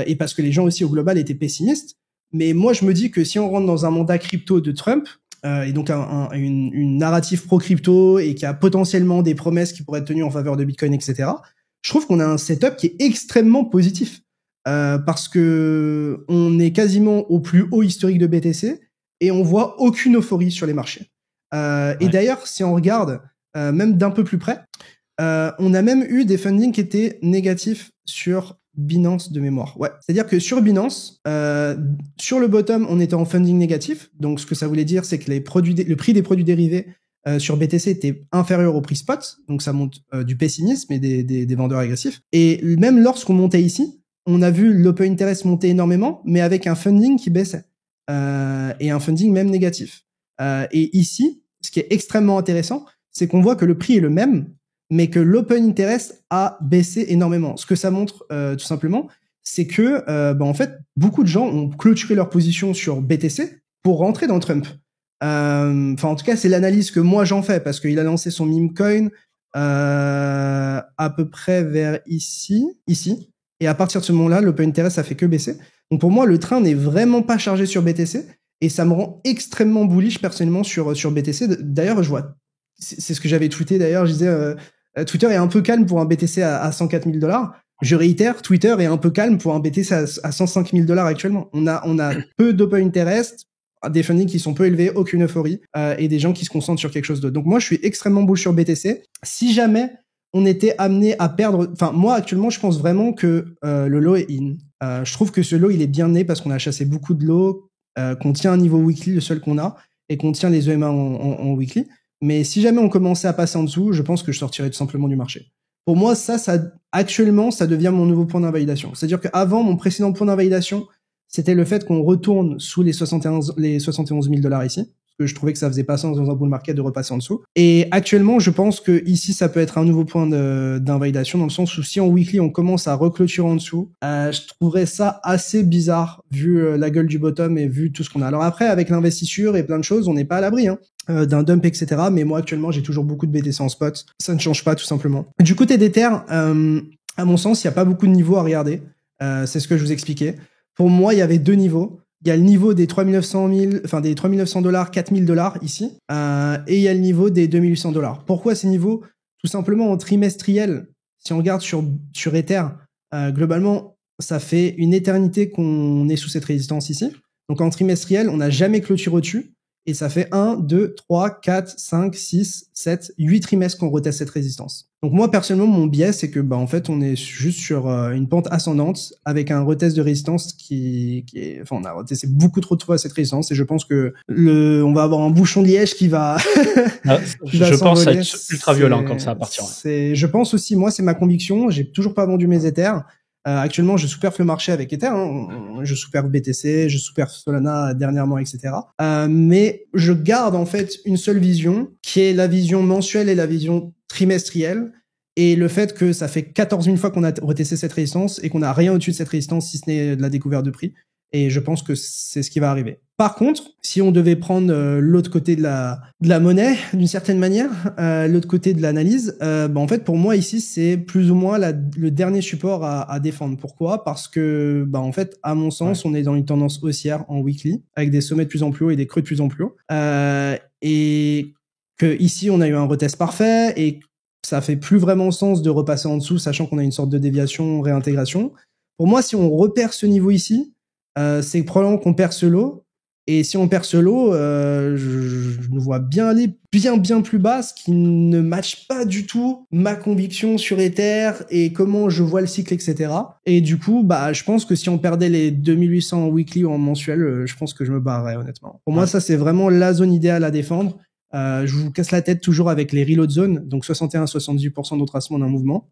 et parce que les gens aussi au global étaient pessimistes. Mais moi je me dis que si on rentre dans un mandat crypto de Trump, et donc une narrative pro-crypto, et qui a potentiellement des promesses qui pourraient être tenues en faveur de Bitcoin, etc., je trouve qu'on a un setup qui est extrêmement positif, parce que on est quasiment au plus haut historique de BTC, et on voit aucune euphorie sur les marchés. Et d'ailleurs, si on regarde même d'un peu plus près, on a même eu des fundings qui étaient négatifs sur Binance de mémoire. Ouais, c'est-à-dire que sur Binance, sur le bottom, on était en funding négatif. Donc, ce que ça voulait dire, c'est que le prix des produits dérivés sur BTC était inférieur au prix spot. Donc, ça montre du pessimisme et des vendeurs agressifs. Et même lorsqu'on montait ici, on a vu l'open interest monter énormément, mais avec un funding qui baissait. Et un funding même négatif. Et ici, ce qui est extrêmement intéressant, c'est qu'on voit que le prix est le même, mais que l'open interest a baissé énormément. Ce que ça montre, tout simplement, c'est que, en fait, beaucoup de gens ont clôturé leur position sur BTC pour rentrer dans Trump. En tout cas, c'est l'analyse que moi j'en fais, parce qu'il a lancé son meme coin à peu près vers ici. Et à partir de ce moment-là, l'open interest a fait que baisser. Donc pour moi, le train n'est vraiment pas chargé sur BTC, et ça me rend extrêmement bullish personnellement sur BTC. D'ailleurs, je vois, c'est ce que j'avais tweeté d'ailleurs, je disais Twitter est un peu calme pour un BTC à 104 000 $. Je réitère, Twitter est un peu calme pour un BTC à 105 000 $ actuellement. On a peu d'open interest, des fundings qui sont peu élevés, aucune euphorie, et des gens qui se concentrent sur quelque chose d'autre. Donc moi, je suis extrêmement bullish sur BTC. Si jamais on était amené à perdre, enfin moi actuellement, je pense vraiment que le low est in. Je trouve que ce low, il est bien né parce qu'on a chassé beaucoup de low, qu'on tient un niveau weekly, le seul qu'on a, et qu'on tient les EMA en weekly. Mais si jamais on commençait à passer en dessous, je pense que je sortirais tout simplement du marché. Pour moi, actuellement, ça devient mon nouveau point d'invalidation. C'est-à-dire qu'avant, mon précédent point d'invalidation, c'était le fait qu'on retourne sous les 71 000 $ ici. Parce que je trouvais que ça faisait pas sens dans un bull market de repasser en dessous. Et actuellement, je pense que ici, ça peut être un nouveau point d'invalidation, dans le sens où si en weekly, on commence à reclôturer en dessous, je trouverais ça assez bizarre, vu la gueule du bottom et vu tout ce qu'on a. Alors après, avec l'investissure et plein de choses, on n'est pas à l'abri, hein, d'un dump, etc. Mais moi, actuellement, j'ai toujours beaucoup de BTC en spot. Ça ne change pas, tout simplement. Du côté d'Ether, à mon sens, il n'y a pas beaucoup de niveaux à regarder. C'est ce que je vous expliquais. Pour moi, il y avait deux niveaux. Il y a le niveau des 3 900 $, 4 000 $ ici, et il y a le niveau des 2 800 $. Pourquoi ces niveaux? Tout simplement en trimestriel. Si on regarde sur Ether, globalement, ça fait une éternité qu'on est sous cette résistance ici. Donc en trimestriel, on n'a jamais clôturé au-dessus. Et ça fait 1, 2, 3, 4, 5, 6, 7, 8 trimestres qu'on reteste cette résistance. Donc moi, personnellement, mon biais, c'est que en fait, on est juste sur une pente ascendante avec un retest de résistance qui est... Enfin, on a retesté beaucoup trop de fois cette résistance, et je pense que on va avoir un bouchon de liège qui va... je pense à être ultra violent comme ça à partir. Je pense aussi, moi, c'est ma conviction, j'ai toujours pas vendu mes Ethers. Actuellement, je sous-perf le marché avec Ether, hein. Je sous-perf BTC, je sous-perf Solana dernièrement, etc. Mais je garde en fait une seule vision, qui est la vision mensuelle et la vision trimestrielle, et le fait que ça fait 14 000 fois qu'on a retesté cette résistance et qu'on n'a rien au-dessus de cette résistance si ce n'est de la découverte de prix. Et je pense que c'est ce qui va arriver. Par contre, si on devait prendre l'autre côté de la monnaie, d'une certaine manière, l'autre côté de l'analyse, en fait, pour moi, ici, c'est plus ou moins le dernier support à défendre. Pourquoi? Parce que, en fait, à mon sens, on est dans une tendance haussière en weekly, avec des sommets de plus en plus hauts et des creux de plus en plus hauts. Et que ici, on a eu un retest parfait, et ça fait plus vraiment sens de repasser en dessous, sachant qu'on a une sorte de déviation, réintégration. Pour moi, si on repère ce niveau ici, c'est probablement qu'on perd ce lot. Et si on perd ce lot, je nous vois bien aller bien plus bas, ce qui ne matche pas du tout ma conviction sur Ether et comment je vois le cycle, etc. Et du coup, je pense que si on perdait les 2800 en weekly ou en mensuel, je pense que je me barrerais, honnêtement. Pour moi, ça, c'est vraiment la zone idéale à défendre. Je vous casse la tête toujours avec les reload zones, donc 61-78% de retracement d'un mouvement.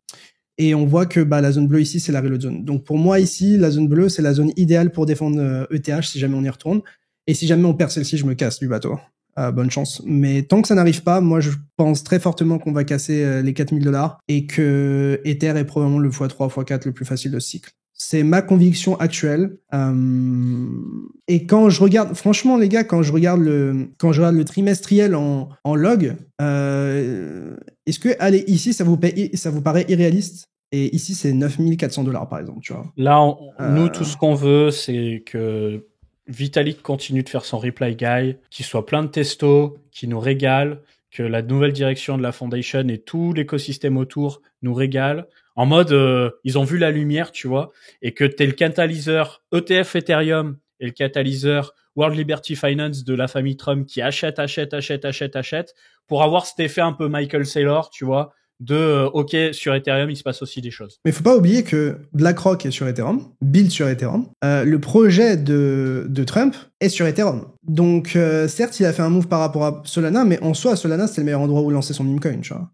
Et on voit que la zone bleue ici, c'est la reload zone. Donc pour moi ici, la zone bleue, c'est la zone idéale pour défendre ETH si jamais on y retourne. Et si jamais on perd celle-ci, je me casse du bateau. Bonne chance. Mais tant que ça n'arrive pas, moi je pense très fortement qu'on va casser les 4 000 $ et que Ether est probablement le x3, x4 le plus facile de ce cycle. C'est ma conviction actuelle. Et quand je regarde, franchement les gars, quand je regarde le trimestriel en log, est-ce que aller ici ça vous paraît irréaliste? Et ici c'est $9 400 par exemple, tu vois. Là, nous tout ce qu'on veut, c'est que Vitalik continue de faire son reply guy, qu'il soit plein de testo, qu'il nous régale, que la nouvelle direction de la Foundation et tout l'écosystème autour nous régale. En mode, ils ont vu la lumière, tu vois, et que t'es le catalyseur ETF Ethereum et le catalyseur World Liberty Finance de la famille Trump qui achète pour avoir cet effet un peu Michael Saylor, tu vois, OK, sur Ethereum, il se passe aussi des choses. Mais faut pas oublier que BlackRock est sur Ethereum, build sur Ethereum. Le projet de Trump est sur Ethereum. Donc, certes, il a fait un move par rapport à Solana, mais en soi, Solana, c'était le meilleur endroit où lancer son meme coin, tu vois.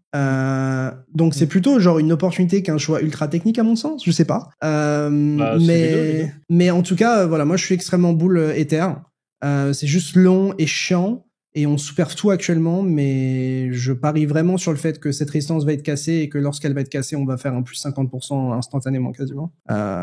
Donc, c'est plutôt genre une opportunité qu'un choix ultra technique, à mon sens. Je sais pas. Mais en tout cas, voilà, moi, je suis extrêmement bull Ether. C'est juste long et chiant. Et on sous-perf tout actuellement, mais je parie vraiment sur le fait que cette résistance va être cassée et que lorsqu'elle va être cassée, on va faire un plus 50% instantanément quasiment.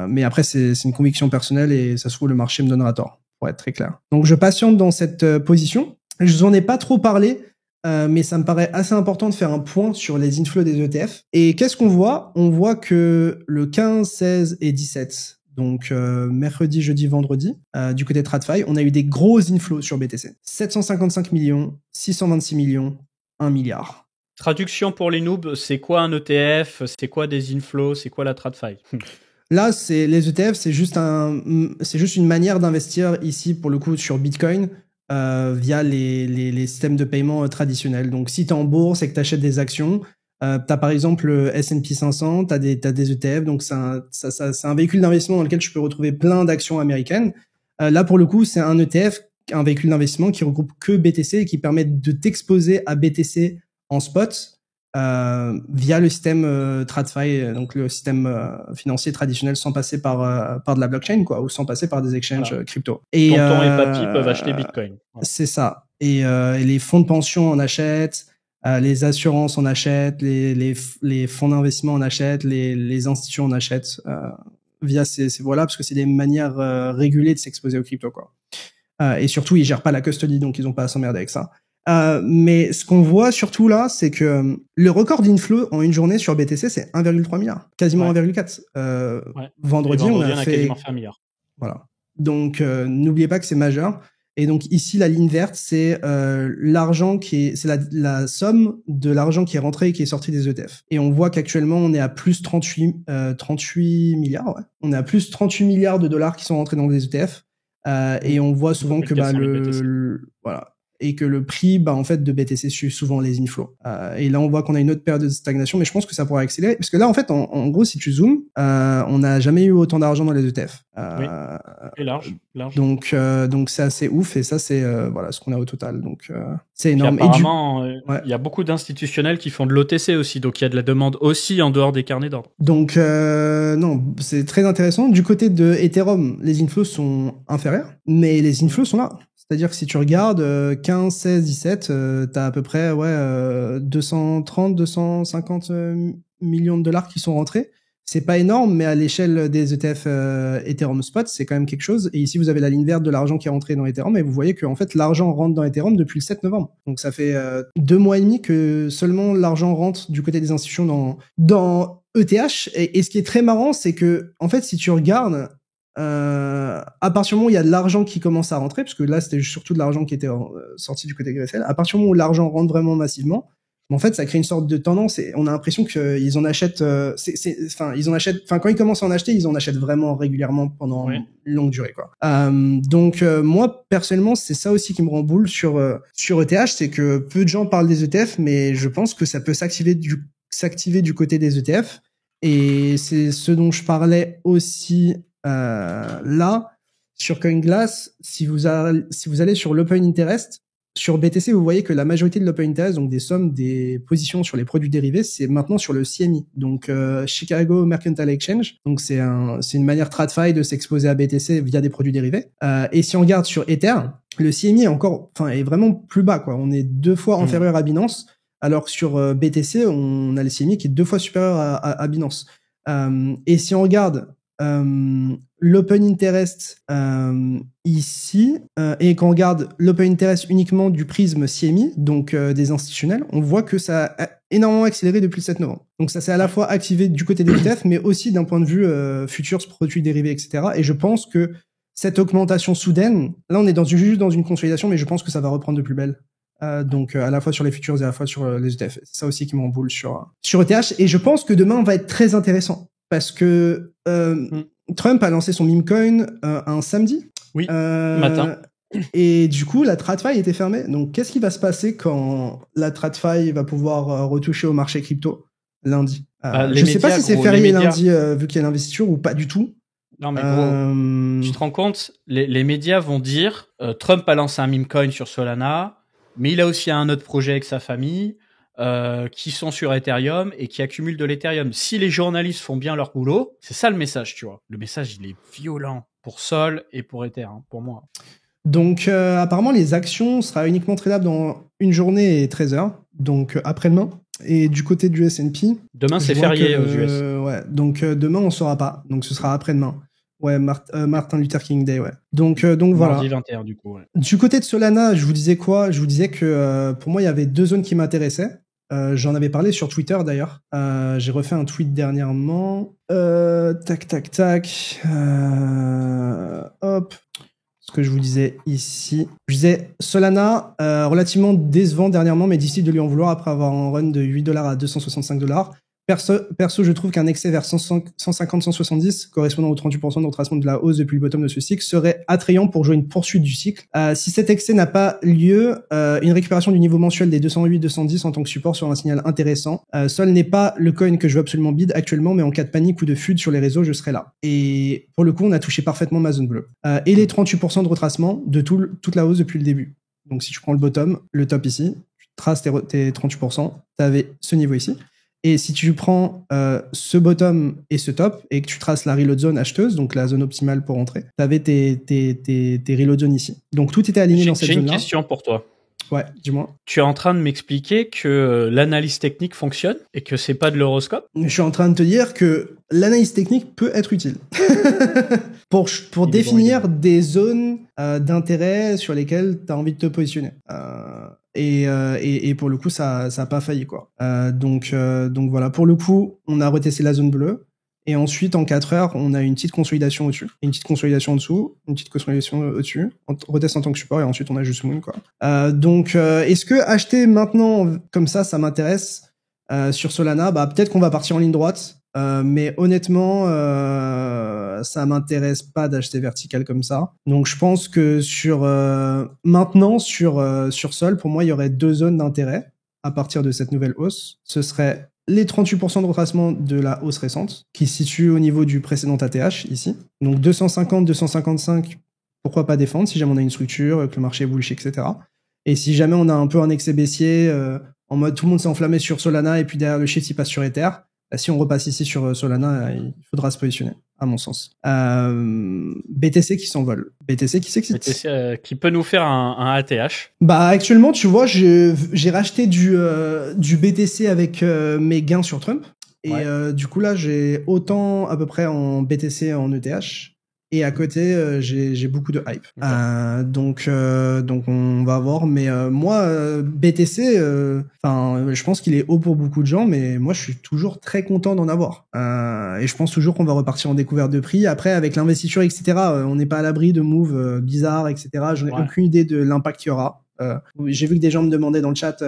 Mais après, c'est une conviction personnelle et ça se trouve, le marché me donnera tort, pour être très clair. Donc je patiente dans cette position. Je vous en ai pas trop parlé, mais ça me paraît assez important de faire un point sur les inflows des ETF. Et qu'est-ce qu'on voit? On voit que le 15, 16 et 17... donc mercredi, jeudi, vendredi, du côté de TradFi, on a eu des gros inflows sur BTC. 755 millions, 626 millions, 1 milliard. Traduction pour les noobs, c'est quoi un ETF? C'est quoi des inflows? C'est quoi la TradFi? Là, les ETF, c'est juste une manière d'investir ici, pour le coup, sur Bitcoin, via les systèmes de paiement traditionnels. Donc, si tu es en bourse et que tu achètes des actions, t'as par exemple le S&P 500, t'as des ETF, donc c'est un véhicule d'investissement dans lequel tu peux retrouver plein d'actions américaines. Là, pour le coup, c'est un ETF, un véhicule d'investissement qui regroupe que BTC et qui permet de t'exposer à BTC en spot via le système TradFi, donc le système financier traditionnel, sans passer par de la blockchain, quoi, ou sans passer par des exchanges crypto. Et Tonton et papy peuvent acheter Bitcoin. Ouais. C'est ça. Et les fonds de pension en achètent. Les assurances en achètent, les fonds d'investissement en achètent, les institutions en achètent via ces voilà, parce que c'est des manières régulées de s'exposer aux crypto, quoi. Et surtout, ils gèrent pas la custody, donc ils ont pas à s'emmerder avec ça. Mais ce qu'on voit surtout là, c'est que le record d'inflow en une journée sur BTC, c'est 1,3 milliard, quasiment 1,4. Vendredi, on a fait quasiment fait 1 milliard. Voilà. Donc n'oubliez pas que c'est majeur. Et donc ici, la ligne verte, c'est l'argent c'est la somme de l'argent qui est rentré et qui est sorti des ETF. Et on voit qu'actuellement, on est à plus 38 milliards. Ouais. On est à plus 38 milliards de dollars qui sont rentrés dans les ETF. Et on voit souvent que voilà. Et que le prix, en fait, de BTC suit souvent les inflows. Et là, on voit qu'on a une autre période de stagnation, mais je pense que ça pourra accélérer. Parce que là, en fait, en gros, si tu zoomes, on n'a jamais eu autant d'argent dans les ETF. Oui, et large. Donc c'est assez ouf, et ça, c'est voilà ce qu'on a au total. Donc, c'est énorme. Et apparemment, il y a beaucoup d'institutionnels qui font de l'OTC aussi, donc il y a de la demande aussi en dehors des carnets d'ordre. Donc, non, c'est très intéressant. Du côté de Ethereum, les inflows sont inférieurs, mais les inflows sont là. C'est-à-dire que si tu regardes 15, 16, 17, t'as à peu près 230, 250 millions de dollars qui sont rentrés. C'est pas énorme, mais à l'échelle des ETF Ethereum Spot, c'est quand même quelque chose. Et ici, vous avez la ligne verte de l'argent qui est rentré dans Ethereum, et vous voyez que en fait, l'argent rentre dans Ethereum depuis le 7 novembre. Donc ça fait 2 mois et demi que seulement l'argent rentre du côté des institutions dans ETH. Et ce qui est très marrant, c'est que en fait, si tu regardes à partir du moment où il y a de l'argent qui commence à rentrer, parce que là c'était surtout de l'argent qui était sorti du côté GRSL, à partir du moment où l'argent rentre vraiment massivement, en fait ça crée une sorte de tendance et on a l'impression qu'ils en achètent quand ils commencent à en acheter, ils en achètent vraiment régulièrement pendant une longue durée, quoi. Donc moi personnellement, c'est ça aussi qui me rend boule sur ETH, c'est que peu de gens parlent des ETF, mais je pense que ça peut s'activer du côté des ETF, et c'est ce dont je parlais aussi là sur CoinGlass. Si vous allez sur l'Open Interest sur BTC, vous voyez que la majorité de l'Open Interest, donc des positions sur les produits dérivés, c'est maintenant sur le CME, donc Chicago Mercantile Exchange. Donc c'est une manière TradFi de s'exposer à BTC via des produits dérivés. Et si on regarde sur Ether, le CME est vraiment plus bas, quoi. On est 2 fois inférieur à Binance, alors que sur BTC, on a le CME qui est 2 fois supérieur à Binance. Et si on regarde l'open interest ici, et qu'on regarde l'open interest uniquement du prisme CMI, donc des institutionnels, on voit que ça a énormément accéléré depuis le 7 novembre. Donc ça s'est à la fois activé du côté des ETF, mais aussi d'un point de vue futurs, produits dérivés, etc. Et je pense que cette augmentation soudaine, là on est juste dans une consolidation, mais je pense que ça va reprendre de plus belle. Donc à la fois sur les futurs et à la fois sur les ETF. C'est ça aussi qui m'emboule sur ETH. Et je pense que demain va être très intéressant parce que Trump a lancé son meme coin un samedi. Oui, matin. Et du coup, la TradFi était fermée. Donc qu'est-ce qui va se passer quand la TradFi va pouvoir retoucher au marché crypto lundi? Je sais pas si c'est férié lundi vu qu'il y a l'investiture ou pas du tout. Non mais gros, tu te rends compte, les médias vont dire Trump a lancé un meme coin sur Solana, mais il a aussi un autre projet avec sa famille qui sont sur Ethereum et qui accumulent de l'Ethereum. Si les journalistes font bien leur boulot, c'est ça le message, tu vois. Le message, il est violent pour Sol et pour Ether, hein, pour moi. Donc apparemment, les actions sera uniquement tradable dans une journée et 13 heures, donc après-demain. Et du côté du S&P... Demain, c'est férié aux US. Ouais, donc demain, on ne saura pas. Donc ce sera après-demain. Ouais, Martin Luther King Day, ouais. Donc voilà. Mardi 21, du coup, ouais. Du côté de Solana, je vous disais quoi? Je vous disais que pour moi, il y avait deux zones qui m'intéressaient. J'en avais parlé sur Twitter, d'ailleurs. J'ai refait un tweet dernièrement. Tac. Hop. Ce que je vous disais ici. Je disais Solana, relativement décevant dernièrement, mais difficile de lui en vouloir après avoir un run de $8 à $265. Perso, je trouve qu'un excès vers 150-170, correspondant aux 38% de retracement de la hausse depuis le bottom de ce cycle, serait attrayant pour jouer une poursuite du cycle. Si cet excès n'a pas lieu, une récupération du niveau mensuel des 208-210 en tant que support sur un signal intéressant. Sol n'est pas le coin que je veux absolument bid actuellement, mais en cas de panique ou de FUD sur les réseaux, je serai là. Et pour le coup, on a touché parfaitement ma zone bleue. Et les 38% de retracement de toute la hausse depuis le début. Donc si tu prends le bottom, le top ici, tu traces tes 38%, tu avais ce niveau ici. Et si tu prends ce bottom et ce top, et que tu traces la reload zone acheteuse, donc la zone optimale pour entrer, tu avais tes reload zones ici. Donc tout était aligné dans cette zone-là. J'ai une question pour toi. Ouais, dis-moi. Tu es en train de m'expliquer que l'analyse technique fonctionne et que c'est pas de l'horoscope? Je suis en train de te dire que l'analyse technique peut être utile pour définir des zones d'intérêt sur lesquelles tu as envie de te positionner. Et pour le coup, ça a pas failli, quoi. Donc voilà, pour le coup, on a retesté la zone bleue. Et ensuite, en 4 heures, on a une petite consolidation au-dessus, une petite consolidation en dessous, une petite consolidation au-dessus, on reteste en tant que support, et ensuite on a juste moon, quoi. Donc, est-ce que acheter maintenant, comme ça m'intéresse sur Solana? Bah, peut-être qu'on va partir en ligne droite, mais honnêtement, ça m'intéresse pas d'acheter vertical comme ça. Donc, je pense que maintenant, sur Sol, pour moi, il y aurait deux zones d'intérêt à partir de cette nouvelle hausse. Ce serait les 38% de retracement de la hausse récente, qui se situe au niveau du précédent ATH, ici. Donc 250, 255, pourquoi pas défendre, si jamais on a une structure, que le marché est bullish, etc. Et si jamais on a un peu un excès baissier, en mode tout le monde s'est enflammé sur Solana, et puis derrière le shit, il passe sur Ether, si on repasse ici sur Solana, il faudra se positionner, à mon sens. BTC qui s'envole. BTC qui s'excite. BTC qui peut nous faire un ATH. Bah actuellement, tu vois, j'ai racheté du BTC avec mes gains sur Trump. Et ouais. Du coup là, j'ai autant à peu près en BTC en ETH. Et à côté, j'ai beaucoup de hype. Okay. Donc on va voir. Mais moi, BTC, je pense qu'il est haut pour beaucoup de gens, mais moi, je suis toujours très content d'en avoir. Et je pense toujours qu'on va repartir en découverte de prix. Après, avec l'investiture, etc., on n'est pas à l'abri de moves bizarres, etc. J'en ai aucune idée de l'impact qu'il y aura. J'ai vu que des gens me demandaient dans le chat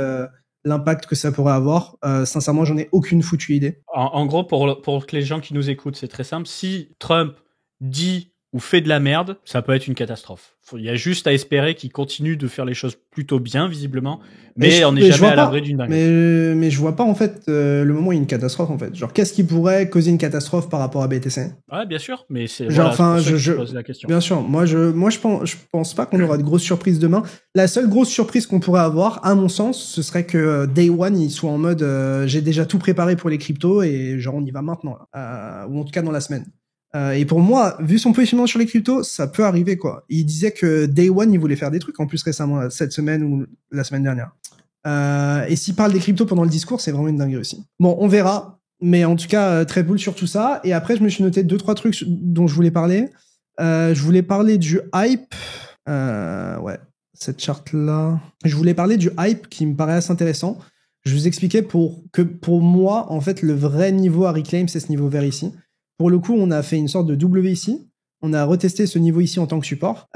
l'impact que ça pourrait avoir. Sincèrement, j'en ai aucune foutue idée. En gros, pour que les gens qui nous écoutent, c'est très simple. Si Trump dit ou fait de la merde, ça peut être une catastrophe. Il y a juste à espérer qu'il continue de faire les choses plutôt bien, visiblement, mais on n'est jamais à l'abri d'une dinguerie. Mais je vois pas, en fait, le moment où il y a une catastrophe, en fait. Genre, qu'est-ce qui pourrait causer une catastrophe par rapport à BTC? Ouais, bien sûr, mais c'est genre, voilà, je pose la question. Bien sûr, moi je pense pas qu'on aura de grosses surprises demain. La seule grosse surprise qu'on pourrait avoir, à mon sens, ce serait que Day One, il soit en mode j'ai déjà tout préparé pour les cryptos et genre on y va maintenant, là. Ou en tout cas dans la semaine. Et pour moi, vu son positionnement sur les cryptos, ça peut arriver, quoi. Il disait que Day One, il voulait faire des trucs, en plus récemment, cette semaine ou la semaine dernière. Et s'il parle des cryptos pendant le discours, c'est vraiment une dinguerie aussi. Bon, on verra. Mais en tout cas, très cool sur tout ça. Et après, je me suis noté 2-3 trucs dont je voulais parler. Je voulais parler du hype. Ouais, cette charte-là. Je voulais parler du hype qui me paraît assez intéressant. Je vous expliquais que pour moi, en fait, le vrai niveau à reclaim, c'est ce niveau vert ici. Pour le coup, on a fait une sorte de W ici. On a retesté ce niveau ici en tant que support.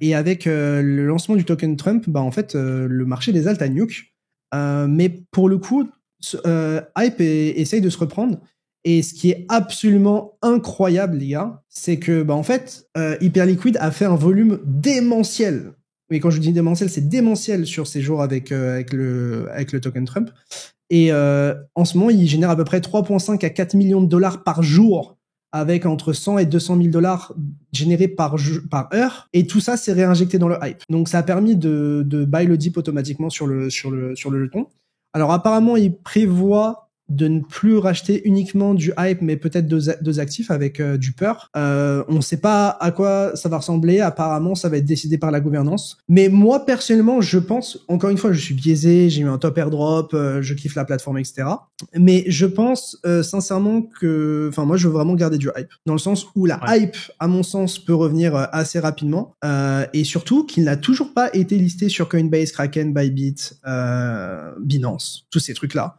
Et avec le lancement du token Trump, bah, en fait, le marché des alts a nuke. Mais pour le coup, hype essaye de se reprendre. Et ce qui est absolument incroyable, les gars, c'est que, bah, en fait, Hyperliquid a fait un volume démentiel. Mais quand je dis démentiel, c'est démentiel sur ces jours avec le token Trump. Et en ce moment, il génère à peu près 3,5 à 4 millions de dollars par jour, avec entre 100 et 200 000 dollars générés par heure. Et tout ça, c'est réinjecté dans le hype. Donc, ça a permis de buy le dip automatiquement sur le jeton. Alors, apparemment, il prévoit de ne plus racheter uniquement du hype, mais peut-être deux actifs avec du peur. On ne sait pas à quoi ça va ressembler. Apparemment, ça va être décidé par la gouvernance. Mais moi, personnellement, je pense, encore une fois, je suis biaisé, j'ai eu un top airdrop, je kiffe la plateforme, etc. Mais je pense sincèrement que, enfin, moi, je veux vraiment garder du hype. Dans le sens où la hype, à mon sens, peut revenir assez rapidement. Et surtout, qu'il n'a toujours pas été listé sur Coinbase, Kraken, Bybit, Binance, tous ces trucs-là.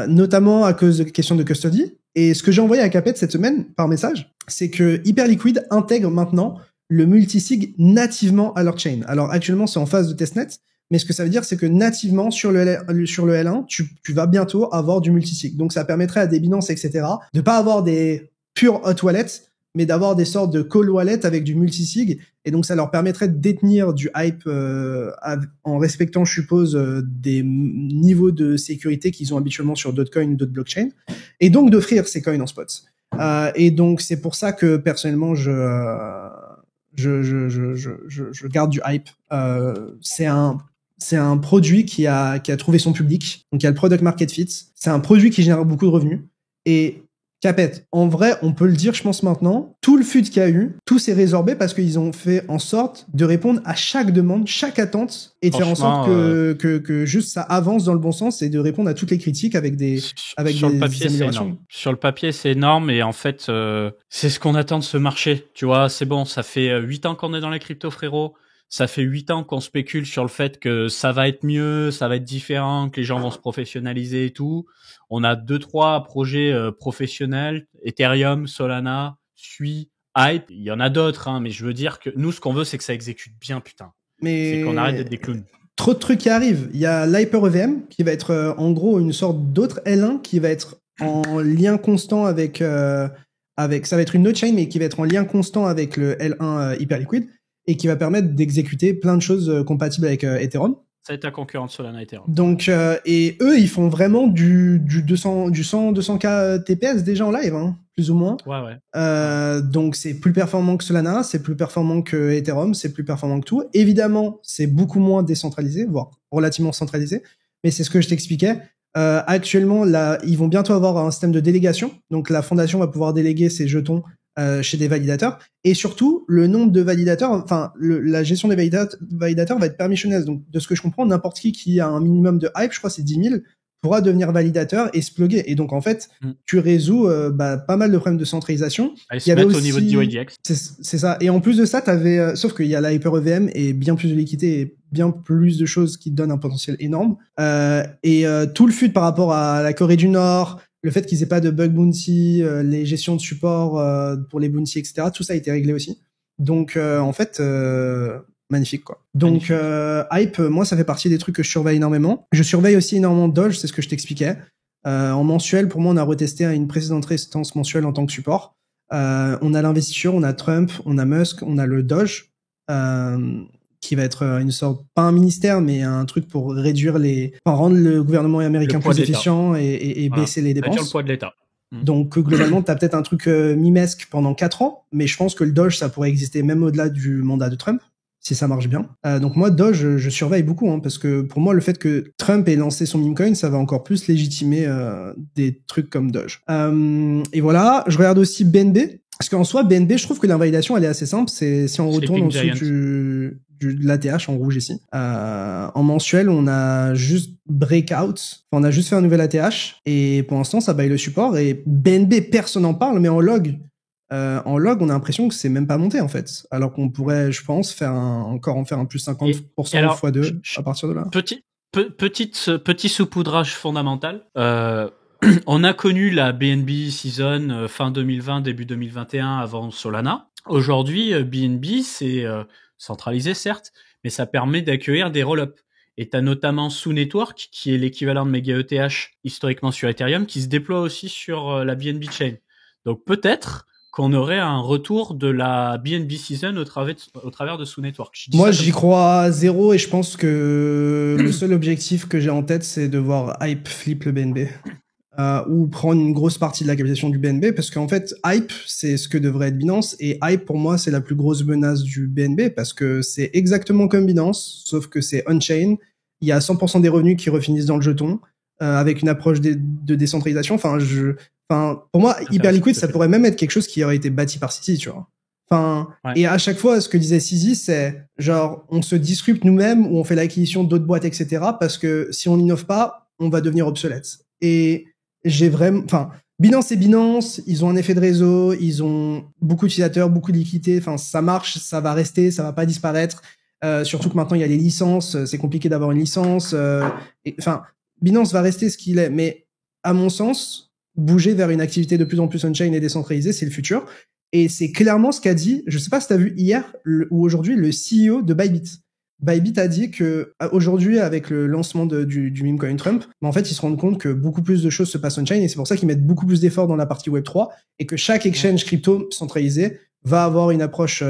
Notamment à cause de questions de custody. Et ce que j'ai envoyé à Capet cette semaine par message, c'est que Hyperliquid intègre maintenant le multisig nativement à leur chain. Alors actuellement, c'est en phase de testnet, mais ce que ça veut dire, c'est que nativement sur le L1, tu vas bientôt avoir du multisig. Donc ça permettrait à des Binance, etc., de pas avoir des pure hot wallets, mais d'avoir des sortes de cold wallet avec du multisig. Et donc, ça leur permettrait de détenir du hype en respectant, je suppose, des niveaux de sécurité qu'ils ont habituellement sur d'autres coins, d'autres blockchains, et donc d'offrir ces coins en spot. Et donc, c'est pour ça que, personnellement, je garde du hype. C'est un produit qui a trouvé son public. Donc, il y a le product market fit. C'est un produit qui génère beaucoup de revenus. Et Capet, en vrai, on peut le dire, je pense maintenant, tout le FUD qu'il y a eu, tout s'est résorbé parce qu'ils ont fait en sorte de répondre à chaque demande, chaque attente, et de faire en sorte que juste ça avance dans le bon sens et de répondre à toutes les critiques avec des améliorations. Sur le papier, c'est énorme, et en fait, c'est ce qu'on attend de ce marché. Tu vois, c'est bon, ça fait 8 ans qu'on est dans les cryptos, frérot. Ça fait 8 ans qu'on spécule sur le fait que ça va être mieux, ça va être différent, que les gens vont se professionnaliser et tout. On a 2-3 projets professionnels, Ethereum, Solana, Sui, Hype. Il y en a d'autres, hein, mais je veux dire que nous, ce qu'on veut, c'est que ça exécute bien, putain. C'est qu'on arrête d'être des clowns. Trop de trucs qui arrivent. Il y a l'Hyper-EVM qui va être en gros une sorte d'autre L1 qui va être en lien constant avec ça va être une node chain, mais qui va être en lien constant avec le L1 Hyperliquid, et qui va permettre d'exécuter plein de choses compatibles avec Ethereum. Ça va être ta concurrente Solana Ethereum. Donc, et eux, ils font vraiment du 200K TPS déjà en live, hein, plus ou moins. Ouais. Donc, c'est plus performant que Solana, c'est plus performant que Ethereum, c'est plus performant que tout. Évidemment, c'est beaucoup moins décentralisé, voire relativement centralisé. Mais c'est ce que je t'expliquais. Actuellement, là, ils vont bientôt avoir un système de délégation. Donc, la fondation va pouvoir déléguer ses jetons chez des validateurs, et surtout le nombre de validateurs, enfin la gestion des validateurs va être permissionneuse. Donc de ce que je comprends, n'importe qui a un minimum de hype, je crois c'est 10 000, pourra devenir validateur et se plugger. Et donc en fait, tu résous pas mal de problèmes de centralisation. Il y avait aussi, au niveau de DYDX. C'est ça. Et en plus de ça, sauf qu'il y a la Hyper-EVM et bien plus de liquidité et bien plus de choses qui donnent un potentiel énorme. Et tout le FUD par rapport à la Corée du Nord, le fait qu'ils aient pas de bug bounty, les gestions de support pour les bounty, etc., tout ça a été réglé aussi. Donc, en fait, magnifique, quoi. Donc, Hype, moi, ça fait partie des trucs que je surveille énormément. Je surveille aussi énormément Doge, c'est ce que je t'expliquais. En mensuel, pour moi, on a retesté à une précédente résistance mensuelle en tant que support. On a l'investiture, on a Trump, on a Musk, on a le Doge, qui va être une sorte, pas un ministère, mais un truc pour réduire rendre le gouvernement américain plus efficient et baisser les dépenses. Réduire le poids de l'État. Donc, globalement, t'as peut-être un truc mimesque pendant 4 ans, mais je pense que le Doge, ça pourrait exister même au-delà du mandat de Trump, si ça marche bien. Donc moi, Doge, je surveille beaucoup, hein, parce que pour moi, le fait que Trump ait lancé son meme coin, ça va encore plus légitimer des trucs comme Doge. Et voilà, je regarde aussi BNB. Parce qu'en soi, BNB, je trouve que l'invalidation, elle est assez simple. C'est si on retourne en dessous de l'ATH en rouge ici. En mensuel, on a juste breakout. On a juste fait un nouvel ATH et pour l'instant, ça baille le support. Et BNB, personne n'en parle, mais en log, on a l'impression que c'est même pas monté en fait. Alors qu'on pourrait, je pense, encore en faire un plus 50% alors, x2 à partir de là. Petit saupoudrage fondamental. On a connu la BNB season fin 2020, début 2021 avant Solana. Aujourd'hui, BNB, c'est centralisé certes, mais ça permet d'accueillir des roll-ups. Et tu as notamment Sous Network, qui est l'équivalent de Mega ETH historiquement sur Ethereum, qui se déploie aussi sur la BNB Chain. Donc peut-être qu'on aurait un retour de la BNB season au travers de Sous Network. Moi, j'y crois à zéro et je pense que le seul objectif que j'ai en tête, c'est de voir Hype flip le BNB. Ou prendre une grosse partie de la capitalisation du BNB, parce qu'en fait, Hype, c'est ce que devrait être Binance, et Hype, pour moi, c'est la plus grosse menace du BNB, parce que c'est exactement comme Binance, sauf que c'est on-chain, il y a 100% des revenus qui refinissent dans le jeton, avec une approche de décentralisation. Pour moi, Hyperliquid, ça pourrait même être quelque chose qui aurait été bâti par Citi, tu vois. Et à chaque fois, ce que disait Sisi, c'est genre, on se disrupte nous-mêmes, ou on fait l'acquisition d'autres boîtes, etc., parce que si on n'innove pas, on va devenir obsolète. Et Binance c'est Binance, ils ont un effet de réseau, ils ont beaucoup d'utilisateurs, beaucoup de liquidités, ça marche, ça va rester, ça va pas disparaître, surtout que maintenant il y a les licences, c'est compliqué d'avoir une licence, Binance va rester ce qu'il est, mais à mon sens, bouger vers une activité de plus en plus on-chain et décentralisée, c'est le futur, et c'est clairement ce qu'a dit, je sais pas si t'as vu hier ou aujourd'hui, le CEO de Bybit. Bybit a dit que aujourd'hui, avec le lancement du meme coin Trump, en fait, ils se rendent compte que beaucoup plus de choses se passent on-chain et c'est pour ça qu'ils mettent beaucoup plus d'efforts dans la partie Web3 et que chaque exchange crypto centralisé va avoir une approche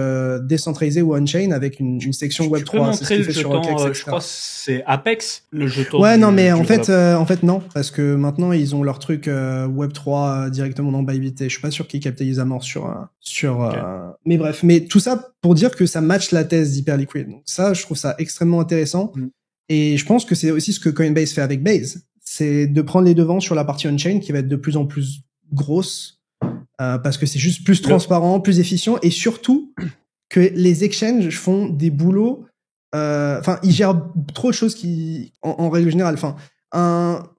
décentralisée ou on-chain avec une section Web3. Tu peux montrer le jeton, je crois que c'est Apex, le jeton. Ouais, non, mais en fait, non, parce que maintenant, ils ont leur truc Web3 directement dans Bybit et je suis pas sûr qu'ils capitalise à mort mais bref, mais tout ça pour dire que ça match la thèse d'Hyperliquid. Donc ça, je trouve ça extrêmement intéressant. Et je pense que c'est aussi ce que Coinbase fait avec Base. C'est de prendre les devants sur la partie on-chain qui va être de plus en plus grosse. Parce que c'est juste plus transparent, plus efficient, et surtout que les exchanges font des boulots. Ils gèrent trop de choses qui, en règle générale,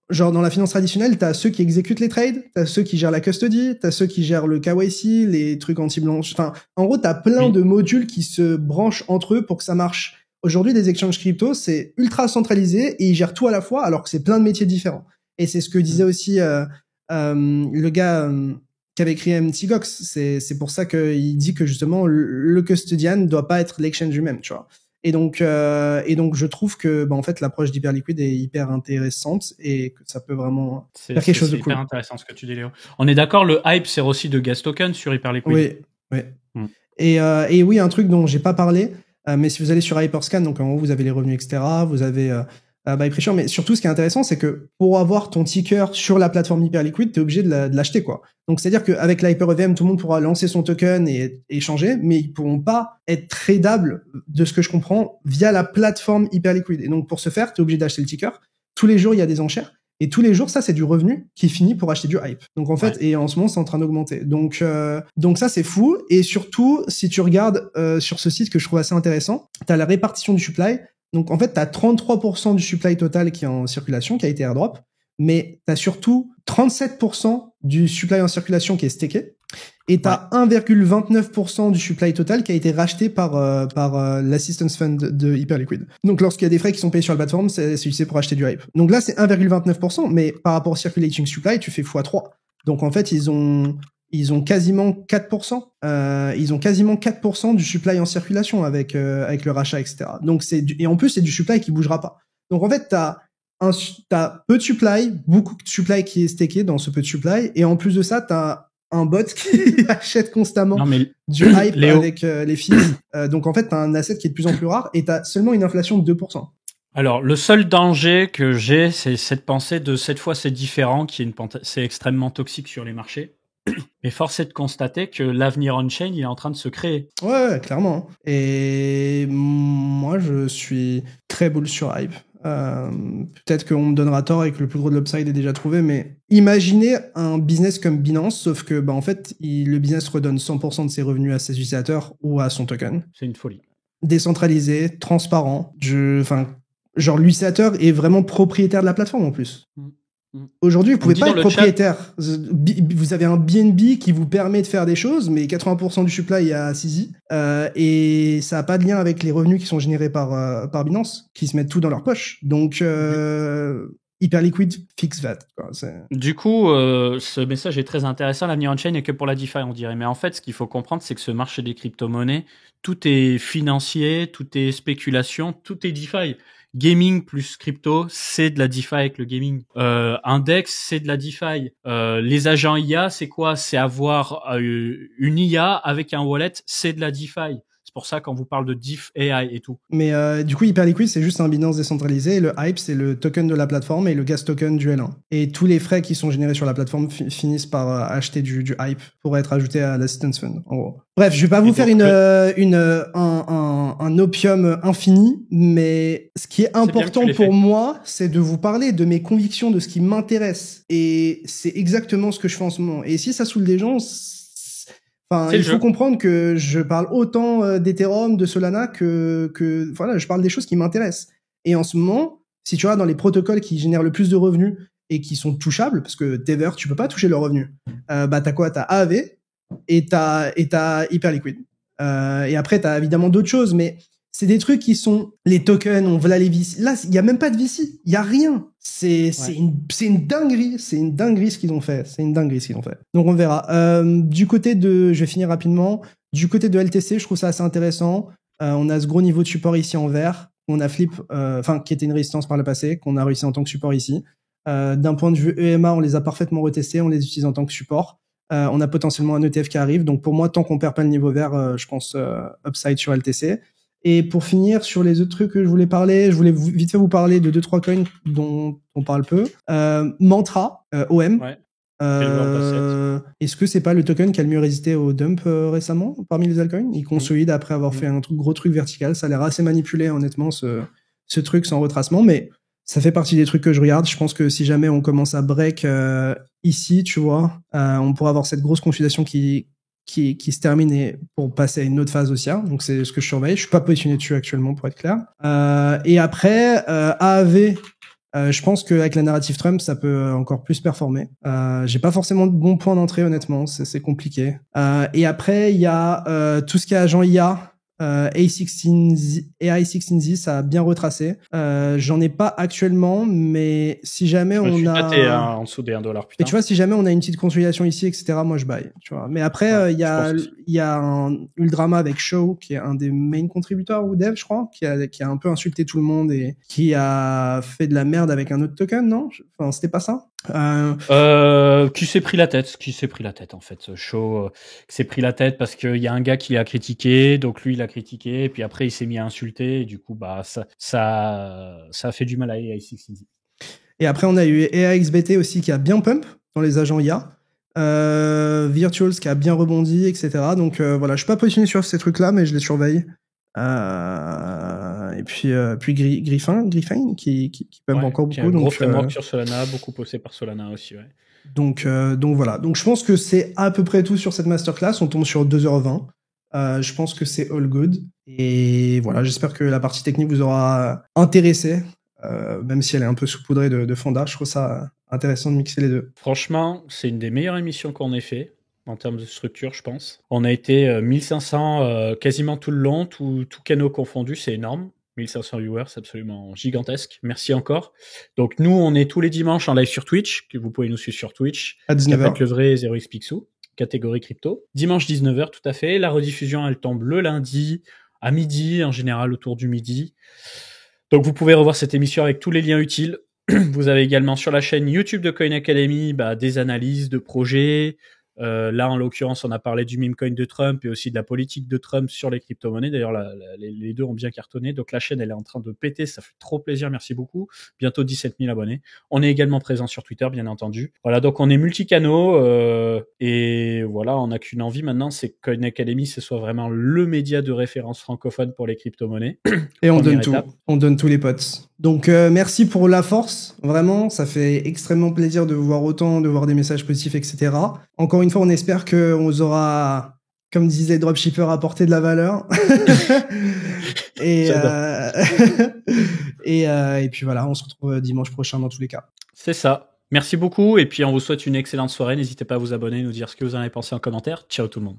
genre dans la finance traditionnelle, t'as ceux qui exécutent les trades, t'as ceux qui gèrent la custody, t'as ceux qui gèrent le KYC, les trucs anti-blanche. En gros, t'as plein de modules qui se branchent entre eux pour que ça marche. Aujourd'hui, des exchanges crypto, c'est ultra centralisé et ils gèrent tout à la fois, alors que c'est plein de métiers différents. Et c'est ce que disait aussi le gars qui avait créé MTGOX. C'est pour ça qu'il dit que justement le custodian ne doit pas être l'exchange lui-même, tu vois. Et donc je trouve que en fait l'approche d'Hyperliquid est hyper intéressante et que ça peut vraiment faire quelque chose de cool. C'est hyper intéressant ce que tu dis, Léo. On est d'accord, le hype sert aussi de gas token sur Hyperliquid. Oui. Et oui, un truc dont j'ai pas parlé, mais si vous allez sur Hyperscan, donc en haut vous avez les revenus, etc. Vous avez by Pressure, mais surtout ce qui est intéressant, c'est que pour avoir ton ticker sur la plateforme Hyperliquid, t'es obligé de l'acheter, quoi. Donc c'est-à-dire qu'avec l'HyperEVM, tout le monde pourra lancer son token et échanger, mais ils pourront pas être tradables, de ce que je comprends, via la plateforme Hyperliquid. Et donc pour ce faire, t'es obligé d'acheter le ticker. Tous les jours, il y a des enchères. Et tous les jours, ça, c'est du revenu qui finit pour acheter du hype. Donc, en fait, et en ce moment, c'est en train d'augmenter. Donc ça, c'est fou. Et surtout, si tu regardes sur ce site que je trouve assez intéressant, t'as la répartition du supply. Donc, en fait, t'as 33% du supply total qui est en circulation, qui a été airdrop. Mais t'as surtout 37% du supply en circulation qui est staké. Et t'as 1,29% du supply total qui a été racheté par l'assistance fund de Hyperliquid. Donc lorsqu'il y a des frais qui sont payés sur la plateforme, c'est utilisé pour acheter du hype. Donc là, c'est 1,29%, mais par rapport au circulating supply, tu fais x3. Donc en fait, ils ont quasiment 4%. Ils ont quasiment 4% du supply en circulation avec le rachat, etc. Donc et en plus, c'est du supply qui bougera pas. Donc en fait, t'as peu de supply, beaucoup de supply qui est staké dans ce peu de supply, et en plus de ça, t'as un bot qui achète constamment du hype Léo, avec les fees. Donc en fait, t'as un asset qui est de plus en plus rare et t'as seulement une inflation de 2%. Alors, le seul danger que j'ai, c'est cette pensée de cette fois c'est différent, c'est extrêmement toxique sur les marchés. Mais force est de constater que l'avenir on-chain, il est en train de se créer. Ouais, clairement. Et moi, je suis très bull sur hype. Peut-être qu'on me donnera tort et que le plus gros de l'upside est déjà trouvé, mais imaginez un business comme Binance, sauf que en fait, le business redonne 100% de ses revenus à ses utilisateurs ou à son token. C'est une folie. décentralisé, transparent. Genre l'utilisateur est vraiment propriétaire de la plateforme en plus. Aujourd'hui, vous pouvez pas être propriétaire. Vous avez un BNB qui vous permet de faire des choses, mais 80% du supply est à CZ. Et ça n'a pas de lien avec les revenus qui sont générés par Binance, qui se mettent tout dans leur poche. Donc, Hyperliquid fixe that. Du coup, ce message est très intéressant. L'avenir on-chain n'est que pour la DeFi, on dirait. Mais en fait, ce qu'il faut comprendre, c'est que ce marché des crypto-monnaies, tout est financier, tout est spéculation, tout est DeFi. Gaming plus crypto, c'est de la DeFi avec le gaming. Index, c'est de la DeFi. Les agents IA, c'est quoi? C'est avoir une IA avec un wallet, c'est de la DeFi. C'est pour ça qu'on vous parle de Diff AI et tout. Mais du coup, Hyperliquid, c'est juste un Binance décentralisé. Et le Hype, c'est le token de la plateforme et le gas token du L1. Et tous les frais qui sont générés sur la plateforme finissent par acheter du Hype pour être ajouté à l'Assistance Fund, en gros. Bref, je vais pas vous faire un opium infini, mais ce qui est important pour moi, c'est de vous parler de mes convictions, de ce qui m'intéresse. Et c'est exactement ce que je fais en ce moment. Et si ça saoule des gens, il faut comprendre que je parle autant d'Ethereum, de Solana que voilà, je parle des choses qui m'intéressent. Et en ce moment, si tu vois, dans les protocoles qui génèrent le plus de revenus et qui sont touchables, parce que Tether, tu peux pas toucher leurs revenus. T'as quoi? T'as AAV et t'as Hyperliquid. Et après, t'as évidemment d'autres choses, mais c'est des trucs qui sont les tokens, on voilà les VC. Là, il y a même pas de VC, il y a rien. C'est une dinguerie, ce qu'ils ont fait. Donc on verra. Du côté de, je vais finir rapidement. Du côté de LTC, je trouve ça assez intéressant. On a ce gros niveau de support ici en vert. On a Flip, qui était une résistance par le passé, qu'on a réussi en tant que support ici. D'un point de vue EMA, on les a parfaitement retestés, on les utilise en tant que support. On a potentiellement un ETF qui arrive. Donc pour moi, tant qu'on perd pas le niveau vert, je pense upside sur LTC. Et pour finir, sur les autres trucs que je voulais parler, je voulais vite fait vous parler de 2-3 coins dont on parle peu. Mantra, OM. Ouais. Est-ce que c'est pas le token qui a le mieux résisté au dump récemment parmi les altcoins? Il consolide après avoir fait un gros truc vertical. Ça a l'air assez manipulé, honnêtement, ce truc sans retracement. Mais ça fait partie des trucs que je regarde. Je pense que si jamais on commence à break ici, tu vois, on pourra avoir cette grosse consolidation qui se termine et pour passer à une autre phase haussière. Donc c'est ce que je surveille. Je suis pas positionné dessus actuellement pour être clair. Et après AAV, je pense qu'avec la narrative Trump, ça peut encore plus performer. J'ai pas forcément de bons points d'entrée, honnêtement, c'est compliqué. Et après il y a tout ce qui est agent IA. AI16Z, ça a bien retracé. J'en ai pas actuellement, mais si jamais on a... Tâté, en dessous des $1, putain. Et tu vois, si jamais on a une petite consolidation ici, etc., moi je buy, tu vois. Mais après, il y a un Uldrama avec Show, qui est un des main contributeurs ou dev, je crois, qui a un peu insulté tout le monde et qui a fait de la merde avec un autre token, non? Enfin, c'était pas ça? Qui s'est pris la tête en fait. Show qui s'est pris la tête parce qu'il y a un gars qui l'a critiqué, donc lui il a critiqué, et puis après il s'est mis à insulter, et du coup bah ça a fait du mal à AI16Z. Et après on a eu AIXBT aussi qui a bien pump dans les agents IA, Virtuals qui a bien rebondi, etc. Donc voilà, je suis pas positionné sur ces trucs là, mais je les surveille. Et puis Griffin qui pump encore beaucoup. Un gros framework sur Solana, beaucoup posé par Solana aussi, ouais. Donc voilà. Donc je pense que c'est à peu près tout sur cette masterclass. On tombe sur 2h20. Je pense que c'est all good. Et voilà, j'espère que la partie technique vous aura intéressé, même si elle est un peu saupoudrée de fonda. Je trouve ça intéressant de mixer les deux. Franchement, c'est une des meilleures émissions qu'on ait fait. En termes de structure, je pense. On a été 1500 quasiment tout le long, tout canaux confondus, c'est énorme. 1500 viewers, c'est absolument gigantesque. Merci encore. Donc nous, on est tous les dimanches en live sur Twitch, que vous pouvez nous suivre sur Twitch. À 19h. Le vrai 0xPixou, catégorie crypto. Dimanche 19h, tout à fait. La rediffusion, elle tombe le lundi, à midi, en général autour du midi. Donc vous pouvez revoir cette émission avec tous les liens utiles. Vous avez également sur la chaîne YouTube de Coin Academy des analyses de projets. Là, en l'occurrence, on a parlé du meme coin de Trump et aussi de la politique de Trump sur les crypto-monnaies. D'ailleurs, les deux ont bien cartonné. Donc, la chaîne, elle est en train de péter. Ça fait trop plaisir. Merci beaucoup. Bientôt 17 000 abonnés. On est également présent sur Twitter, bien entendu. Voilà, donc on est multicanaux. Et voilà, on n'a qu'une envie maintenant, c'est que Coin Academy, ce soit vraiment le média de référence francophone pour les crypto-monnaies. Et on donne tout. On donne tous les potes. Donc, merci pour la force. Vraiment, ça fait extrêmement plaisir de vous voir autant, de voir des messages positifs, etc. Encore une fois, on espère qu'on vous aura comme disait Dropshipper, apporter de la valeur. et, et puis voilà, on se retrouve dimanche prochain dans tous les cas. C'est ça. Merci beaucoup et puis on vous souhaite une excellente soirée. N'hésitez pas à vous abonner, nous dire ce que vous en avez pensé en commentaire. Ciao tout le monde.